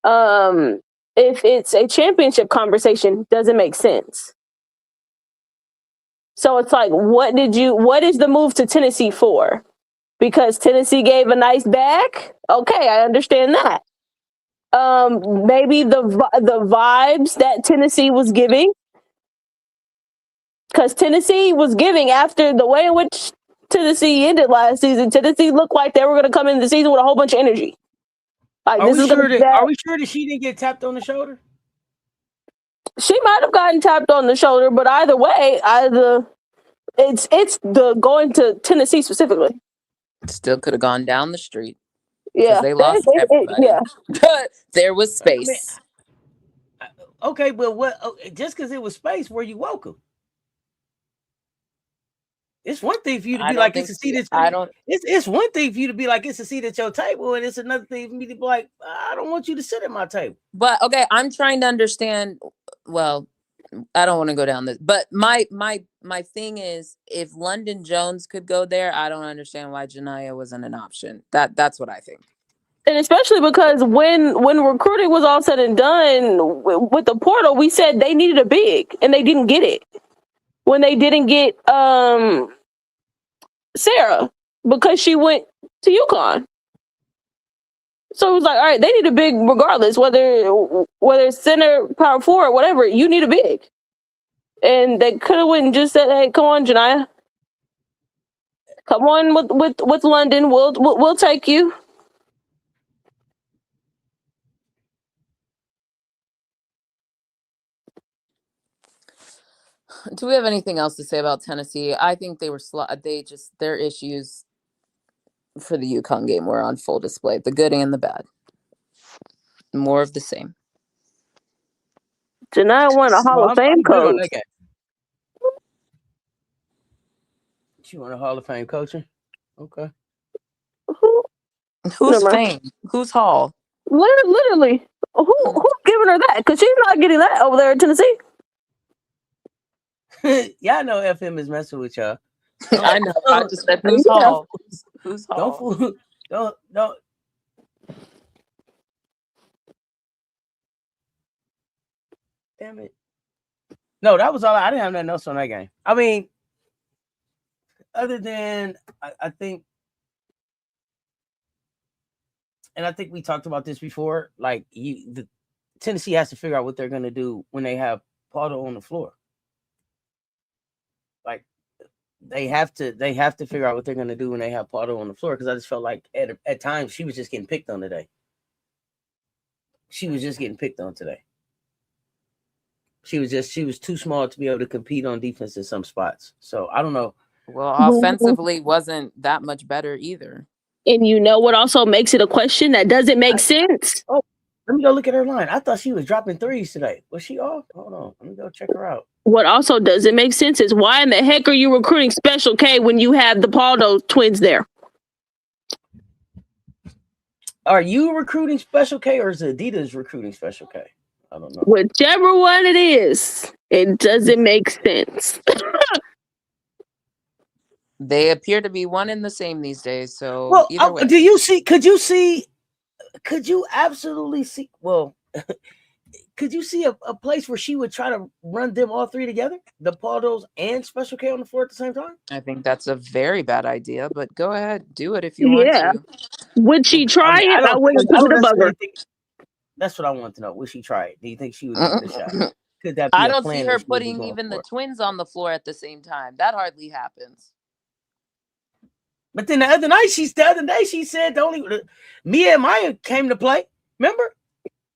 If it's a championship conversation, doesn't make sense. So it's like, what is the move to Tennessee for? Because Tennessee gave a nice bag? Okay, I understand that. Maybe the vibes that Tennessee was giving, because Tennessee was giving, after the way in which Tennessee ended last season, Tennessee looked like they were going to come into the season with a whole bunch of energy. Like, are we sure that she didn't get tapped on the shoulder? She might have gotten tapped on the shoulder, but either way, it's the going to Tennessee specifically. Still could have gone down the street. Yeah, they lost everybody. But there was space. Okay, but just because it was space, were you welcome? It's one thing for you to be like, it's a seat at it's one thing for you to be like, it's a seat at your table, and it's another thing for me to be like, I don't want you to sit at my table. But okay, I'm trying to understand. Well, I don't want to go down this, but my thing is, if London Jones could go there, I don't understand why Janiyah wasn't an option. That's what I think. And especially because when recruiting was all said and done with the portal, we said they needed a big, and they didn't get it. When they didn't get Sarah, because she went to UConn. So it was like, all right, they need a big regardless, whether it's center, power forward, whatever, you need a big. And they could have went and just said, hey, come on, Janiyah. Come on with London. We'll take you. Do we have anything else to say about Tennessee? I think they were their issues for the UConn game were on full display, the good and the bad. More of the same. Janiyah won a Hall of Fame coach. She won a Hall of Fame coaching. Okay. Who's fame? Who's Hall? Literally. Who's giving her that? Because she's not getting that over there in Tennessee. Y'all know FM is messing with y'all. I know. I just said who's Hall? Who's Hall? Don't fool. Don't. Damn it. No, that was all. I didn't have nothing else on that game. I mean, other than I think, and I think we talked about this before. Like the Tennessee has to figure out what they're going to do when they have Pardo on the floor. Like they have to figure out what they're going to do when they have Pardo on the floor, because I just felt like at times she was just getting picked on today. She was too small to be able to compete on defense in some spots. So I don't know. Well, offensively wasn't that much better either. And you know what also makes it a question that doesn't make sense? Oh, let me go look at her line. I thought she was dropping threes today. Was she off? Hold on. Let me go check her out. What also doesn't make sense is why in the heck are you recruiting Special K when you have the Paldo twins there? Are you recruiting Special K or is Adidas recruiting Special K? I don't know. Whichever one it is, it doesn't make sense. They appear to be one and the same these days. So well, either way. Could you absolutely see? Well, could you see a place where she would try to run them all three together, the Paldos and Special K on the floor at the same time? I think that's a very bad idea, but go ahead, do it if you want to. Would she try it? I wouldn't put it above her. That's what I want to know. Would she try it? Do you think she would give it a shot? Could that be I don't see her putting even the twins on the floor at the same time. That hardly happens. But then the other day she said Mia and Maya came to play. Remember?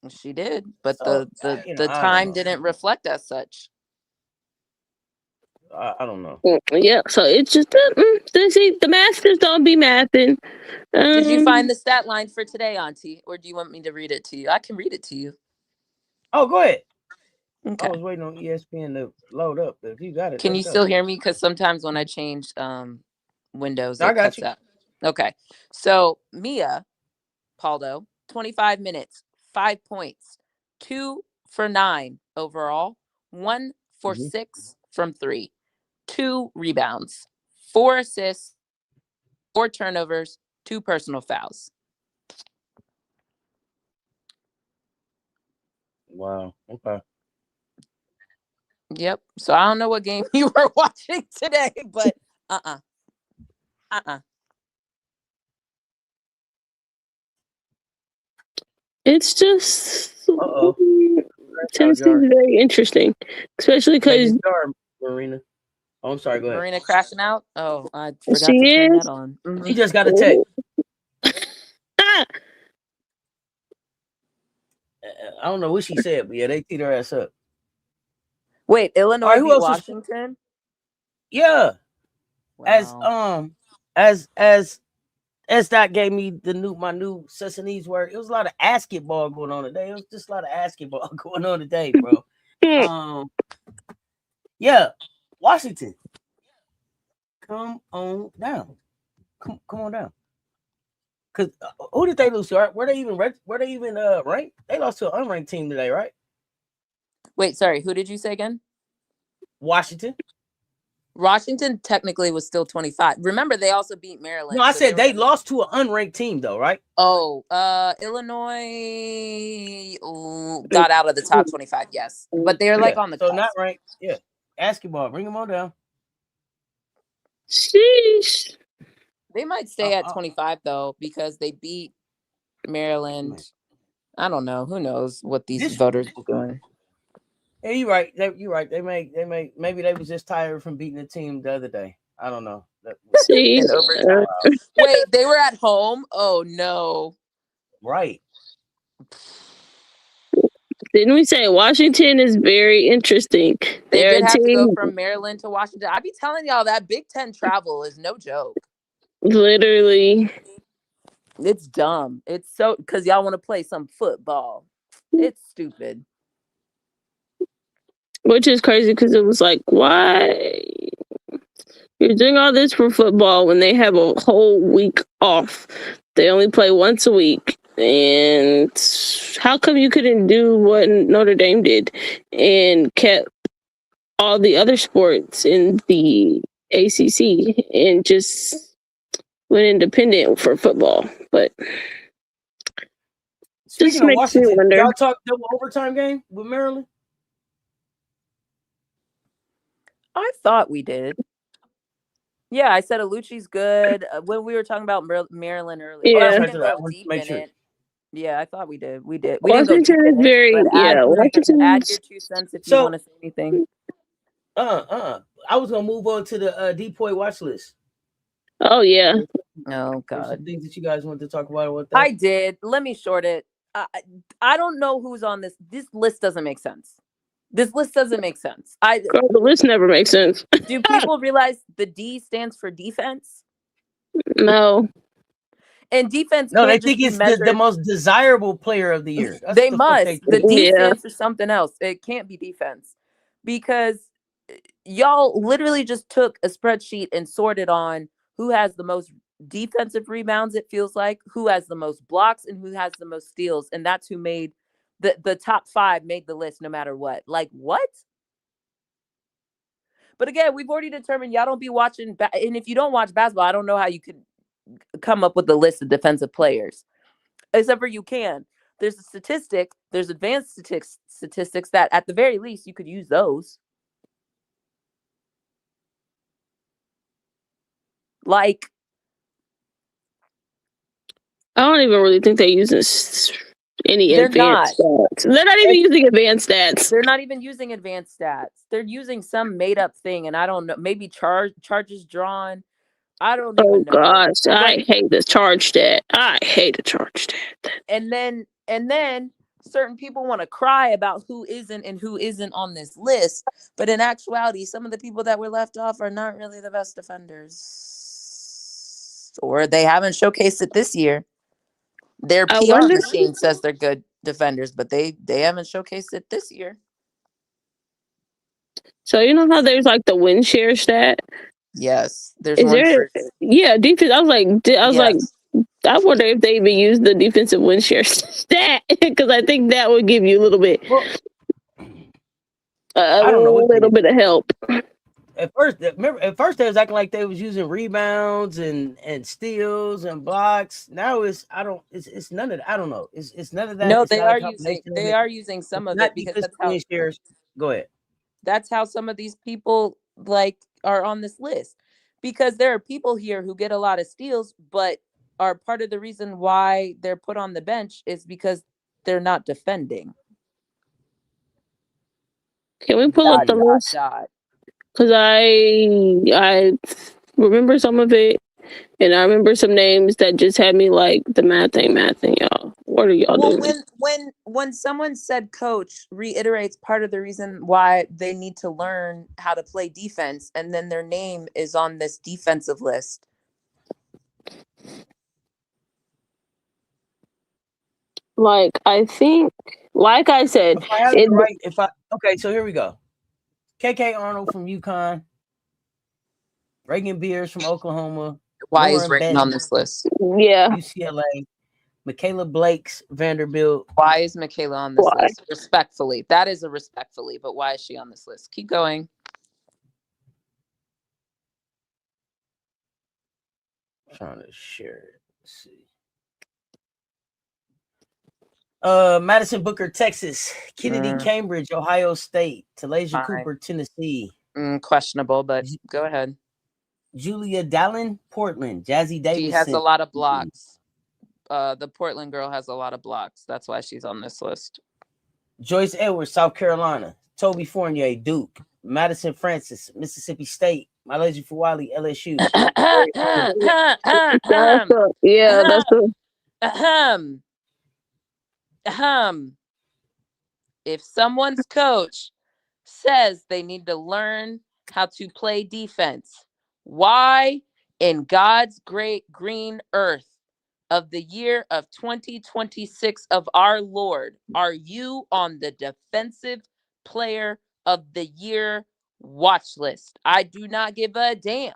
She did, but so, the time didn't reflect as such. I don't know. Yeah, so it's just see, the masters don't be mathing. Did you find the stat line for today, Auntie, or do you want me to read it to you? I can read it to you. Oh, go ahead. Okay. I was waiting on ESPN to load up, but if you got it, can you still hear me? Because sometimes when I change windows, it cuts out. Okay, so Mia Paldo, 25 minutes, 5 points, 2 for 9 overall, 1 for 6 from 3, 2 rebounds, 4 assists, 4 turnovers, 2 personal fouls. Wow. Okay. Yep. So I don't know what game you were watching today, but It's just Tennessee is very interesting, especially because Marina. Oh, I'm sorry. Go ahead. Marina crashing out. Oh, I forgot to turn that on. Mm-hmm. She just got a text. I don't know what she said, but yeah, they teed her ass up. Wait, Illinois beat Washington? Yeah. Wow. As that gave me my new Sessanese word. It was a lot of basketball going on today. It was just a lot of basketball going on today, bro. Yeah, Washington. Come on down. Come on down. Cause who did they lose to? Were they even ranked? They lost to an unranked team today, right? Wait, sorry. Who did you say again? Washington. Washington technically was still 25. Remember, they also beat Maryland. No, I said they lost to an unranked team, though, right? Oh, Illinois got out of the top 25, yes. But they're like on the cusp. Not ranked. Yeah. Basketball. Bring them on down. Sheesh. They might stay at 25, though, because they beat Maryland. I don't know. Who knows what these voters are doing. Yeah, you're right. You're right. Maybe they was just tired from beating the team the other day. I don't know. See, wait, they were at home? Oh no! Right. Didn't we say Washington is very interesting? They did have to go from Maryland to Washington. I be telling y'all that Big Ten travel is no joke. Literally, it's dumb. It's so because y'all want to play some football. It's stupid. Which is crazy because it was like, why? You're doing all this for football when they have a whole week off. They only play once a week. And how come you couldn't do what Notre Dame did and kept all the other sports in the ACC and just went independent for football? But Speaking of makes me Washington, wonder. y'all talk double overtime game with Maryland? I thought we did. Yeah, I said Alucci's good. When we were talking about Maryland earlier, Yeah. we didn't go deep in it. Yeah, I thought we did. We did. We Washington didn't go deep in very it, but add your 2 cents if you want to say anything. I was gonna move on to the DPOY Watchlist. Oh yeah. Oh God. Some things that you guys want to talk about with that? I did. Let me short it. I don't know who's on this. This list doesn't make sense. This list doesn't make sense. Girl, the list never makes sense. Do people realize the D stands for defense? No. And defense. No, they think it's the most desirable player of the year. That's they must. The D stands for something else. It can't be defense, because y'all literally just took a spreadsheet and sorted on who has the most defensive rebounds. It feels like who has the most blocks and who has the most steals, and that's who made the top 5 made the list no matter what. Like what? But again, we've already determined y'all don't be watching. And if you don't watch basketball, I don't know how you could come up with a list of defensive players, except for you can. There's a statistic. There's advanced statistics that at the very least you could use those. Like, I don't even really think they use any advanced stats. They're not even using advanced stats. They're not even using advanced stats. They're using some made up thing, and I don't know. Maybe charges drawn. I don't even know. Oh gosh, I hate the charge stat. I hate the charge stat. And then certain people want to cry about who isn't and who isn't on this list, but in actuality, some of the people that were left off are not really the best defenders, or they haven't showcased it this year. Their PR machine says they're good defenders, but they haven't showcased it this year. So you know how there's like the win share stat? Yes, there's one. Yeah, defense. I was like, I wonder if they even use the defensive win share stat, because I think that would give you a little bit, I don't know, a little bit of help. At first they was acting like they was using rebounds and steals and blocks. Now it's none of that. I don't know. It's none of that. No, they are using some of it, because that's how shares. Go ahead. That's how some of these people like are on this list, because there are people here who get a lot of steals, but are part of the reason why they're put on the bench is because they're not defending. Can we pull up the list? Because I remember some of it, and I remember some names that just had me like, the math ain't mathing, y'all. What are y'all doing? When someone said coach reiterates part of the reason why they need to learn how to play defense, and then their name is on this defensive list. Like, I think, like I said, okay, so here we go. KK Arnold from UConn, Reagan Beers from Oklahoma. Why is Reagan on this list? Yeah. UCLA. Michaela Blake's Vanderbilt. Why is Michaela on this list? Respectfully. That is a respectfully, but why is she on this list? Keep going. I'm trying to share it. Let's see. Madison Booker, Texas. Kennedy, Cambridge, Ohio State. Talasia Cooper, Tennessee. Questionable, but go ahead. Julia Dallin, Portland. Jazzy Davis. She has a lot of blocks. The Portland girl has a lot of blocks. That's why she's on this list. Joyce Edwards, South Carolina. Toby Fournier, Duke. Madison Francis, Mississippi State. Malaysia Fuwali, LSU. If someone's coach says they need to learn how to play defense, why in God's great green earth of the year of 2026 of our Lord are you on the defensive player of the year Watchlist. I do not give a damn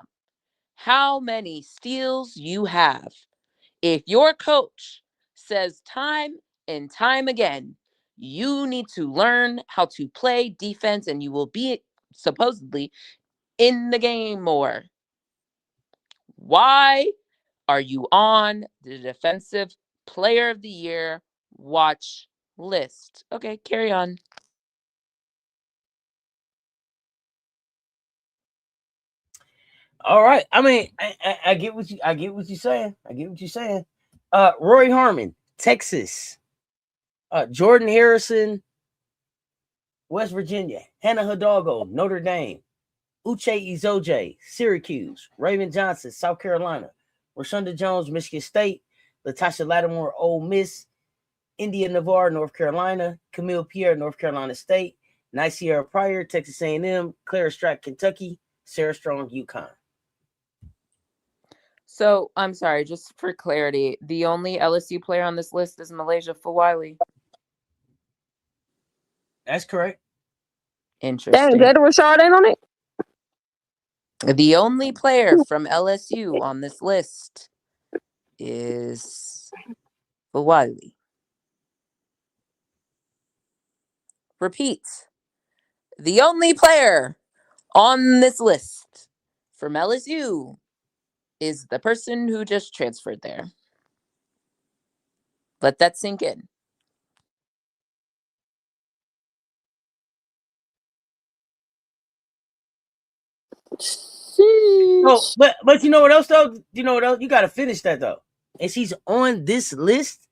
how many steals you have. If your coach says time and time again, you need to learn how to play defense and you will be supposedly in the game more. Why are you on the Defensive Player of the Year watch list? Okay, carry on. All right. I mean, I get what you're saying. Rory Harmon, Texas. Jordan Harrison, West Virginia. Hannah Hidalgo, Notre Dame. Uche Izoje, Syracuse. Raven Johnson, South Carolina. Rashonda Jones, Michigan State. Latasha Lattimore, Ole Miss. India Navarre, North Carolina. Camille Pierre, North Carolina State. Nyciera Pryor, Texas A&M. Clara Strack, Kentucky. Sarah Strong, UConn. So, I'm sorry, just for clarity, the only LSU player on this list is Malaysia Fulwiley. That's correct. Interesting. Dang, Rashard ain't on it? The only player from LSU on this list is Fulwiley. Repeat. The only player on this list from LSU is the person who just transferred there. Let that sink in. Oh, but you know what else though? You know what else? You got to finish that though. And she's on this list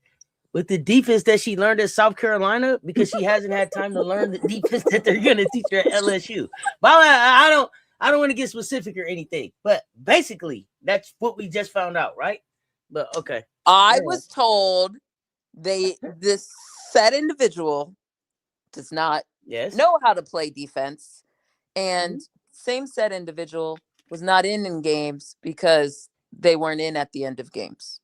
with the defense that she learned at South Carolina because she hasn't had time to learn the defense that they're going to teach her at LSU. But I don't want to get specific or anything. But basically, that's what we just found out, right? But okay. I was told this said individual does not know how to play defense, and same said individual was not in games because they weren't in at the end of games,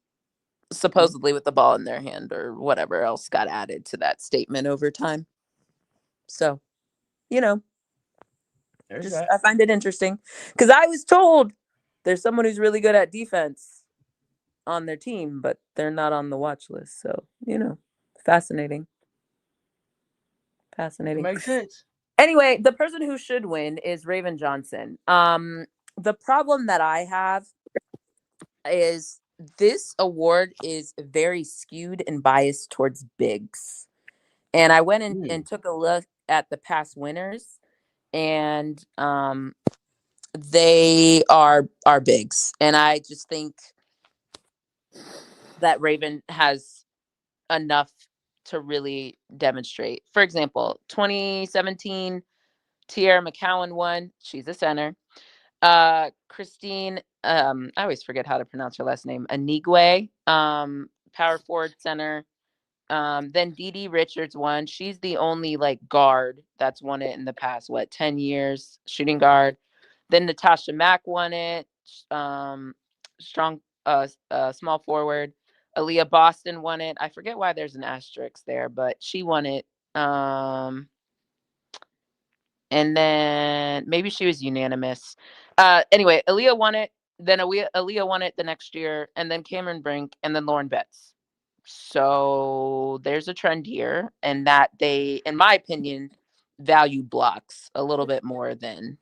supposedly with the ball in their hand or whatever else got added to that statement over time. So, I find it interesting because I was told there's someone who's really good at defense on their team, but they're not on the watch list. So, fascinating. Makes sense. Anyway, the person who should win is Raven Johnson. The problem that I have is this award is very skewed and biased towards bigs. And I went and took a look at the past winners, and they are bigs. And I just think that Raven has enough to really demonstrate. For example, 2017, Tierra McCowan won. She's a center. Christine, I always forget how to pronounce her last name. Anigwe, power forward center. Then Dee Dee Richards won. She's the only guard that's won it in the past 10 years, shooting guard. Then Natasha Mack won it. Strong, small forward. Aaliyah Boston won it. I forget why there's an asterisk there, but she won it. And then maybe she was unanimous. Anyway, Aaliyah won it. Then Aaliyah won it the next year, and then Cameron Brink, and then Lauren Betts. So there's a trend here, and that they, in my opinion, value blocks a little bit more than.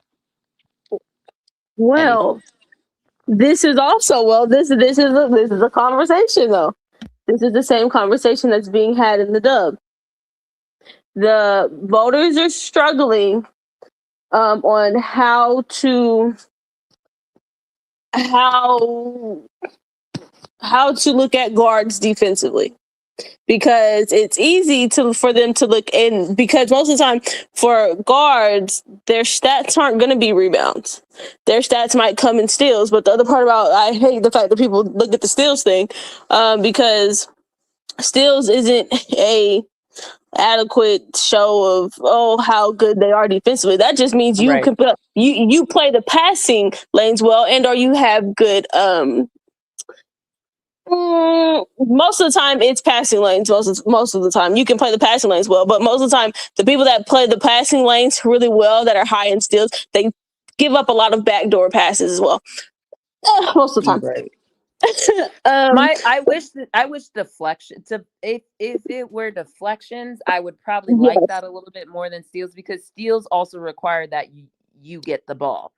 Well, this is also this is a conversation though. This is the same conversation that's being had in the dub. The voters are struggling on how to look at guards defensively, because it's easy for them to look in, because most of the time for guards, their stats aren't going to be rebounds. Their stats might come in steals, but the other part about, I hate the fact that people look at the steals thing, because steals isn't a adequate show of how good they are defensively. That just means you can you play the passing lanes well, and or you have good Most of the time, it's passing lanes. Most of the time, you can play the passing lanes well, but most of the time, the people that play the passing lanes really well, that are high in steals, they give up a lot of backdoor passes as well. Most of the time. Right. Um, I wish deflection to if it were deflections, I would probably yes. like that a little bit more than steals, because steals also require that you get the ball.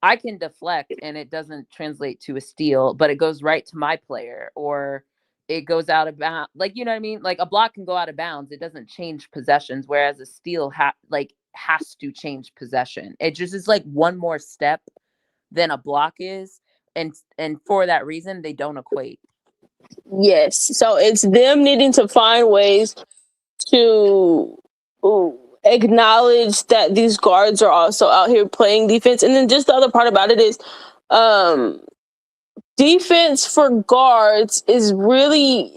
I can deflect and it doesn't translate to a steal, but it goes right to my player, or it goes out of bounds. Like, you know what I mean? Like, a block can go out of bounds. It doesn't change possessions, whereas a steal has to change possession. It just is like one more step than a block is. And for that reason, they don't equate. Yes. So it's them needing to find ways to acknowledge that these guards are also out here playing defense. And then just the other part about it is defense for guards is really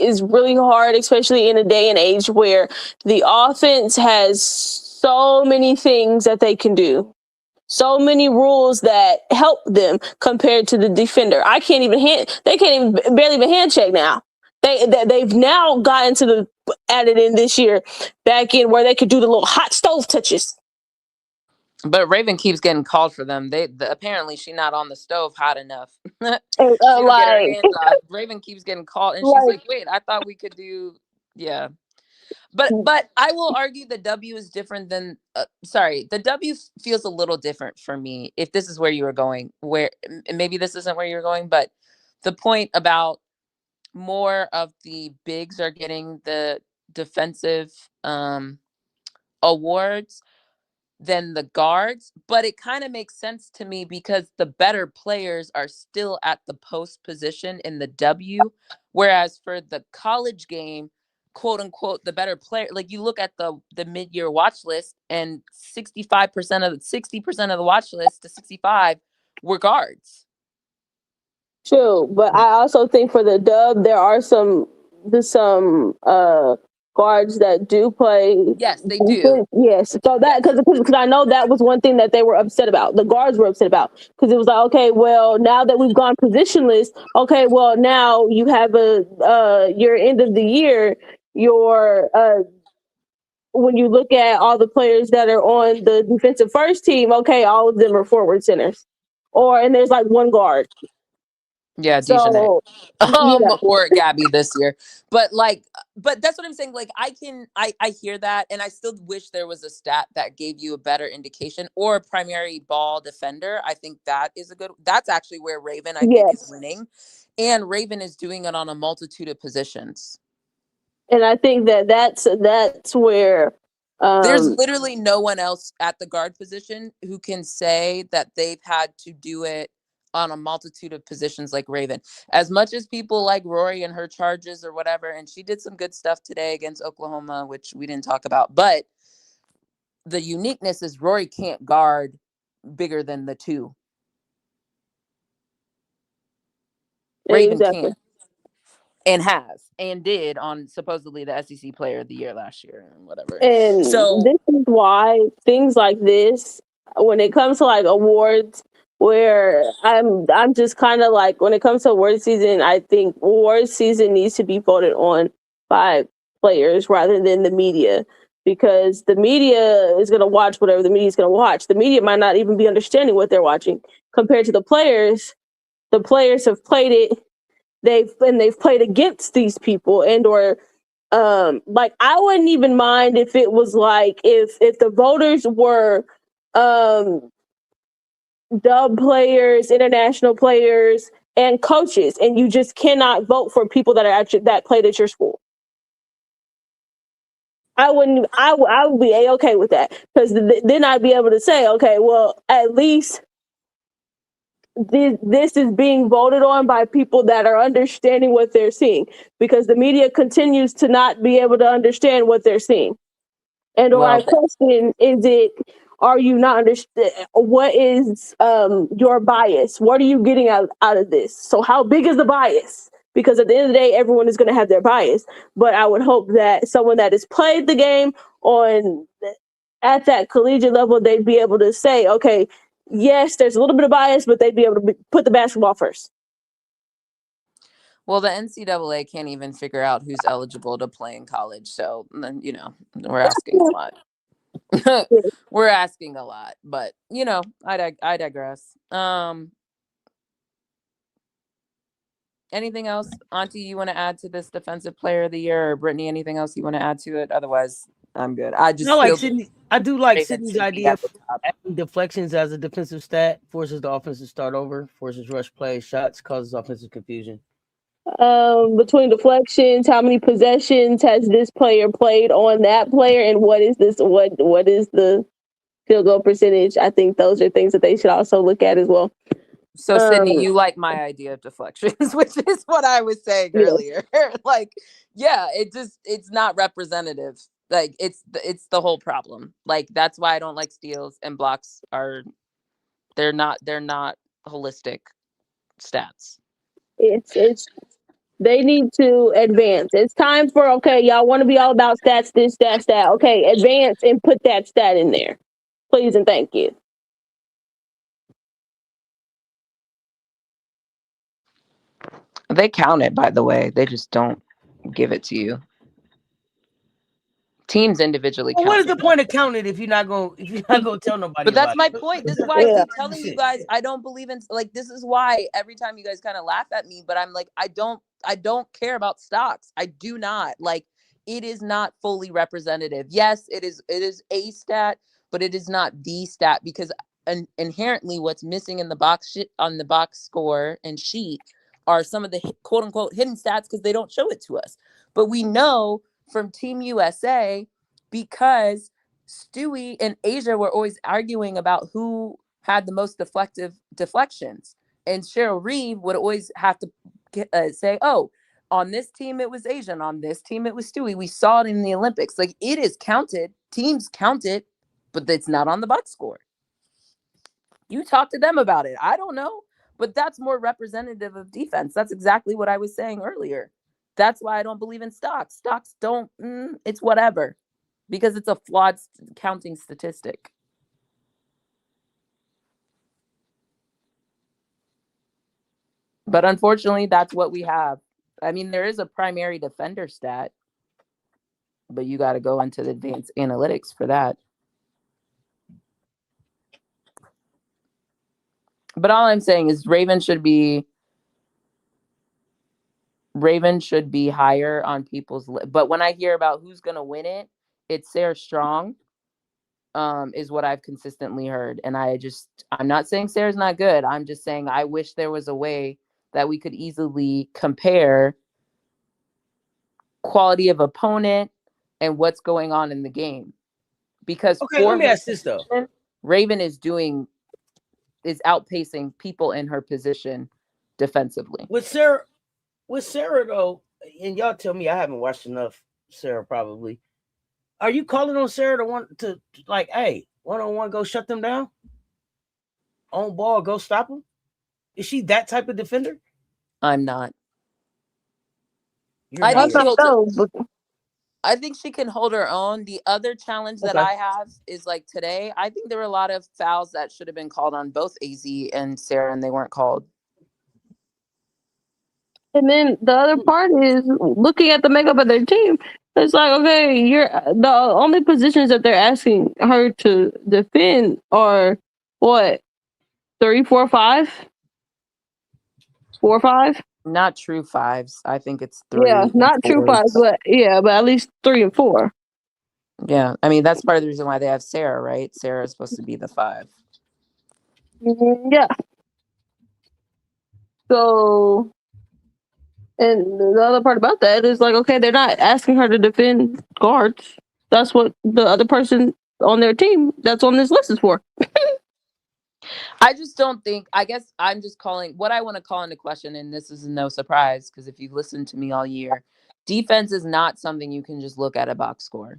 hard, especially in a day and age where the offense has so many things that they can do. So many rules that help them compared to the defender. They can't even barely even hand check now. They've now gotten to the added in this year back in where they could do the little hot stove touches. But Raven keeps getting called for them. Apparently she's not on the stove hot enough. She don't get her hands off. Raven keeps getting called, and she's like, "Wait, I thought we could do." Yeah, but I will argue the W is different than. The W feels a little different for me. If this is where you were going, where maybe this isn't where you're going, but the point about more of the bigs are getting the defensive awards than the guards, but it kind of makes sense to me because the better players are still at the post position in the W, whereas for the college game, quote unquote, the better player, like you look at the mid-year watch list, and 60% of the watch list to 65 were guards. True, but I also think for the dub there are some guards that do play. Yes, they do. Yes, so that because I know that was one thing that they were upset about. The guards were upset about, because it was like, okay, well, now that we've gone positionless, okay, well, now you have your end of the year, your when you look at all the players that are on the defensive first team, okay, all of them are forward centers, and there's like one guard. Yeah, so, or Gabby this year. But that's what I'm saying. Like, I hear that, and I still wish there was a stat that gave you a better indication, or a primary ball defender. I think that's actually where Raven, I think, is winning. And Raven is doing it on a multitude of positions. And I think that's where there's literally no one else at the guard position who can say that they've had to do it on a multitude of positions like Raven. As much as people like Rory and her charges or whatever, and she did some good stuff today against Oklahoma, which we didn't talk about, but the uniqueness is Rory can't guard bigger than the two. Raven can't. And has and did on supposedly the SEC Player of the Year last year and whatever. And so this is why things like this, when it comes to like awards, where I'm just kind of like, when it comes to award season, I think award season needs to be voted on by players rather than the media, because the media is going to watch whatever the media is going to watch. The media might not even be understanding what they're watching compared to the players. The players have played it. They've played against these people, or like, I wouldn't even mind if it was like if the voters were dub players, international players, and coaches, and you just cannot vote for people that are that played at your school. I would be A-okay with that, because then I'd be able to say, okay, well, at least this is being voted on by people that are understanding what they're seeing, because the media continues to not be able to understand what they're seeing. And our question is, are you not understand? What is your bias? What are you getting out of this? So how big is the bias? Because at the end of the day, everyone is going to have their bias. But I would hope that someone that has played the game at that collegiate level, they'd be able to say, okay, yes, there's a little bit of bias, but they'd be able to put the basketball first. Well, the NCAA can't even figure out who's eligible to play in college. So, you know, we're asking a lot. We're asking a lot, but you know, I digress. Anything else, Auntie, you want to add to this Defensive Player of the Year, or Brittany? Anything else you want to add to it? Otherwise, I'm good. I just like feel Sydney. I do like Ravens Sydney's should be idea at the of top. adding deflections as a defensive stat, forces the offense to start over, forces rush plays, shots, causes offensive confusion. Between deflections, how many possessions has this player played on that player, and what is the field goal percentage? I think those are things that they should also look at as well. So, Sydney, you like my idea of deflections, which is what I was saying earlier. Like, yeah, it's not representative. Like, it's the whole problem. Like, that's why I don't like steals, and blocks they're not holistic stats. It's they need to advance. It's time for, okay, y'all want to be all about stats, this, that, stat. Okay, advance and put that stat in there. Please and thank you. They count it, by the way. They just don't give it to you. Teams individually count. What is the point of counting if you're not gonna tell nobody? But that's about my it? point. This is why I keep telling you guys I don't believe in, like, this is why every time you guys kind of laugh at me, but I'm like, I don't care about stocks. I do not. Like, it is not fully representative. Yes, it is a stat, but it is not the stat, because inherently what's missing in the box on the box score and sheet are some of the quote unquote hidden stats, because they don't show it to us. But we know from Team USA, because Stewie and Asia were always arguing about who had the most deflections. And Cheryl Reeve would always have to say, oh, on this team it was Asian, on this team it was Stewie. We saw it in the Olympics. Like, it is counted. Teams count it, but it's not on the box score. You talk to them about it. I don't know, but that's more representative of defense. That's exactly what I was saying earlier. That's why I don't believe in stocks. Stocks don't, it's whatever, because it's a flawed counting statistic. But unfortunately, that's what we have. I mean, there is a primary defender stat, but you got to go into the advanced analytics for that. But all I'm saying is Raven should be higher on people's list. But when I hear about who's going to win it, it's Sarah Strong, is what I've consistently heard. And I'm not saying Sarah's not good. I'm just saying I wish there was a way that we could easily compare quality of opponent and what's going on in the game. Because let me ask this though. Raven is outpacing people in her position defensively. With Sarah though, and y'all tell me I haven't watched enough Sarah probably. Are you calling on Sarah to want to, like, hey, one-on-one, go shut them down? On ball, go stop them? Is she that type of defender? I'm not. I think she can hold her own. The other challenge that I have is, like, today, I think there were a lot of fouls that should have been called on both AZ and Sarah, and they weren't called. And then the other part is looking at the makeup of their team. It's like, okay, you're the only positions that they're asking her to defend are what? 3, 4, 5? 4, 5? Not true fives. I think it's 3. Yeah, not true fives, but at least 3 and 4. Yeah, I mean, that's part of the reason why they have Sarah, right? Sarah is supposed to be the 5. Yeah. So, and the other part about that is, like, okay, they're not asking her to defend guards. That's what the other person on their team that's on this list is for. I just don't think, I guess I'm just calling what I want to call into question, and this is no surprise, because if you've listened to me all year, defense is not something you can just look at a box score.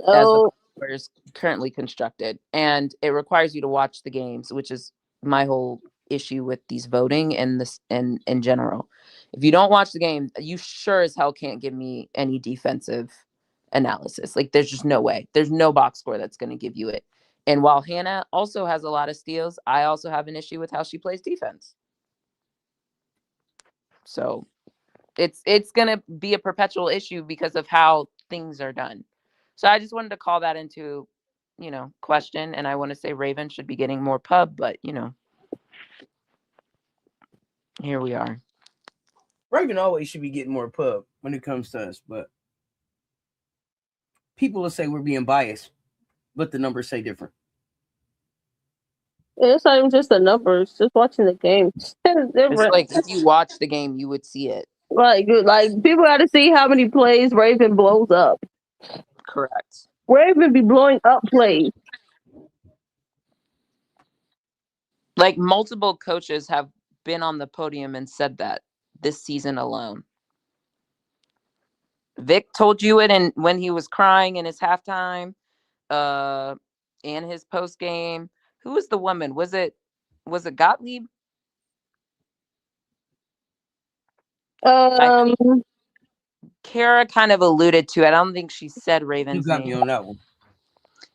As the box score is currently constructed, and it requires you to watch the games, which is my whole issue with these voting and this and in general. If you don't watch the game, you sure as hell can't give me any defensive analysis. Like, there's just no way. There's no box score that's going to give you it. And while Hannah also has a lot of steals, I also have an issue with how she plays defense. So It's gonna be a perpetual issue because of how things are done. So I just wanted to call that into, question. And I want to say Raven should be getting more pub, but here we are. Raven always should be getting more pub when it comes to us, but people will say we're being biased, but the numbers say different. It's not even just the numbers, just watching the game. It's It's like if you watch the game, you would see it. Like people got to see how many plays Raven blows up. Correct. Raven be blowing up plays. Like multiple coaches have been on the podium and said that this season alone. Vic told you it when he was crying in his halftime, and his post game. Who was the woman? Was it Gottlieb? Kara kind of alluded to it. I don't think she said Raven's name. You got me on that one.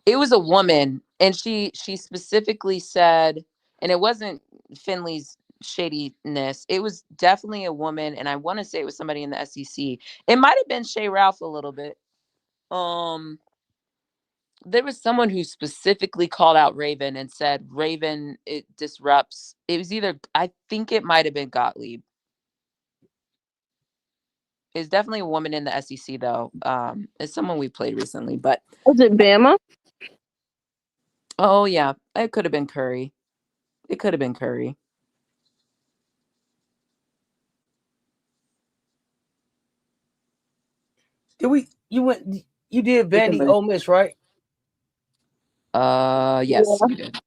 It was a woman, and she specifically said, and it wasn't Finley's shadiness. It was definitely a woman, and I want to say it was somebody in the SEC. It might have been Shay Ralph a little bit. There was someone who specifically called out Raven and said Raven, it disrupts. It was I think it might have been Gottlieb. It's definitely a woman in the SEC though. It's someone we played recently, but was it Bama? Oh yeah, it could have been Curry. It could have been Curry. You did Vandy Ole Miss, right? Yes, we did.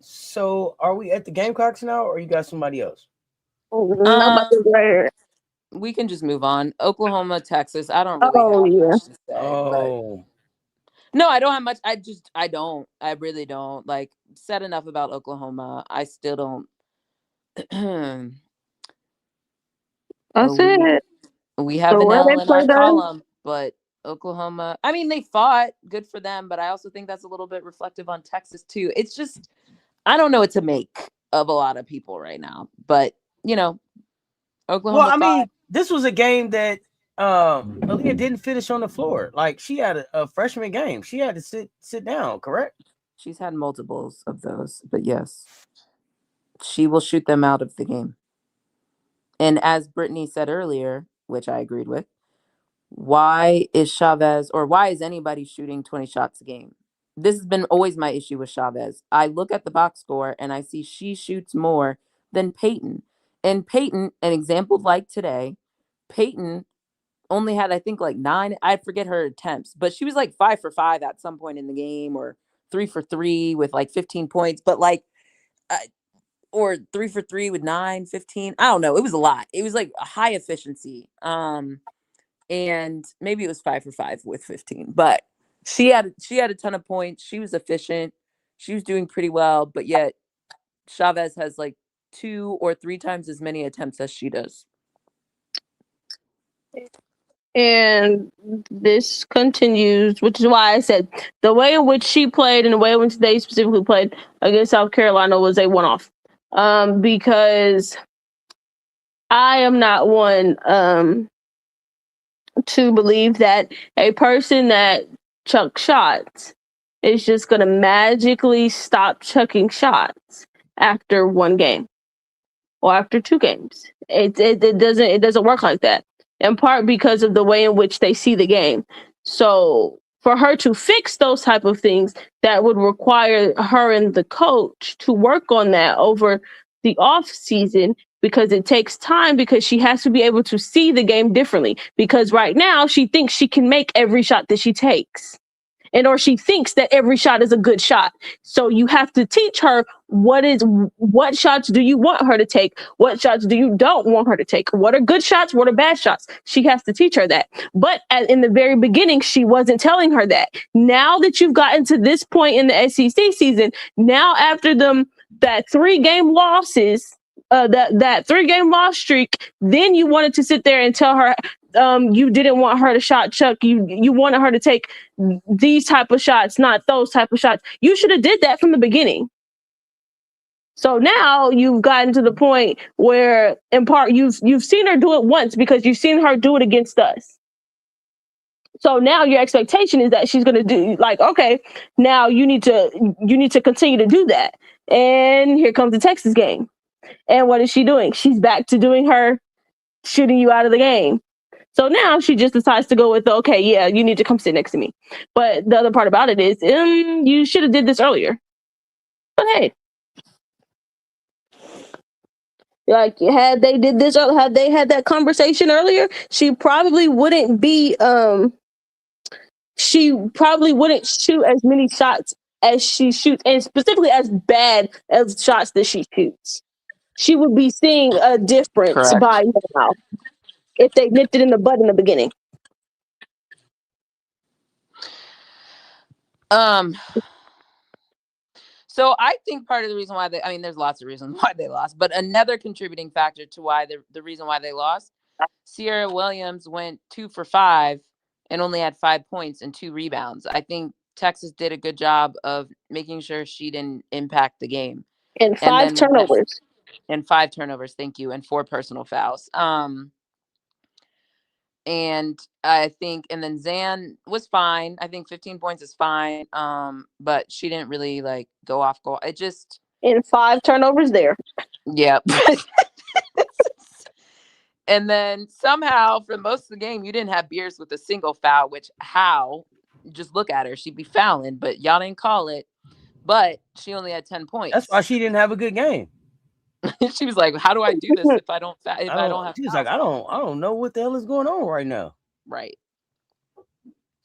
So are we at the Gamecocks now, or you got somebody else? We can just move on. Oklahoma, Texas. I don't really have much to say. No, I don't have much. I don't. I really don't. Like, said enough about Oklahoma. I still don't. That's it. We have an L in our column, but Oklahoma, I mean, they fought. Good for them, but I also think that's a little bit reflective on Texas, too. It's just, I don't know what to make of a lot of people right now. But, Oklahoma. Well, I mean, this was a game that Aaliyah didn't finish on the floor. Like, she had a freshman game. She had to sit down, correct? She's had multiples of those, but yes. She will shoot them out of the game. And as Brittany said earlier, which I agreed with, why is anybody shooting 20 shots a game? This has been always my issue with Chavez. I look at the box score and I see she shoots more than Peyton. And Peyton, an example like today, Peyton only had, I think, like 9. I forget her attempts, but she was like 5 for 5 at some point in the game, or 3 for 3 with like 15 points. But like, or 3 for 3 with 9, 15. I don't know. It was a lot. It was like a high efficiency. And maybe it was 5 for 5 with 15. But she had a ton of points. She was efficient. She was doing pretty well. But yet, Chavez has like 2 or 3 times as many attempts as she does. And this continues, which is why I said the way in which she played and the way in which they specifically played against South Carolina was a one-off. Because I am not one to believe that a person that chucks shots is just going to magically stop chucking shots after one game or after 2 games. It doesn't work like that. In part because of the way in which they see the game. So for her to fix those type of things, that would require her and the coach to work on that over the off season, because it takes time, because she has to be able to see the game differently. Because right now she thinks she can make every shot that she takes. Or she thinks that every shot is a good shot. So you have to teach her what shots do you want her to take? What shots do you don't want her to take? What are good shots? What are bad shots? She has to teach her that. But in the very beginning, she wasn't telling her that. Now that you've gotten to this point in the SEC season, now after that 3-game losses, that 3-game loss streak, then you wanted to sit there and tell her you didn't want her to shot chuck. You wanted her to take these type of shots, not those type of shots. You should have did that from the beginning. So now you've gotten to the point where, in part, you've seen her do it once because you've seen her do it against us. So now your expectation is that she's going to do, like, okay, now you need to continue to do that. And here comes the Texas game. And what is she doing? She's back to doing her shooting you out of the game. So now she just decides to go with, okay, yeah, you need to come sit next to me. But the other part about it is, you should have did this earlier. But hey, like, had they had that conversation earlier, she probably wouldn't shoot as many shots as she shoots, and specifically as bad as shots that she shoots. She would be seeing a difference Correct. by now if they nipped it in the bud in the beginning. So I think part of the reason why there's lots of reasons why they lost, but another contributing factor to why the reason why they lost, Sierra Williams went 2 for 5 and only had 5 points and 2 rebounds. I think Texas did a good job of making sure she didn't impact the game. And 5 turnovers. And 5 turnovers, thank you, and 4 personal fouls. And I think, and then Zan was fine. I think 15 points is fine. But she didn't really like go off goal. It just, and 5 turnovers there. Yeah. And then somehow for most of the game, you didn't have Beers with a single foul, which how? Just look at her. She'd be fouling, but y'all didn't call it. But she only had 10 points. That's why she didn't have a good game. She was like, how do I do this if I don't have She was like, I don't know what the hell is going on right now. Right.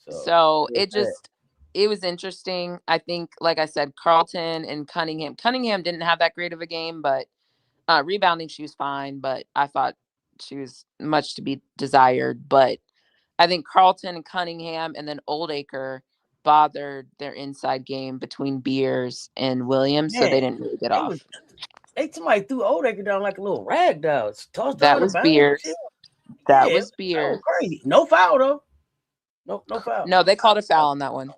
So it was interesting. I think, like I said, Carlton and Cunningham didn't have that great of a game, but rebounding, she was fine, but I thought she was much to be desired. But I think Carlton and Cunningham and then Oldacre bothered their inside game between Beers and Williams, so they didn't really get off. Somebody threw Oldacre down like a little rag doll. That was Beers. That was Beers. Crazy. No foul though. No foul. No, they called a foul on that one.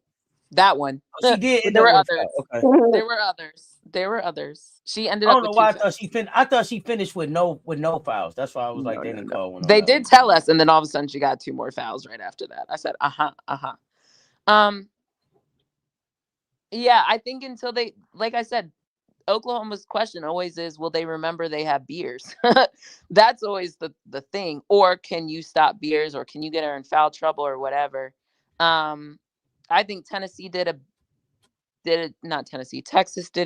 She did. There were others. Okay. There were others. She ended up. I don't know why I thought she finished with no fouls. That's why I was like, they didn't call one. They did tell us, and then all of a sudden she got 2 more fouls right after that. I said, Yeah, I think until they, like I said, Oklahoma's question always is, will they remember they have Beers? That's always the thing. Or can you stop Beers, or can you get her in foul trouble or whatever? I think Texas did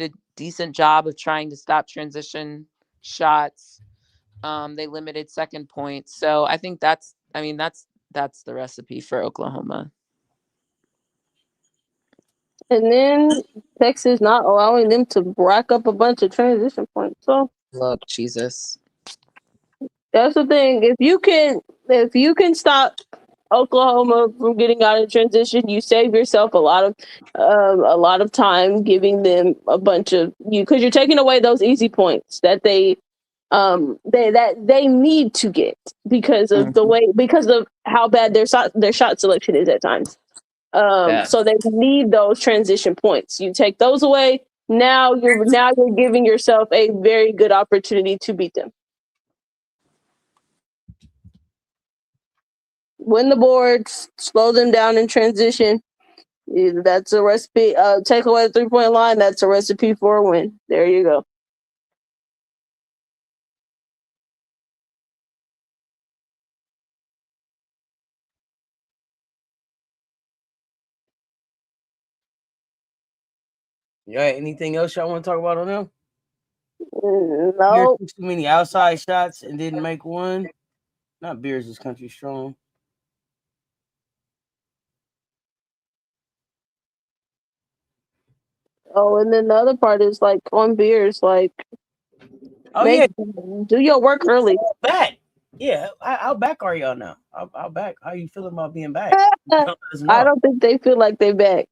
a decent job of trying to stop transition shots. They limited second points. So I think that's the recipe for Oklahoma. And then Texas not allowing them to rack up a bunch of transition points. So look, Jesus. That's the thing. If you can stop Oklahoma from getting out of transition, you save yourself a lot of time giving them a bunch of because you're taking away those easy points that they need to get because of because of how bad their shot selection is at times. So they need those transition points. You take those away, now you're giving yourself a very good opportunity to beat them. Win the boards, slow them down in transition. That's a recipe. Take away the 3-point line. That's a recipe for a win. There you go. Yeah. Anything else y'all want to talk about on them? No. Too many outside shots and didn't make one. Not Beers is country strong. Oh, and then the other part is like on Beers, like, do your work early. Back. Yeah, how back are y'all now? How back? How are you feeling about being back? I don't think they feel like they're back.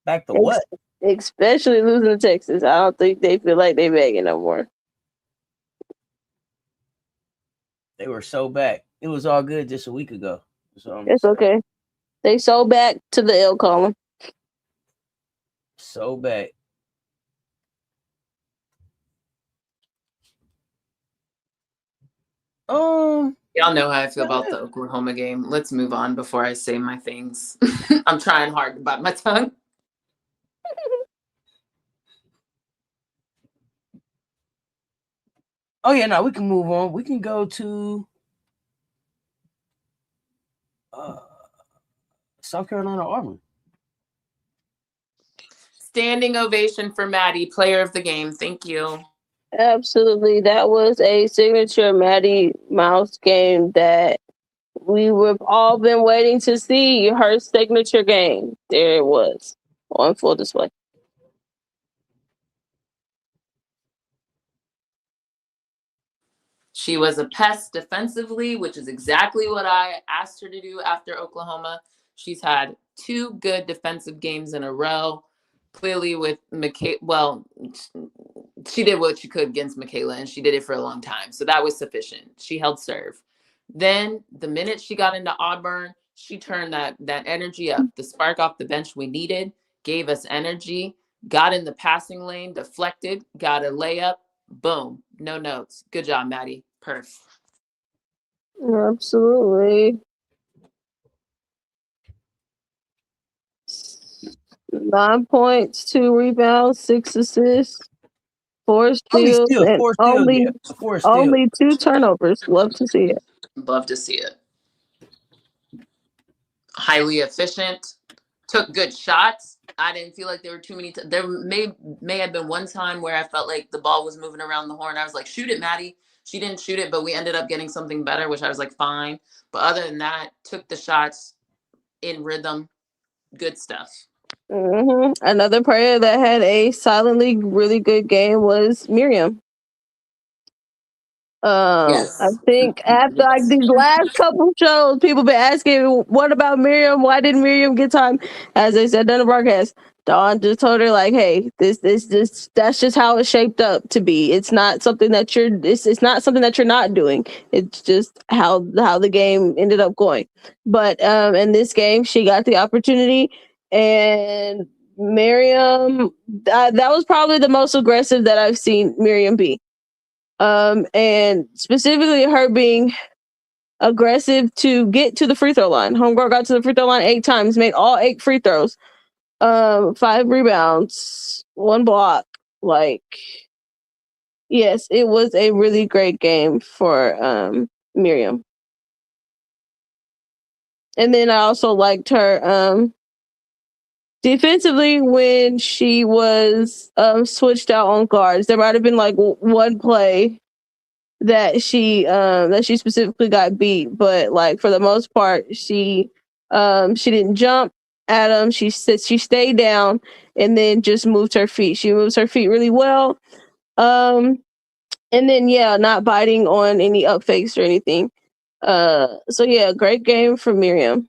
Back to what? Especially losing to Texas. I don't think they feel like they're back no more. They were so back. It was all good just a week ago. It's okay. They so back to the L column. So back. Y'all know how I feel about the Oklahoma game. Let's move on before I say my things. I'm trying hard to bite my tongue. Oh yeah, no, we can move on. We can go to South Carolina Auburn. Standing ovation for Maddie, player of the game. Thank you. Absolutely. That was a signature Maddie Mouse game that we've all been waiting to see. Her signature game. There it was on full display. She was a pest defensively, which is exactly what I asked her to do after Oklahoma. She's had 2 good defensive games in a row. Clearly with Michaela, well, she did what she could against Michaela, and she did it for a long time. So that was sufficient. She held serve. Then the minute she got into Auburn, she turned that energy up. The spark off the bench we needed, gave us energy, got in the passing lane, deflected, got a layup. Boom. No notes. Good job, Maddie. Perf. Absolutely. 9 points, 2 rebounds, 6 assists, 4 steals, and only 2 turnovers. Love to see it. Love to see it. Highly efficient. Took good shots. I didn't feel like there were too many. There may have been one time where I felt like the ball was moving around the horn. I was like, shoot it, Maddie. She didn't shoot it, but we ended up getting something better, which I was like, fine. But other than that, took the shots in rhythm. Good stuff. Mm-hmm. Another player that had a silently really good game was Miriam. Yes. I think after like these last couple shows, people been asking, "What about Miriam? Why didn't Miriam get time?" As they said on the broadcast, Dawn just told her like, "Hey, this that's just how it's shaped up to be. It's not something that it's not something that you're not doing. It's just how the game ended up going." But in this game, she got the opportunity, and Miriam, that was probably the most aggressive that I've seen Miriam be. And specifically her being aggressive to get to the free throw line. Homegirl got to the free throw line 8 times, made all 8 free throws, 5 rebounds, 1 block. Like, yes, it was a really great game for Miriam. And then I also liked her defensively when she was switched out on guards. There might have been like one play that she specifically got beat, but like for the most part she didn't jump at him. She stayed down and then just moved her feet. She moves her feet really well, and then not biting on any up fakes or anything. So yeah, great game for Miriam.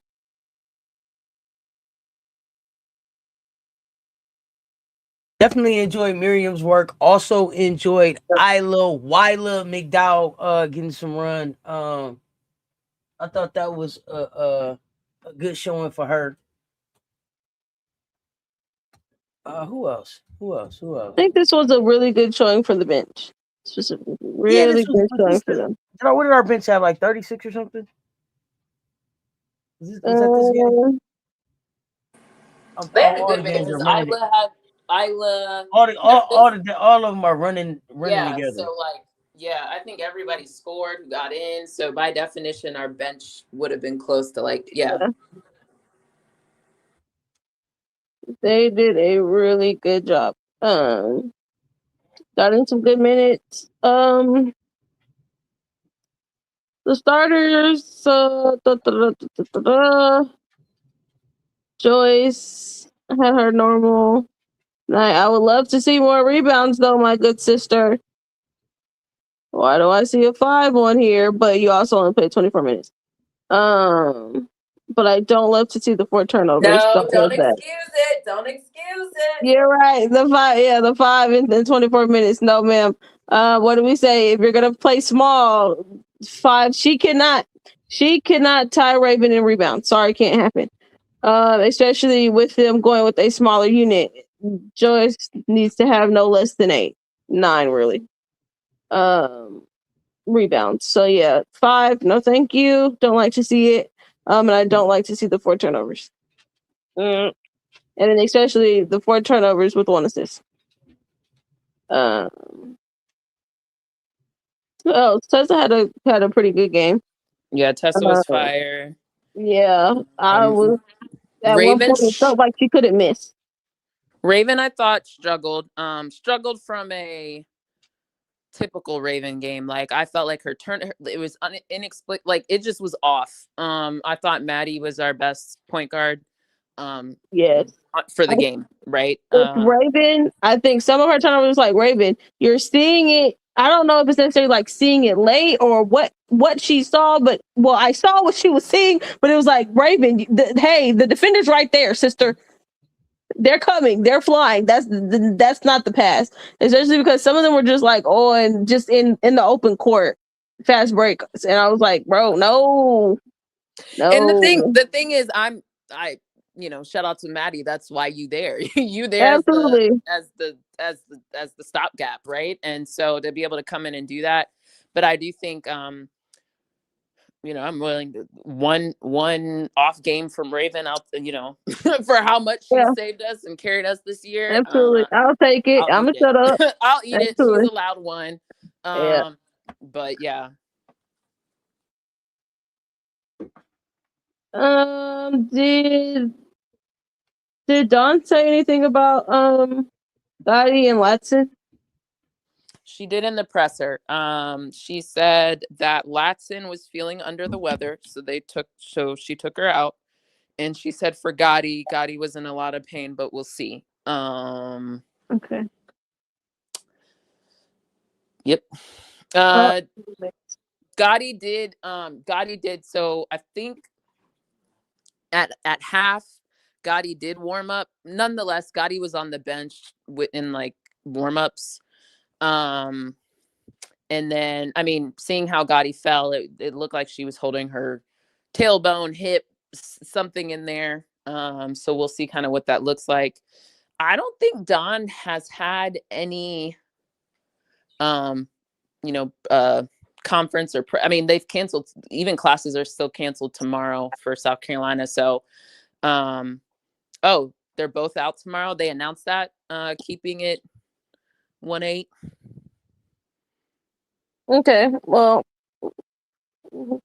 Definitely enjoyed Miriam's work. Also enjoyed Wyla McDowell getting some run. I thought that was a good showing for her. Who else? I think this was a really good showing for the bench. This was a really good showing for them. What did our bench have? Like 36 or something? Was that this game? They had a good benches. Isla. All of them are running together. So I think everybody scored who got in. So by definition, our bench would have been close to They did a really good job. Got in some good minutes. The starters, Joyce had her normal night. I would love to see more rebounds, though, my good sister. Why do I see a 5 on here? But you also only played 24 minutes. But I don't love to see the 4 turnovers. No, don't excuse it. Don't excuse it. You're right. The 5 in 24 minutes. No, ma'am. What do we say? If you're gonna play small, 5, she cannot tie Raven in rebound. Sorry, can't happen. Especially with them going with a smaller unit. Joyce needs to have no less than 8, 9 really. rebounds. So yeah, 5. No, thank you. Don't like to see it. And I don't like to see the 4 turnovers. And then especially the 4 turnovers with 1 assist. Tessa had a pretty good game. Yeah, Tessa was fire. Yeah, I was at Raven, one point it felt like she couldn't miss. Raven, I thought struggled from a typical Raven game. Like I felt like her turn, it was inexplicable. Like it just was off. I thought Maddie was our best point guard. Yes, for the game, right? With Raven, I think some of her turnovers like Raven. You're seeing it. I don't know if it's necessarily like seeing it late or what she saw, but I saw what she was seeing, but it was like Raven. Hey, the defender's right there, sister. They're coming. They're flying. That's not the pass, especially because some of them were just like and just in the open court, fast break, and I was like, bro, no. And the thing is, I shout out to Maddie. That's why you there. You there absolutely as the stopgap, right? And so to be able to come in and do that, but I do think I'm willing to one off game from Raven out, for how much she saved us and carried us this year. Absolutely, I'll take it. I'm gonna shut up. I'll eat it. She's allowed one. But yeah. Did Dawn say anything about Gotti and Latson? She did in the presser. She said that Latson was feeling under the weather, so she took her out. And she said for Gotti was in a lot of pain, but we'll see. Okay. Yep. Gotti did. So I think at half, Gotti did warm up. Nonetheless, Gotti was on the bench in like warm-ups. And then, I mean, seeing how Gotti fell, it looked like she was holding her tailbone, hip, something in there. So we'll see kind of what that looks like. I don't think Dawn has had any, conference or they've canceled. Even classes are still canceled tomorrow for South Carolina. So, they're both out tomorrow. They announced that, keeping it 1-8. Okay, well,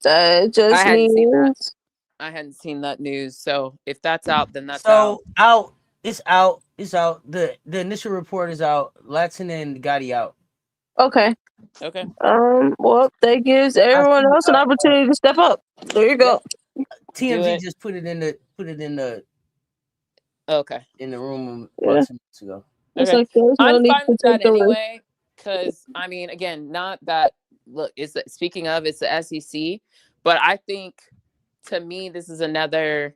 that just means I hadn't seen that news. So if that's out, then that's out. It's out. The initial report is out. Latson and Gotti out. Okay. Okay. Well, that gives everyone else an opportunity to step up. There you go. TMZ just put it in the in the room months ago. Okay. Like I'm fine with that anyway, because again, not that. Look, speaking of, it's the SEC, but I think to me this is another.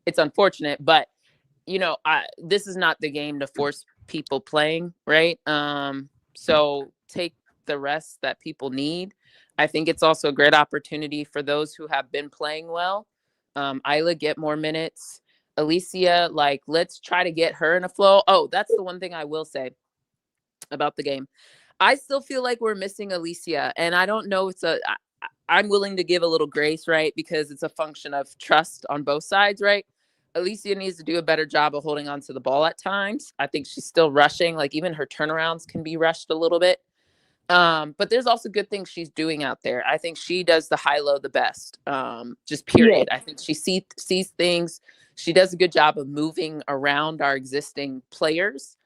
It's unfortunate, but this is not the game to force people playing, right? So take the rest that people need. I think it's also a great opportunity for those who have been playing well. Isla, get more minutes. Alicia, let's try to get her in a flow. Oh, that's the one thing I will say about the game. I still feel like we're missing Alicia, and I don't know. I'm willing to give a little grace, right? Because it's a function of trust on both sides, right? Alicia needs to do a better job of holding on to the ball at times. I think she's still rushing. Even her turnarounds can be rushed a little bit. But there's also good things she's doing out there. I think she does the high-low the best, just period. Yeah. I think she sees things. She does a good job of moving around our existing players.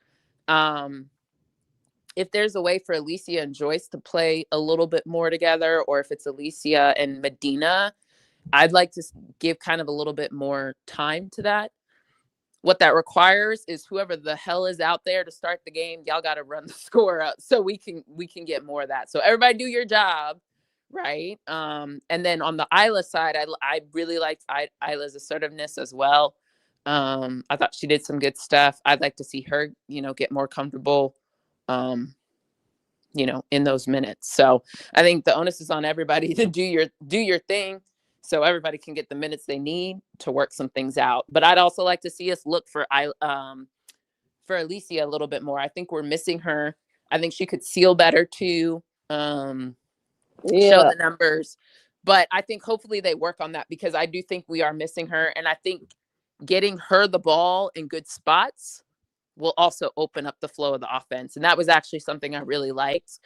If there's a way for Alicia and Joyce to play a little bit more together, or if it's Alicia and Medina, I'd like to give kind of a little bit more time to that. What that requires is whoever the hell is out there to start the game, y'all got to run the score up so we can get more of that. So everybody do your job, right? And then on the Isla side, I really liked Isla's assertiveness as well. I thought she did some good stuff. I'd like to see her, get more comfortable, in those minutes. So I think the onus is on everybody to do your thing, so everybody can get the minutes they need to work some things out. But I'd also like to see us look for Alicia a little bit more. I think we're missing her. I think she could seal better too. show Yeah. the numbers. But I think hopefully they work on that, because I do think we are missing her. And I think getting her the ball in good spots will also open up the flow of the offense. And that was actually something I really liked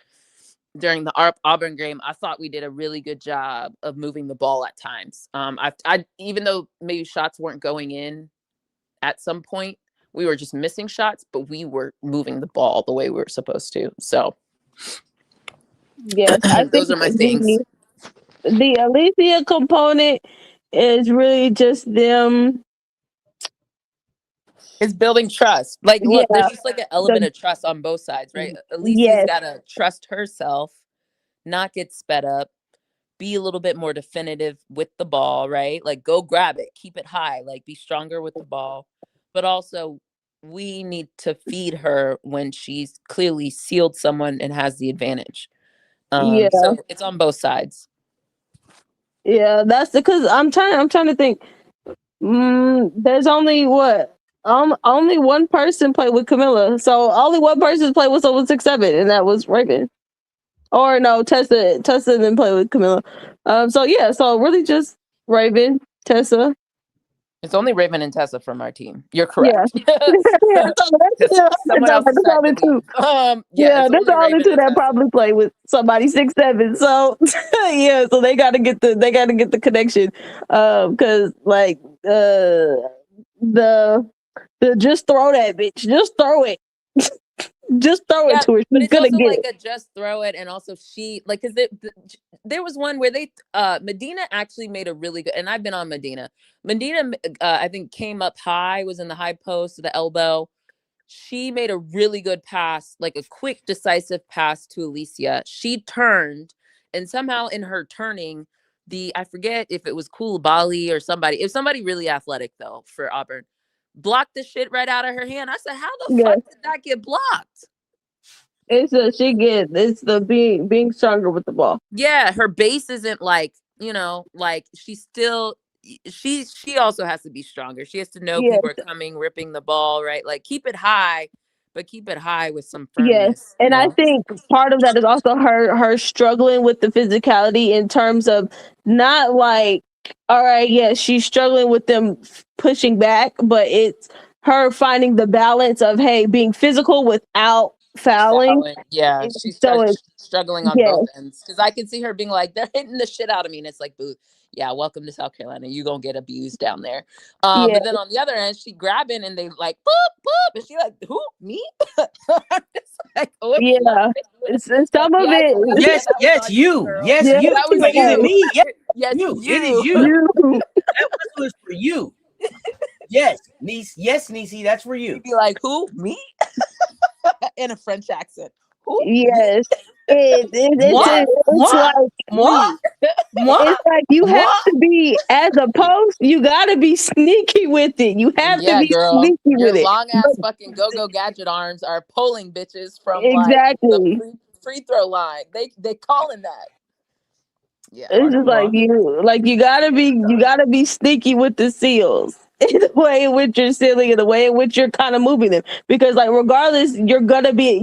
during the Auburn game. I thought we did a really good job of moving the ball at times. I even though maybe shots weren't going in at some point, we were just missing shots, but we were moving the ball the way we were supposed to. So Yes, I think those are my things. the Alicia component is really just them. It's building trust. Like, Yeah, look, there's just like an element the of trust on both sides, right? Alicia's yes, got to trust herself, not get sped up, be a little bit more definitive with the ball, right? Like, go grab it, keep it high, like, be stronger with the ball. But also, we need to feed her when she's clearly sealed someone and has the advantage. yeah, So it's on both sides. yeah. That's because I'm trying to think. There's only what? Only one person played with Camilla, so only one person played with someone 6'7", and that was Raven. Or no, Tessa didn't play with Camilla. So yeah, so really just Raven, Tessa. It's only Raven and Tessa from our team. You're Yeah. correct. Yeah, Someone else that's decided only to leave. two. Yeah, it's That's only the only Raven two and that Tessa. probably play with somebody 6'7". So yeah, so they gotta get the connection. Cause like the just throw that bitch. Just throw it. Just throw it Yeah, to her. but She's it's gonna also get like it. a just throw it, and also she like because there was one where they Medina actually made a really good, and I've been on Medina. Medina I think came up high, was in the high post to the elbow. She made a really good pass, like a quick, decisive pass to Alicia. She turned, and somehow in her turning, I forget if it was Koulibaly or somebody. It was somebody really athletic though for Auburn. Blocked the shit right out of her hand. I said, "How the Yeah. fuck did that get blocked?" It's the being stronger with the ball. Yeah, her base isn't like, like she's still she also has to be stronger. She has to know Yeah. people are coming, ripping the ball, right? Like keep it high, but keep it high with some Yes, firmness, and I think part of that is also her struggling with the physicality in terms of not like, all right, yes, she's struggling with them pushing back, but it's her finding the balance of hey, being physical without fouling. Fouling. Yeah, And she so starts it's struggling on yes, both ends because I can see her being like, they're hitting the shit out of me, and it's like, boo, yeah, welcome to South Carolina. You gonna get abused down there. yeah, But then on the other end, she grabbing and they like boop boop, and she like, who me? I'm just like, whoops, yeah. It's some of yeah, it. Yes, that was yes, on you, you. girl. Yes, Yes, you. That She's was like, is it you. me? Yes, Yes, you. It is you. you. you. That whistle is for you. Yes, niece. Yes, niecey, that's for you. You'd be like, who me? In a French accent. Who me? Yes, Moi, it's moi, like. moi, moi, It's like you have moi. to be as a post, you gotta be sneaky with it. You have to Yeah, be girl. sneaky Your with it. long But ass fucking go-go gadget arms are pulling bitches from like the exactly. free throw line. They calling that. Yeah, It's just like Moi. you gotta be sneaky with the seals. In the way in which you're sealing and the way in which you're kind of moving them. Because like regardless, you're gonna be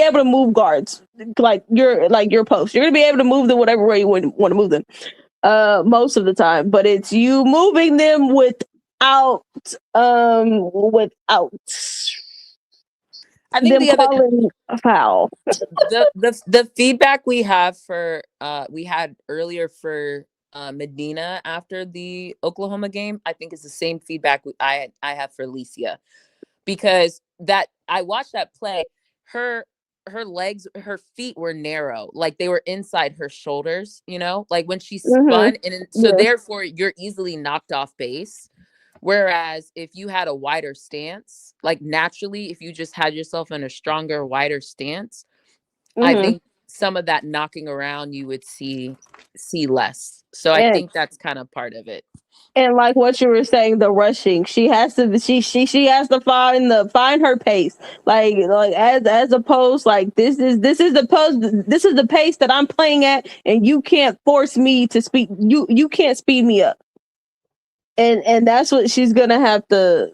able to move guards. Like your post. You're gonna be able to move them whatever way you want to move them. Most of the time, but it's you moving them without I think them the other calling a foul. the feedback we have for we had earlier for Medina after the Oklahoma game, I think is the same feedback I have for Alicia, because that I watched that play. Her legs, her feet were narrow, like they were inside her shoulders, like when she Mm-hmm. spun, and so Yeah. therefore you're easily knocked off base. Whereas if you had a wider stance, like naturally, if you just had yourself in a stronger, wider stance, I Mm-hmm. think some of that knocking around you would see less. So I And think that's kind of part of it. like what you were saying, the rushing, she has to find her pace. Like as opposed, like this is the pace that I'm playing at, and you can't force me to speed. You can't speed me up. And that's what she's gonna have to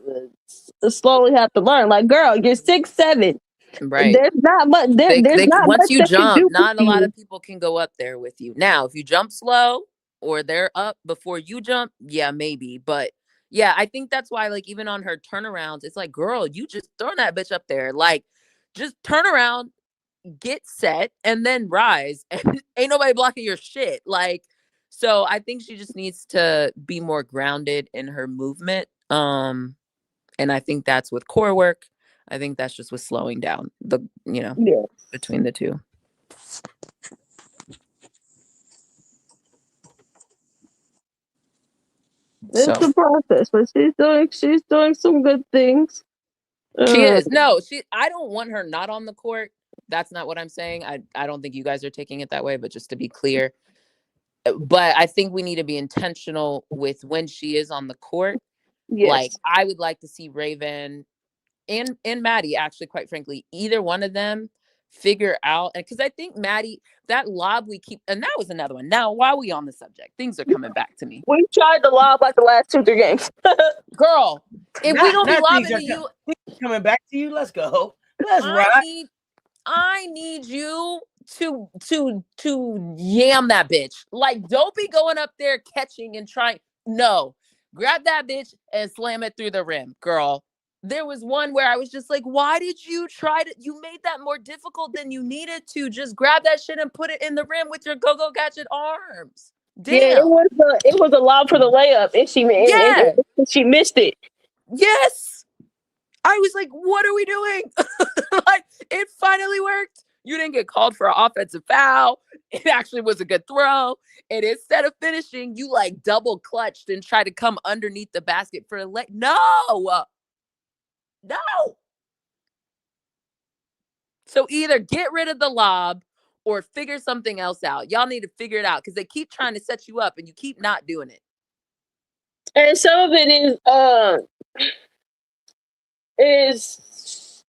slowly have to learn. Like, girl, you're 6'7". Right. There's not much. There's not Once much you they can do jump, with not a lot you. of people can go up there with you. Now, if you jump slow or they're up before you jump, yeah, maybe. But yeah, I think that's why, like, even on her turnarounds, it's like, girl, you just throwing that bitch up there. Like, just turn around, get set, and then rise. And ain't nobody blocking your shit. Like, so I think she just needs to be more grounded in her movement. And I think that's with core work. I think that's just with slowing down Yeah, between the two. So it's a process, but she's doing some good things. she is. No, I don't want her not on the court. That's not what I'm saying. I don't think you guys are taking it that way, but just to be clear. But I think we need to be intentional with when she is on the court. Like, Yes. I would like to see Raven and Maddie, actually, quite frankly, either one of them figure out. And because I think Maddie, that lob we keep, and that was another one. Now, while we on the subject, things are coming back to me. We tried to lob like the last 2-3 games. Girl, if we don't be lobbing to you, coming back to you, let's go. Let's ride. I need you to yam that bitch. Like, don't be going up there catching and trying. No, grab that bitch and slam it through the rim, girl. There was one where I was just like, why did you try to? You made that more difficult than you needed to. Just grab that shit and put it in the rim with your go-go gadget arms. Damn. Yeah, it was a lob for the layup, and she missed it. Yes. I was like, what are we doing? Like, it finally worked. You didn't get called for an offensive foul. It actually was a good throw. And instead of finishing, you like double clutched and tried to come underneath the basket for a leg. No. So either get rid of the lob or figure something else out. Y'all need to figure it out because they keep trying to set you up and you keep not doing it. And some of it is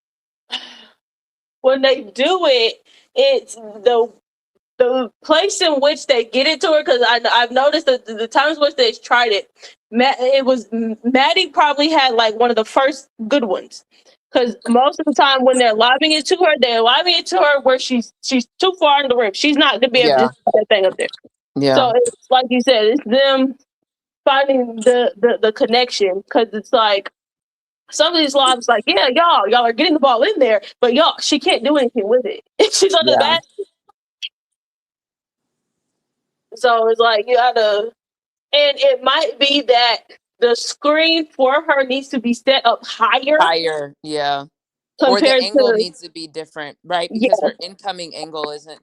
when they do it, it's the place in which they get it to her, because I've noticed that the times which they tried it, Maddie probably had like one of the first good ones, because most of the time when they're lobbing it to her where she's too far in the rim. She's not gonna be able to just put that thing up there. Yeah. So it's like you said, it's them finding the connection, because it's like some of these lobs, like, yeah, y'all are getting the ball in there, but she can't do anything with it. She's under the basket. So it's like you gotta, and it might be that the screen for her needs to be set up higher. Yeah. Or the angle needs to be different, right? Because her incoming angle isn't.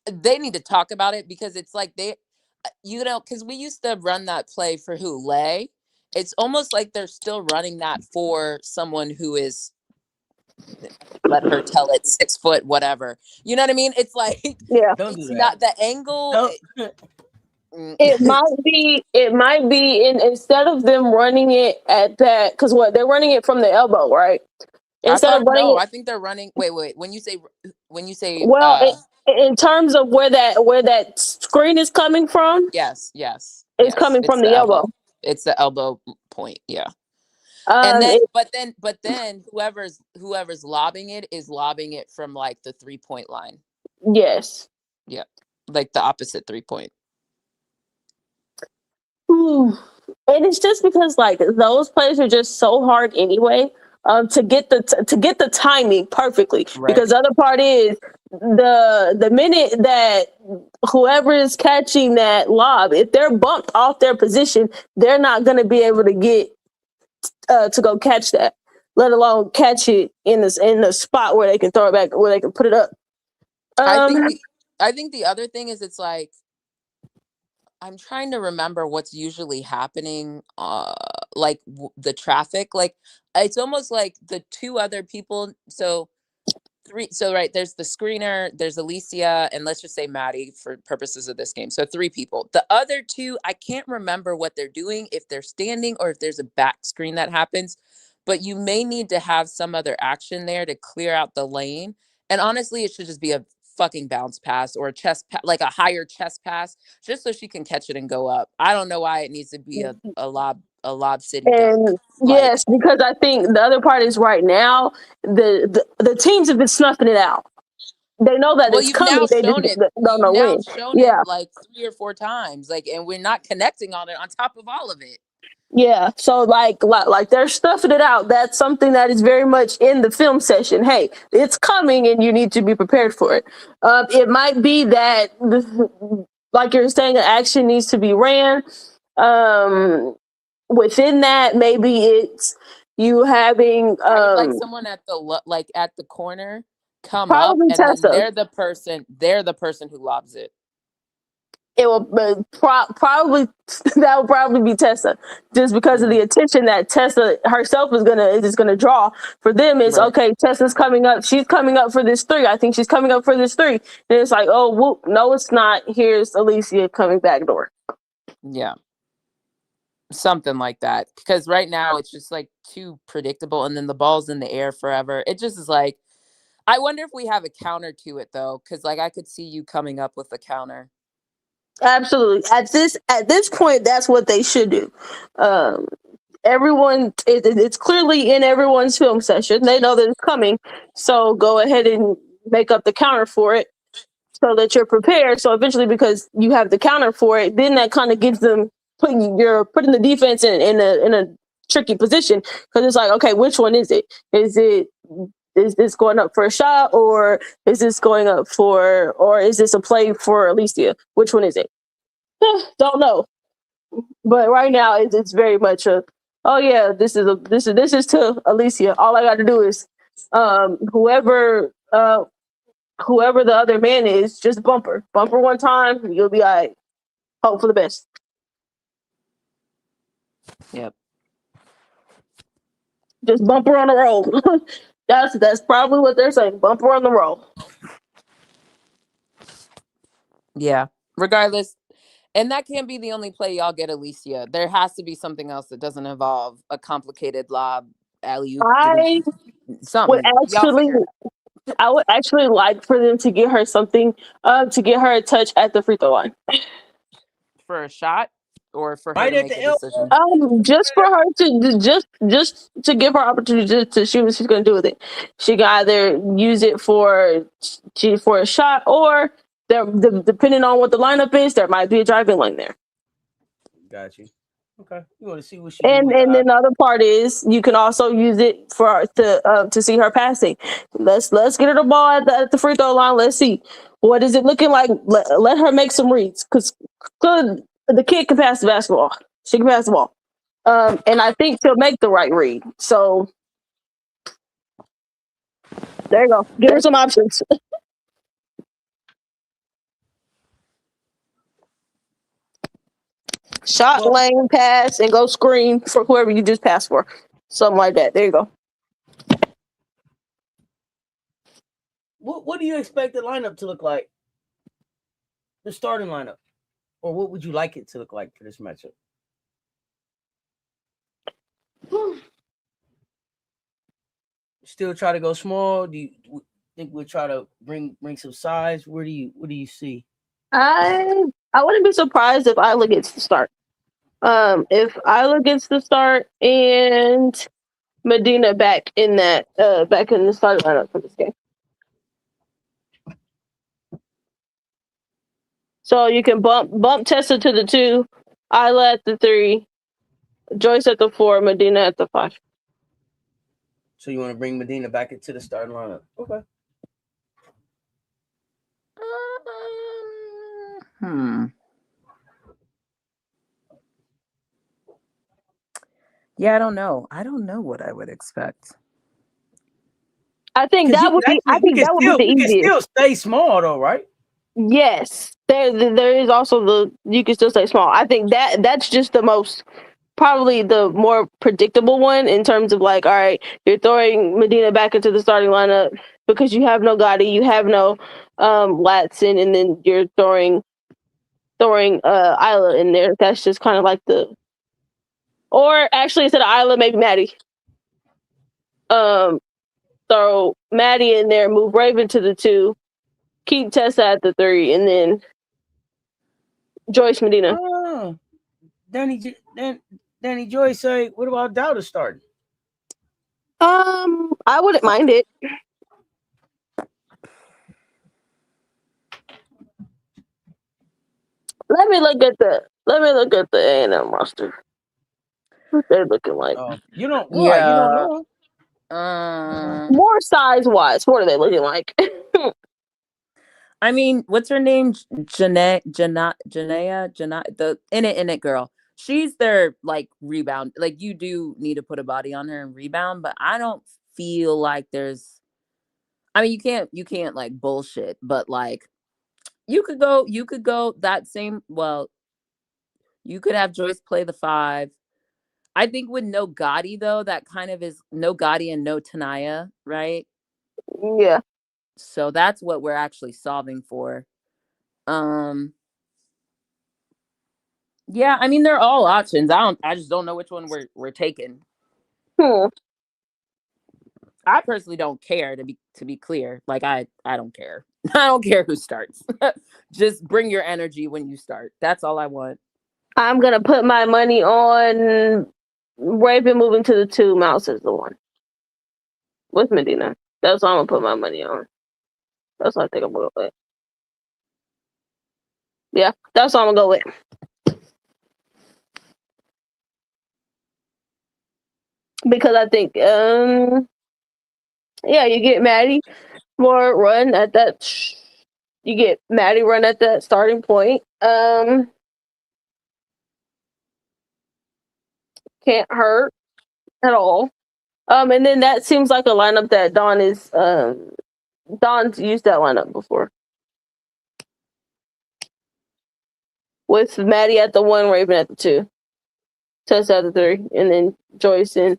They need to talk about it, because it's like because we used to run that play for who? Lay. It's almost like they're still running that for someone who is, let her tell it, 6 foot, whatever. You know what I mean? It's like, Don't do that. Not the angle. It might be instead of them running it at that, because they're running it from the elbow, right? Instead of running I think they're running. Wait. When you say, well, in terms of where that screen is coming from, yes, it's coming from the elbow. It's the elbow point, yeah. And then, but then whoever's lobbing it is lobbing it from like the 3-point line. Yes. Yeah, like the opposite 3-point. Ooh. And it's just because like those plays are just so hard anyway. To get the timing perfectly, right. Because the other part is the minute that whoever is catching that lob, if they're bumped off their position, they're not going to be able to get to go catch that, let alone catch it in the spot where they can throw it back, where they can put it up. I think the other thing is, it's like, I'm trying to remember what's usually happening, like the traffic. Like, it's almost like the two other people. So right, there's the screener, there's Alicia, and let's just say Maddie for purposes of this game. So 3 people. The other 2, I can't remember what they're doing, if they're standing or if there's a back screen that happens. But you may need to have some other action there to clear out the lane. And honestly, it should just be a fucking bounce pass or a chest like a higher chest pass, just so she can catch it and go up. I don't know why it needs to be a lob a Lob City dunk. And Like, yes, because I think the other part is right now the teams have been snuffing it out. They know that well, it's you've coming. now They just shown it. don't You've know now when. shown it Yeah, like 3 or 4 times. Like, and we're not connecting on it on top of all of it. yeah. So like they're stuffing it out. That's something that is very much in the film session. Hey, it's coming, and you need to be prepared for it. It might be that, like you're saying, action needs to be ran. Within that, maybe it's you having I would like someone at the corner come up, probably and then Tessa. they're the person who lobs it. It will probably that would probably be Tessa, just because of the attention that Tessa herself is gonna draw for them. Is Right. okay. Tessa's coming up. She's coming up for this 3. I think she's coming up for this 3. And it's like, oh, whoop, no, it's not. Here's Alicia coming back door. Yeah. Something like that. Because right now it's just like too predictable, and then the ball's in the air forever. It just is like, I wonder if we have a counter to it though, because like I could see you coming up with a counter. Absolutely. At this point, that's what they should do. Everyone, it's clearly in everyone's film session. They know that it's coming, so go ahead and make up the counter for it, so that you're prepared. So eventually, because you have the counter for it, then that kind of gives them putting the defense in a tricky position, because it's like, okay, which one is it? Is this going up for a shot, or is this going up for, or is this a play for Alicia? Which one is it? Don't know. But right now, it's very much a, oh yeah, this is to Alicia. All I got to do is, whoever the other man is, just bumper one time, you'll be all right. Hope for the best. Yep. Just bumper on the roll. That's probably what they're saying. Bumper on the roll. Yeah. Regardless, and that can't be the only play y'all get, Alicia. There has to be something else that doesn't involve a complicated lob, alley-oop, I would something. Y'all actually, figure it out. I would actually like for them to get her something, to get her a touch at the free throw line. For a shot, or for her Right to at make the a decision. Just for her to just to give her opportunity to see what she's going to do with it. She can either use it for a shot, or depending on what the lineup is, there might be a driving lane there. Got you. Okay. You want to see what she And do with then the other part is you can also use it to see her passing. Let's get her the ball at the free throw line. Let's see what is it looking like. Let her make some reads, because the kid can pass the basketball. She can pass the ball, and I think she'll make the right read. So there you go. Give her some options. Shot, lane, pass, and go screen for whoever you just passed for. Something like that. There you go. What do you expect the lineup to look like? The starting lineup, or what would you like it to look like for this matchup? Still try to go small? Do you think we'll try to bring some size? What do you see? I wouldn't be surprised if Isla gets the start. If Isla gets the start and Medina back in the starting lineup for this game. So you can bump Tessa to the 2, Isla at the 3, Joyce at the 4, Medina at the 5. So you want to bring Medina back into the starting lineup? Okay. Yeah, I don't know. I don't know what I would expect. I think that would be. I think that would be the easiest. You can still stay small though, right? Yes, there is also you can still stay small. I think that's just probably the more predictable one, in terms of like, all right, you're throwing Medina back into the starting lineup because you have no Gotti, you have no Latson, and then you're throwing Isla in there. That's just kind of like or actually, instead of Isla, maybe Maddie. Throw Maddie in there, move Raven to the 2, keep Tessa at the 3, and then Joyce, Medina. Danny Danny Joy say, what about Dowda starting? I wouldn't mind it. Let me look at the A&M roster. What they're looking like. You don't know. More size wise, what are they looking like? I mean, what's her name? Janaea, the in it girl. She's their like rebound. Like you do need to put a body on her and rebound, but I don't feel like there's. I mean, you can't like bullshit, but like you could go that same. Well, you could have Joyce play the 5. I think with no Gotti though, that kind of is no Gotti and no Tanaya, right? Yeah. So that's what we're actually solving for. Yeah, I mean they're all options. I just don't know which one we're taking. I personally don't care to be clear. Like I don't care. I don't care who starts. Just bring your energy when you start. That's all I want. I'm gonna put my money on Raven moving to the 2, Mouse is the 1. With Medina. That's what I'm gonna put my money on. That's what I think I'm gonna go with. Yeah, that's what I'm gonna go with. Because I think yeah, you get Maddie more run at that you get Maddie run at that starting point. Can't hurt at all. And then that seems like a lineup that Don's used that lineup before. With Maddie at the 1, Raven at the 2. Cess at the 3, and then Joyce and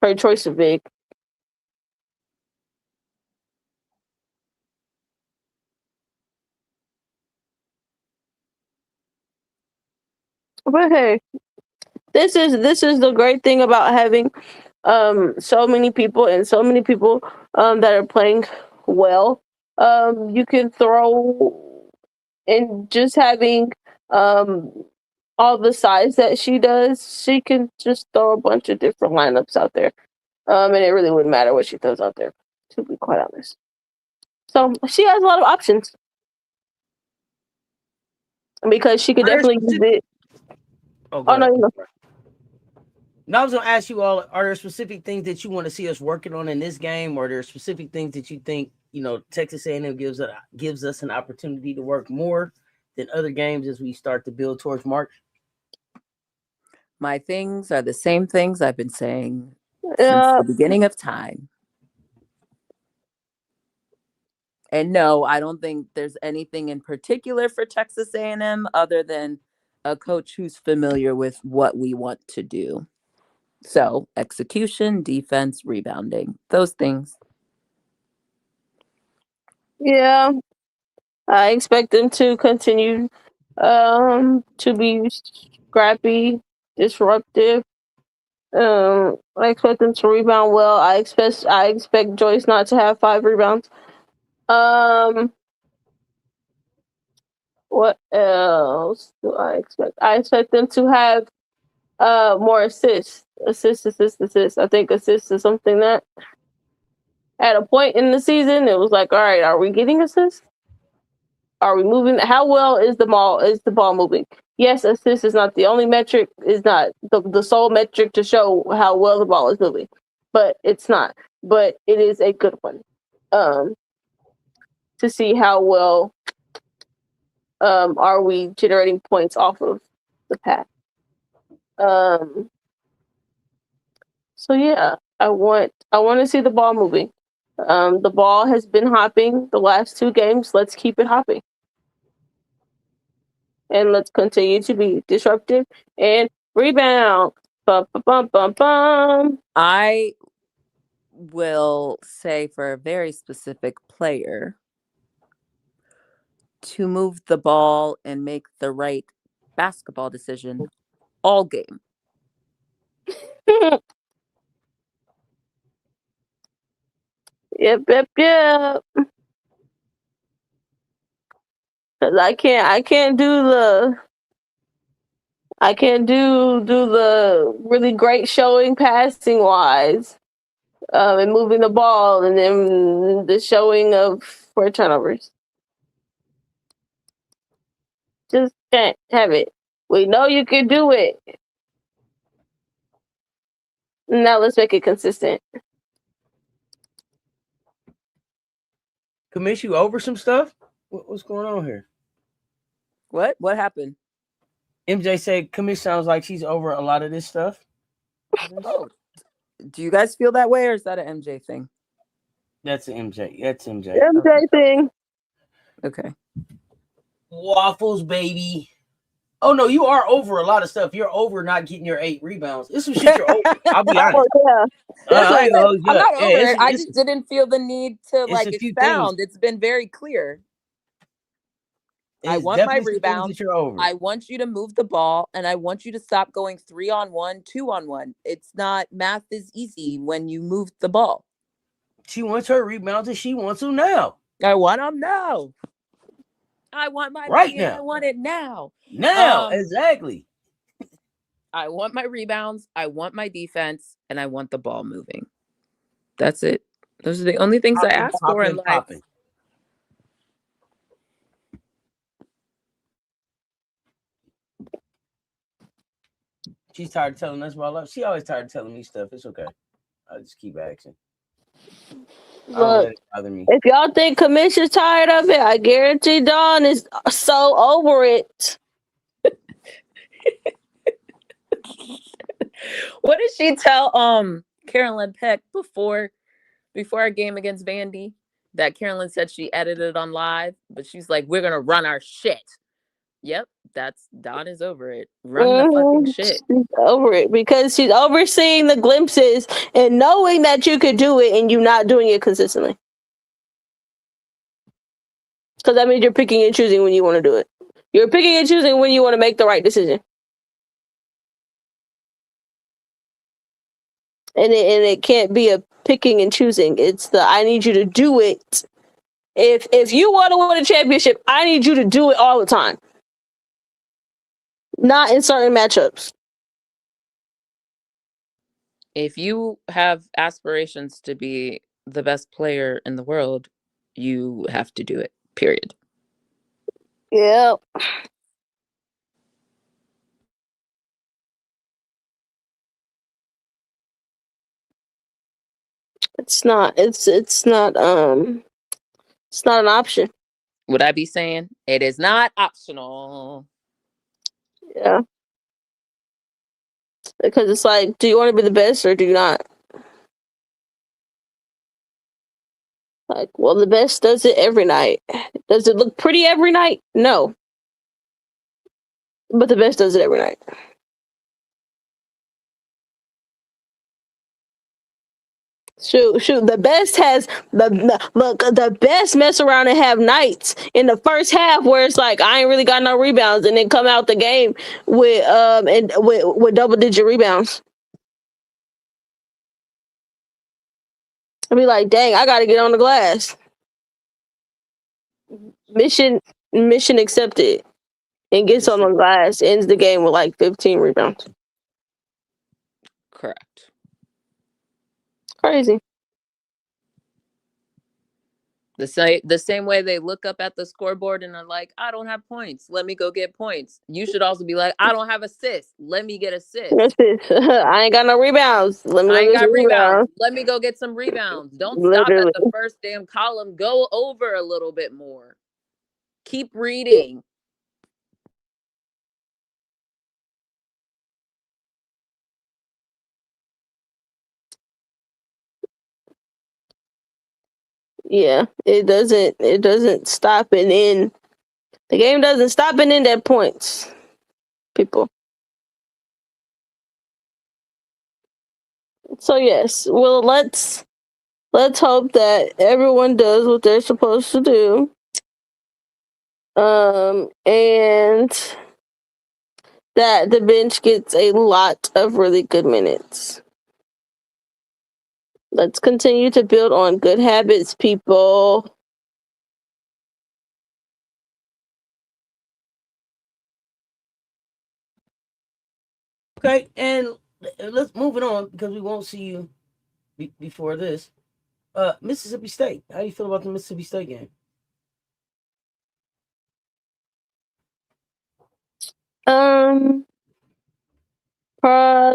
her choice of big. But hey, this is the great thing about having so many people that are playing well. You can throw and just having all the size that she does, she can just throw a bunch of different lineups out there. And it really wouldn't matter what she throws out there, to be quite honest. So she has a lot of options. Because she could definitely use it. No, I was gonna ask you all: are there specific things that you want to see us working on in this game, or are there specific things that you think Texas A&M gives us an opportunity to work more than other games as we start to build towards March? My things are the same things I've been saying since the beginning of time. And no, I don't think there's anything in particular for Texas A&M other than a coach who's familiar with what we want to do. So execution, defense, rebounding, those things. Yeah, I expect them to continue to be scrappy, disruptive. I expect them to rebound well. I expect Joyce not to have 5 rebounds. What else do I expect? I expect them to have more assists. I think assists is something that at a point in the season it was like, all right, are we getting assists? Are we moving? How well is the ball moving? Yes, assist is not the only metric, is not the sole metric to show how well the ball is moving. But it's not. But it is a good one. To see how well are we generating points off of the path. So yeah, I want to see the ball moving. The ball has been hopping the last 2 games. Let's keep it hopping. And let's continue to be disruptive and rebound. Bum, bum, bum, bum, bum. I will say for a very specific player to move the ball and make the right basketball decision all game. Yep. Cause I can't do I can't do the really great showing passing wise, and moving the ball, and then the showing of 4 turnovers. Just can't have it. We know you can do it. Now let's make it consistent. Commish, you over some stuff? What's going on here? What? What happened? MJ said Commish sounds like she's over a lot of this stuff. Oh, do you guys feel that way, or is that an MJ thing? That's MJ. That's MJ. MJ thing. Okay. Waffles, baby. Oh no, you are over a lot of stuff. You're over not getting your 8 rebounds. This is shit you're over. I'll be honest. Yeah. I'm not over it. I just didn't feel the need to expound. It's been very clear. I want my rebounds. I want you to move the ball, and I want you to stop going 3-on-1, 2-on-1. It's not, math is easy when you move the ball. She wants her rebounds, and she wants them now. I want them now. I want my right now. I want it now. Now, exactly. I want my rebounds. I want my defense, and I want the ball moving. That's it. Those are the only things I ask for in life. She's tired of telling us about love. She always tired of telling me stuff. It's okay. I just keep asking. Look, if y'all think Commish is tired of it, I guarantee Dawn is so over it. What did she tell Carolyn Peck before our game against Vandy? That Carolyn said she edited on live, but she's like, we're gonna run our shit. Yep, that's Dawn is over it. Run the fucking shit. She's over it because she's overseeing the glimpses and knowing that you could do it and you not doing it consistently. Because that means you're picking and choosing when you want to do it. You're picking and choosing when you want to make the right decision. And it can't be a picking and choosing. It's the I need you to do it. If you want to win a championship, I need you to do it all the time. Not in certain matchups. If you have aspirations to be the best player in the world, you have to do it. Period. Yep. It's not an option. Would I be saying it is not optional? Yeah. Because it's like, do you want to be the best or do you not? Like, well, the best does it every night. Does it look pretty every night? No. But the best does it every night. Shoot, the best has the best mess around and have nights in the first half where it's like I ain't really got no rebounds and then come out the game with with double-digit rebounds. I'll be like, dang, I gotta get on the glass. Mission accepted. And gets on the glass, ends the game with like 15 rebounds. Correct. Crazy. The same way they look up at the scoreboard and are like, I don't have points. Let me go get points. You should also be like, I don't have assists. Let me get assists. I ain't got no rebounds. I ain't got rebounds. Let me go get some rebounds. Don't stop at the first damn column. Go over a little bit more. Keep reading. Yeah, it doesn't stop and end. The game doesn't stop and end at points, people. So yes, well let's hope that everyone does what they're supposed to do. And that the bench gets a lot of really good minutes. Let's continue to build on good habits, people. Okay, and let's move it on because we won't see you before this. Mississippi State. How do you feel about the Mississippi State game?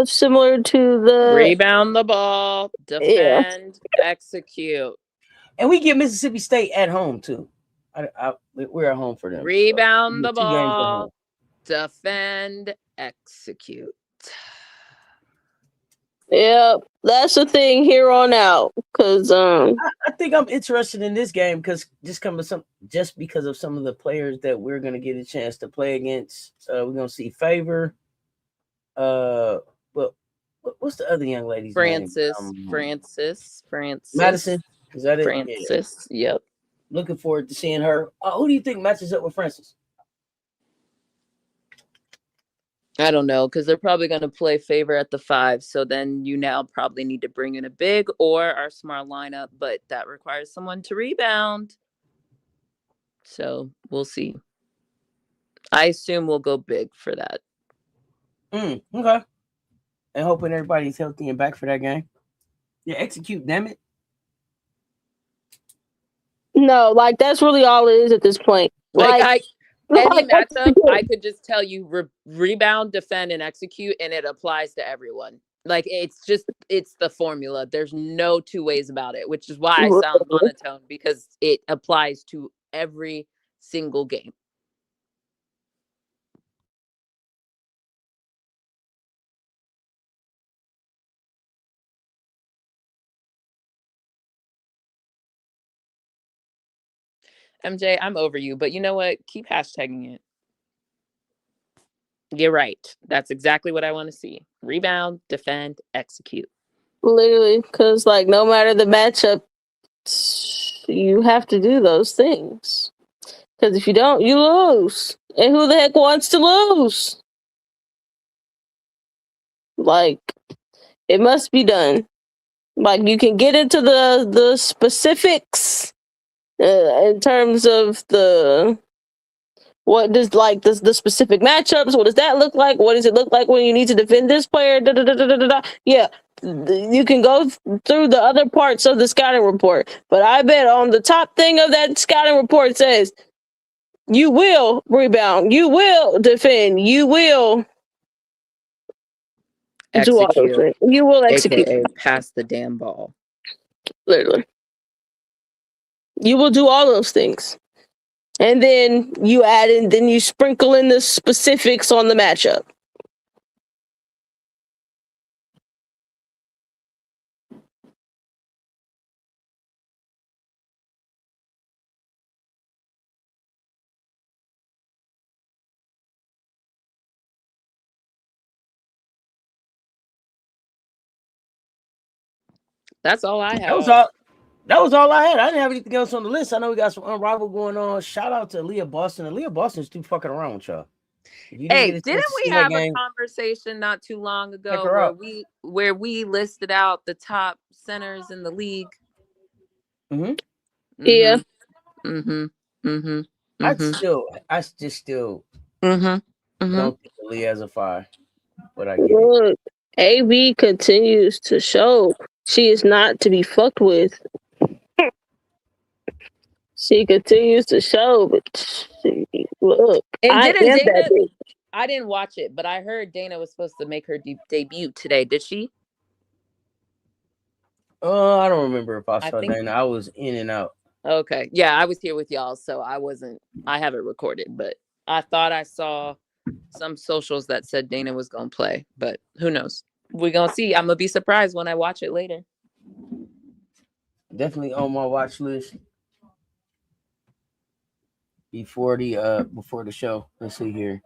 Similar to the rebound the ball, defend, execute. And we get Mississippi State at home too. We're at home for them. Rebound so the ball, defend, execute. Yeah, that's the thing here on out. Because I think I'm interested in this game because just because of some of the players that we're gonna get a chance to play against. We're gonna see Favor. But what's the other young lady's name? Francis. Madison. Is that it? Francis. Yeah. Yep. Looking forward to seeing her. Who do you think matches up with Francis? I don't know, because they're probably going to play Favor at the 5. So then you now probably need to bring in a big or our smart lineup, but that requires someone to rebound. So we'll see. I assume we'll go big for that. Okay. And hoping everybody's healthy and back for that game. Yeah, execute, damn it. No, like that's really all it is at this point. Any matchup, I could just tell you rebound, defend, and execute, and it applies to everyone. Like it's the formula. There's no two ways about it, which is why I sound monotone, because it applies to every single game. MJ, I'm over you, but you know what? Keep hashtagging it. You're right. That's exactly what I want to see. Rebound, defend, execute. Literally, because like no matter the matchup, you have to do those things. Because if you don't, you lose. And who the heck wants to lose? Like, it must be done. Like, you can get into the specifics in terms of what does like the specific matchups. What does that look like? What does it look like when you need to defend this player? Yeah, you can go through the other parts of the scouting report, but I bet on the top thing of that scouting report says you will rebound, you will defend, you will execute. You will execute. AKA pass the damn ball. Literally, you will do all those things. And then you add in, then you sprinkle in the specifics on the matchup. That's all I have. That was all I had. I didn't have anything else on the list. I know we got some Unrivaled going on. Shout out to Aaliyah Boston. Aaliyah Boston's too fucking around with y'all. Didn't we have a conversation not too long ago where we listed out the top centers in the league? Mm-hmm. Yeah. I just still don't think Aaliyah has a 5, but I get it. AB continues to show she is not to be fucked with. She continues to show, but look. And I didn't watch it, but I heard Dana was supposed to make her debut today. Did she? I don't remember if I saw Dana. I was in and out. Okay. Yeah, I was here with y'all, so I haven't recorded, but I thought I saw some socials that said Dana was going to play, but who knows? We're going to see. I'm going to be surprised when I watch it later. Definitely on my watch list before the show. Let's see here.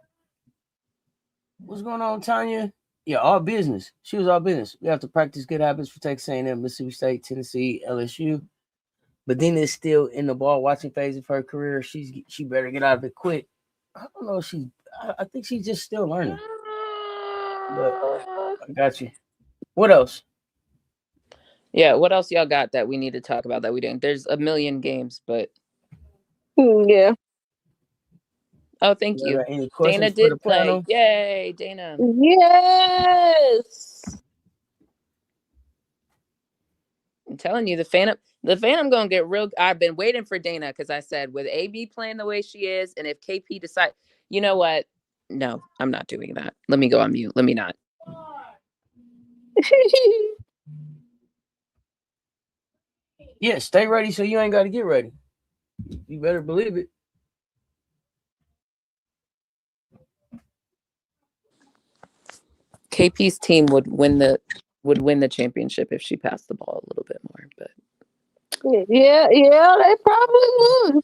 What's going on, Tanya? Yeah, all business. She was all business. We have to practice good habits for Texas A&M, Mississippi State, Tennessee, LSU. But then it's still in the ball watching phase of her career. She better get out of it quick. I don't know if I think she's just still learning. But I got you. What else? Yeah, what else y'all got that we need to talk about that we didn't? There's a million games, but yeah. Oh, thank you. Any questions Dana for did the play. panel? Yay, Dana. Yes. I'm telling you, the Phantom gonna get real. I've been waiting for Dana because I said with AB playing the way she is, and if KP decide, you know what? No, I'm not doing that. Let me go on mute. Let me not. Yeah, stay ready so you ain't got to get ready. You better believe it. KP's team would win the championship if she passed the ball a little bit more, but yeah, they probably would.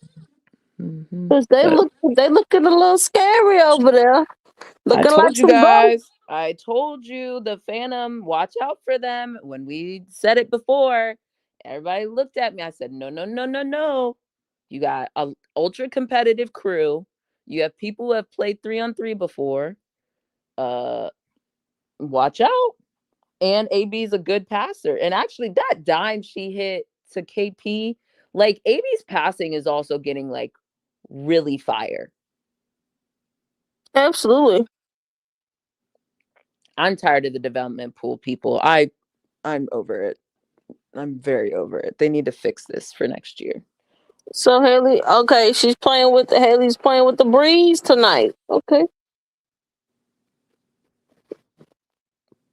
Because they looking a little scary over there. Looking like you guys. I told you the Phantom, watch out for them. When we said it before, everybody looked at me. I said, no. You got an ultra competitive crew. You have people who have played 3-on-3 before. Watch out. And AB is a good passer. And actually, that dime she hit to KP, like AB's passing is also getting like really fire. Absolutely. I'm tired of the development pool people. I'm over it. I'm very over it. They need to fix this for next year. So Haley, okay, Haley's playing with the Breeze tonight. Okay.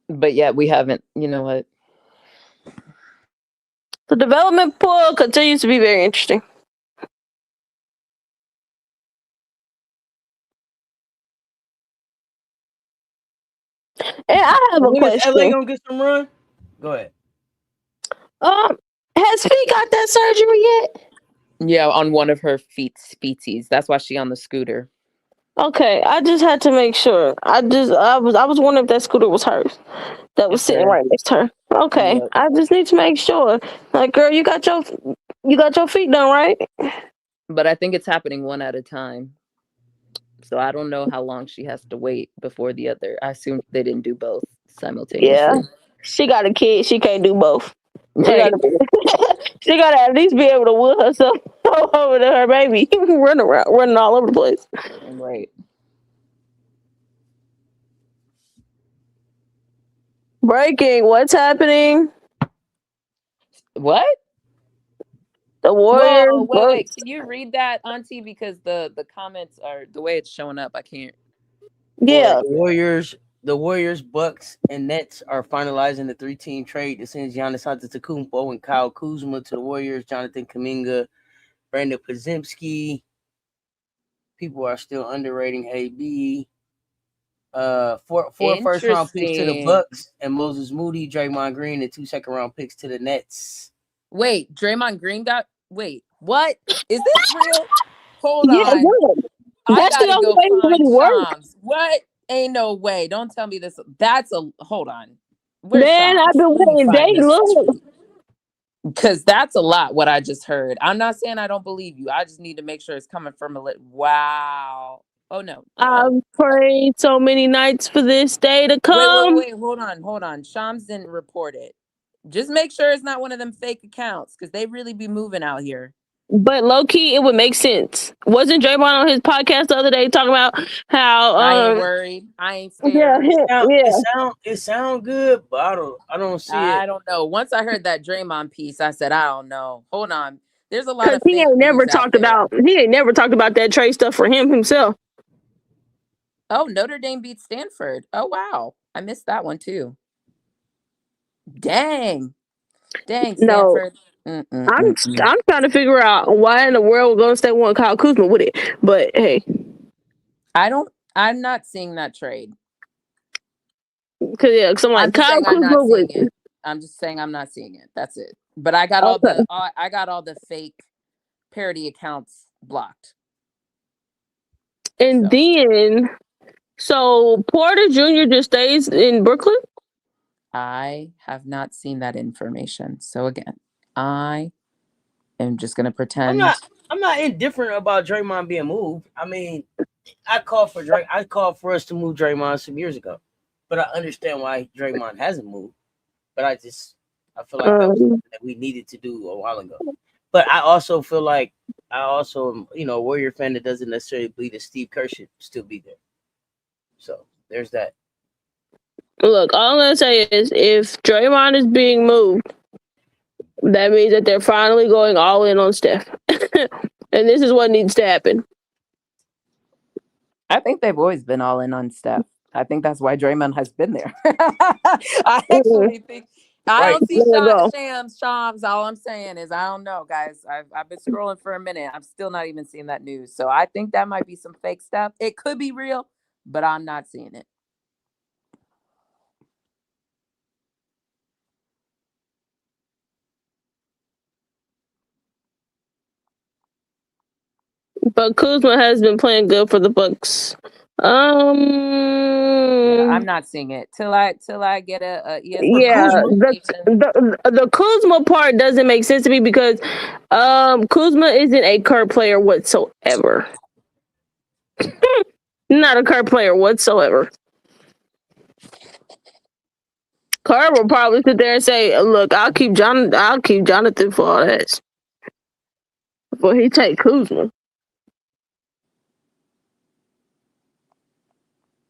But yet we haven't, you know what? The development pool continues to be very interesting. And I have a question. Is LA gonna get some run? Go ahead. Has Fee got that surgery yet? Yeah, on one of her feeties. That's why she on the scooter. Okay, I just had to make sure. I was wondering if that scooter was hers. That was sitting right next to her. Okay, yep. I just need to make sure. Like, girl, you got your feet done, right? But I think it's happening one at a time. So I don't know how long she has to wait before the other. I assume they didn't do both simultaneously. Yeah, she got a kid. She can't do both. Right. She gotta at least be able to wheel herself over to her baby, running all over the place. Right. Breaking. What's happening? What? The Warriors. Whoa, wait. Can you read that, Auntie? Because the comments are the way it's showing up. I can't. Yeah. The Warriors, Bucks, and Nets are finalizing the 3-team trade that sends Giannis Antetokounmpo and Kyle Kuzma to the Warriors. Jonathan Kuminga, Brandon Podziemski. People are still underrating AB. Four first-round picks to the Bucks and Moses Moody, Draymond Green, and 2 second-round picks to the Nets. Wait, Draymond Green got. Wait, what? Is this real? Hold on. I gotta go find Shams. What? Ain't no way. Don't tell me this. That's a. Hold on. Where's man, Shams? I've been waiting days. Because that's a lot. What I just heard. I'm not saying I don't believe you. I just need to make sure it's coming from a. Wow. Oh no. I've prayed so many nights for this day to come. Wait. Hold on. Shams didn't report it. Just make sure it's not one of them fake accounts because they really be moving out here. But low key, it would make sense. Wasn't Draymond on his podcast the other day talking about how I ain't worried, I ain't scared. It sound good, but I don't see it. I don't know. Once I heard that Draymond piece, I said, I don't know. Hold on, there's a lot of he ain't never talked about that trade stuff for himself. Oh, Notre Dame beat Stanford. Oh wow, I missed that one too. Dang, Stanford. No. I'm trying to figure out why in the world Golden State want Kyle Kuzma with it. But hey, I'm not seeing that trade. Because I'm like Kyle Kuzma with it. I'm just saying I'm not seeing it. That's it. But I got all the fake parody accounts blocked. And then, so Porter Jr. just stays in Brooklyn? I have not seen that information. So again, I am just gonna pretend. I'm not indifferent about Draymond being moved. I mean, I called for us to move Draymond some years ago, but I understand why Draymond hasn't moved. But I feel like that was something that we needed to do a while ago. But I also feel like I also am, a Warrior fan that doesn't necessarily believe that Steve Kerr should still be there. So there's that. Look, all I'm gonna say is if Draymond is being moved, that means that they're finally going all in on Steph. And this is what needs to happen. I think they've always been all in on Steph. I think that's why Draymond has been there. I actually think I don't see Shams. All I'm saying is I don't know, guys. I've been scrolling for a minute. I'm still not even seeing that news. So I think that might be some fake stuff. It could be real, but I'm not seeing it. But Kuzma has been playing good for the Bucks. I'm not seeing it till I get a ESPN. Yeah, the Kuzma part doesn't make sense to me because Kuzma isn't a Kerr player whatsoever. Not a Kerr player whatsoever. Kerr will probably sit there and say, "Look, I'll keep Jonathan for all that." But he take Kuzma.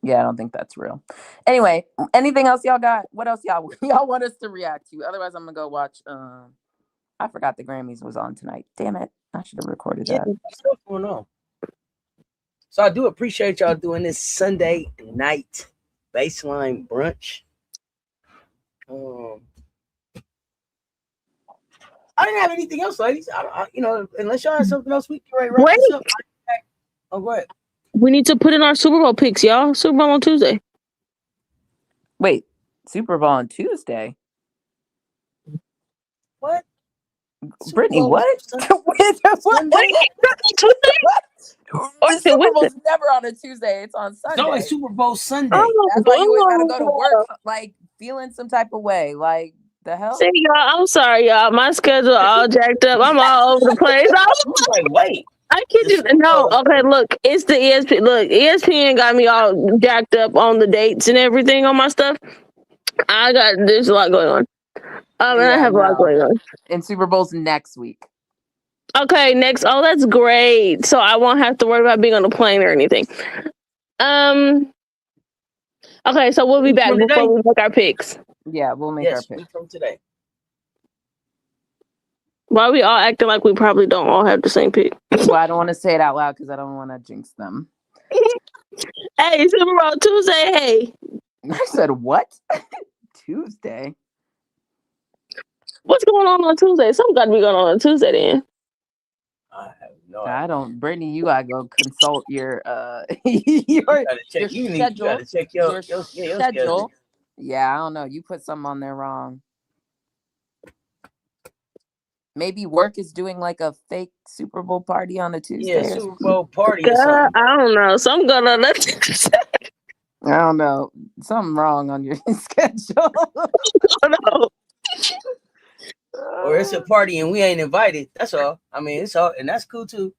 Yeah, I don't think that's real. Anyway, anything else y'all got? What else y'all want us to react to? Otherwise, I'm gonna go watch. I forgot the Grammys was on tonight. Damn it! I should have recorded that. What's going on? So I do appreciate y'all doing this Sunday night baseline brunch. I didn't have anything else, ladies. Unless y'all have something else, we can wrap this up. Oh, go ahead. We need to put in our Super Bowl picks, y'all. Super Bowl on Tuesday. Wait, Super Bowl on Tuesday? What? Brittany, what? Sunday? The Super Bowl's never on a Tuesday. It's on Sunday. No, it's Super Bowl Sunday. That's why you always gotta go to work, like feeling some type of way. Like the hell? See, y'all, I'm sorry, y'all. My schedule all jacked up. I'm all over the place. I was like, wait. I kid you. No, okay, look, it's the ESPN. Look, ESPN got me all jacked up on the dates and everything on my stuff. There's a lot going on. And I have a lot going on. And Super Bowl's next week. Okay, next. Oh, that's great. So I won't have to worry about being on a plane or anything. Okay, so we'll be back before we make our picks. Yeah, we'll make our picks from today. Why are we all acting like we probably don't all have the same pick? Well, I don't want to say it out loud because I don't want to jinx them. Hey, Super Bowl Tuesday, hey. I said, what? Tuesday? What's going on Tuesday? Something got to be going on Tuesday then. I have no idea. I don't. Brittany, you got to go consult your schedule. Check your schedule. Yeah, I don't know. You put something on there wrong. Maybe work is doing like a fake Super Bowl party on a Tuesday. Yeah, Super Bowl party or something. I don't know. Something going on. I don't know. Something wrong on your schedule. No. Or it's a party and we ain't invited. That's all. I mean, it's all, and that's cool too.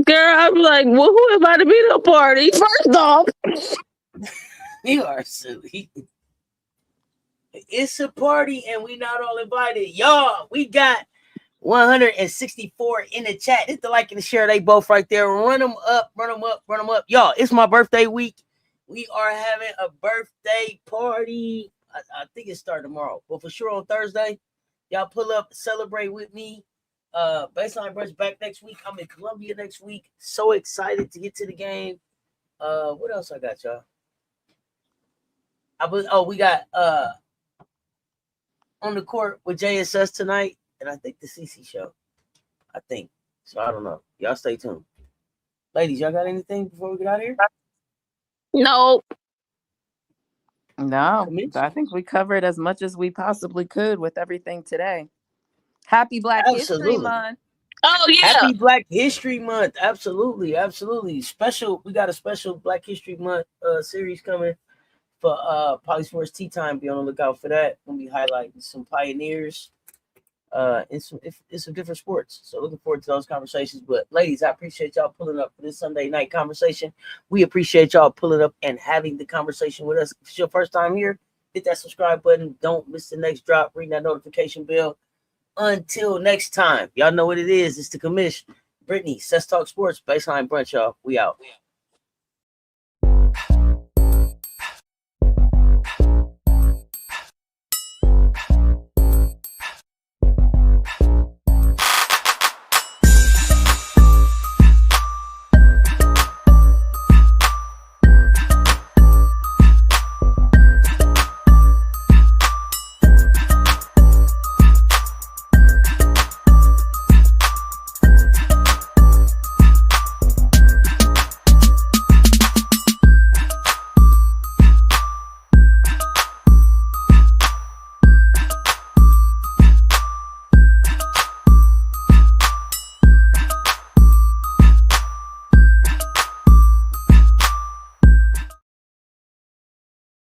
Girl, I'm like, well, who invited me to a party? First off, you are silly. It's a party and we not all invited. Y'all, we got 164 in the chat. Hit the like and the share. They both right there. Run them up. Y'all, it's my birthday week. We are having a birthday party. I think it starts tomorrow, but for sure on Thursday. Y'all pull up, celebrate with me. Baseline Brunch back next week. I'm in Columbia next week. So excited to get to the game. What else I got, y'all? We got on the court with JSS tonight, and I think the CC show. I think. So I don't know. Y'all stay tuned. Ladies, y'all got anything before we get out of here? No. No, I think we covered as much as we possibly could with everything today. Happy Black History Month. Oh, yeah. Happy Black History Month. Absolutely. Special. We got a special Black History Month series coming for Polysports Tea Time. Be on the lookout for that. We'll be highlighting some pioneers in some different sports. So looking forward to those conversations. But ladies, I appreciate y'all pulling up for this Sunday night conversation. We appreciate y'all pulling up and having the conversation with us. If it's your first time here, hit that subscribe button. Don't miss the next drop. Ring that notification bell. Until next time, y'all know what it is. It's the Commish. Brittany, Cess Talk Sports, Baseline Brunch, y'all. We out.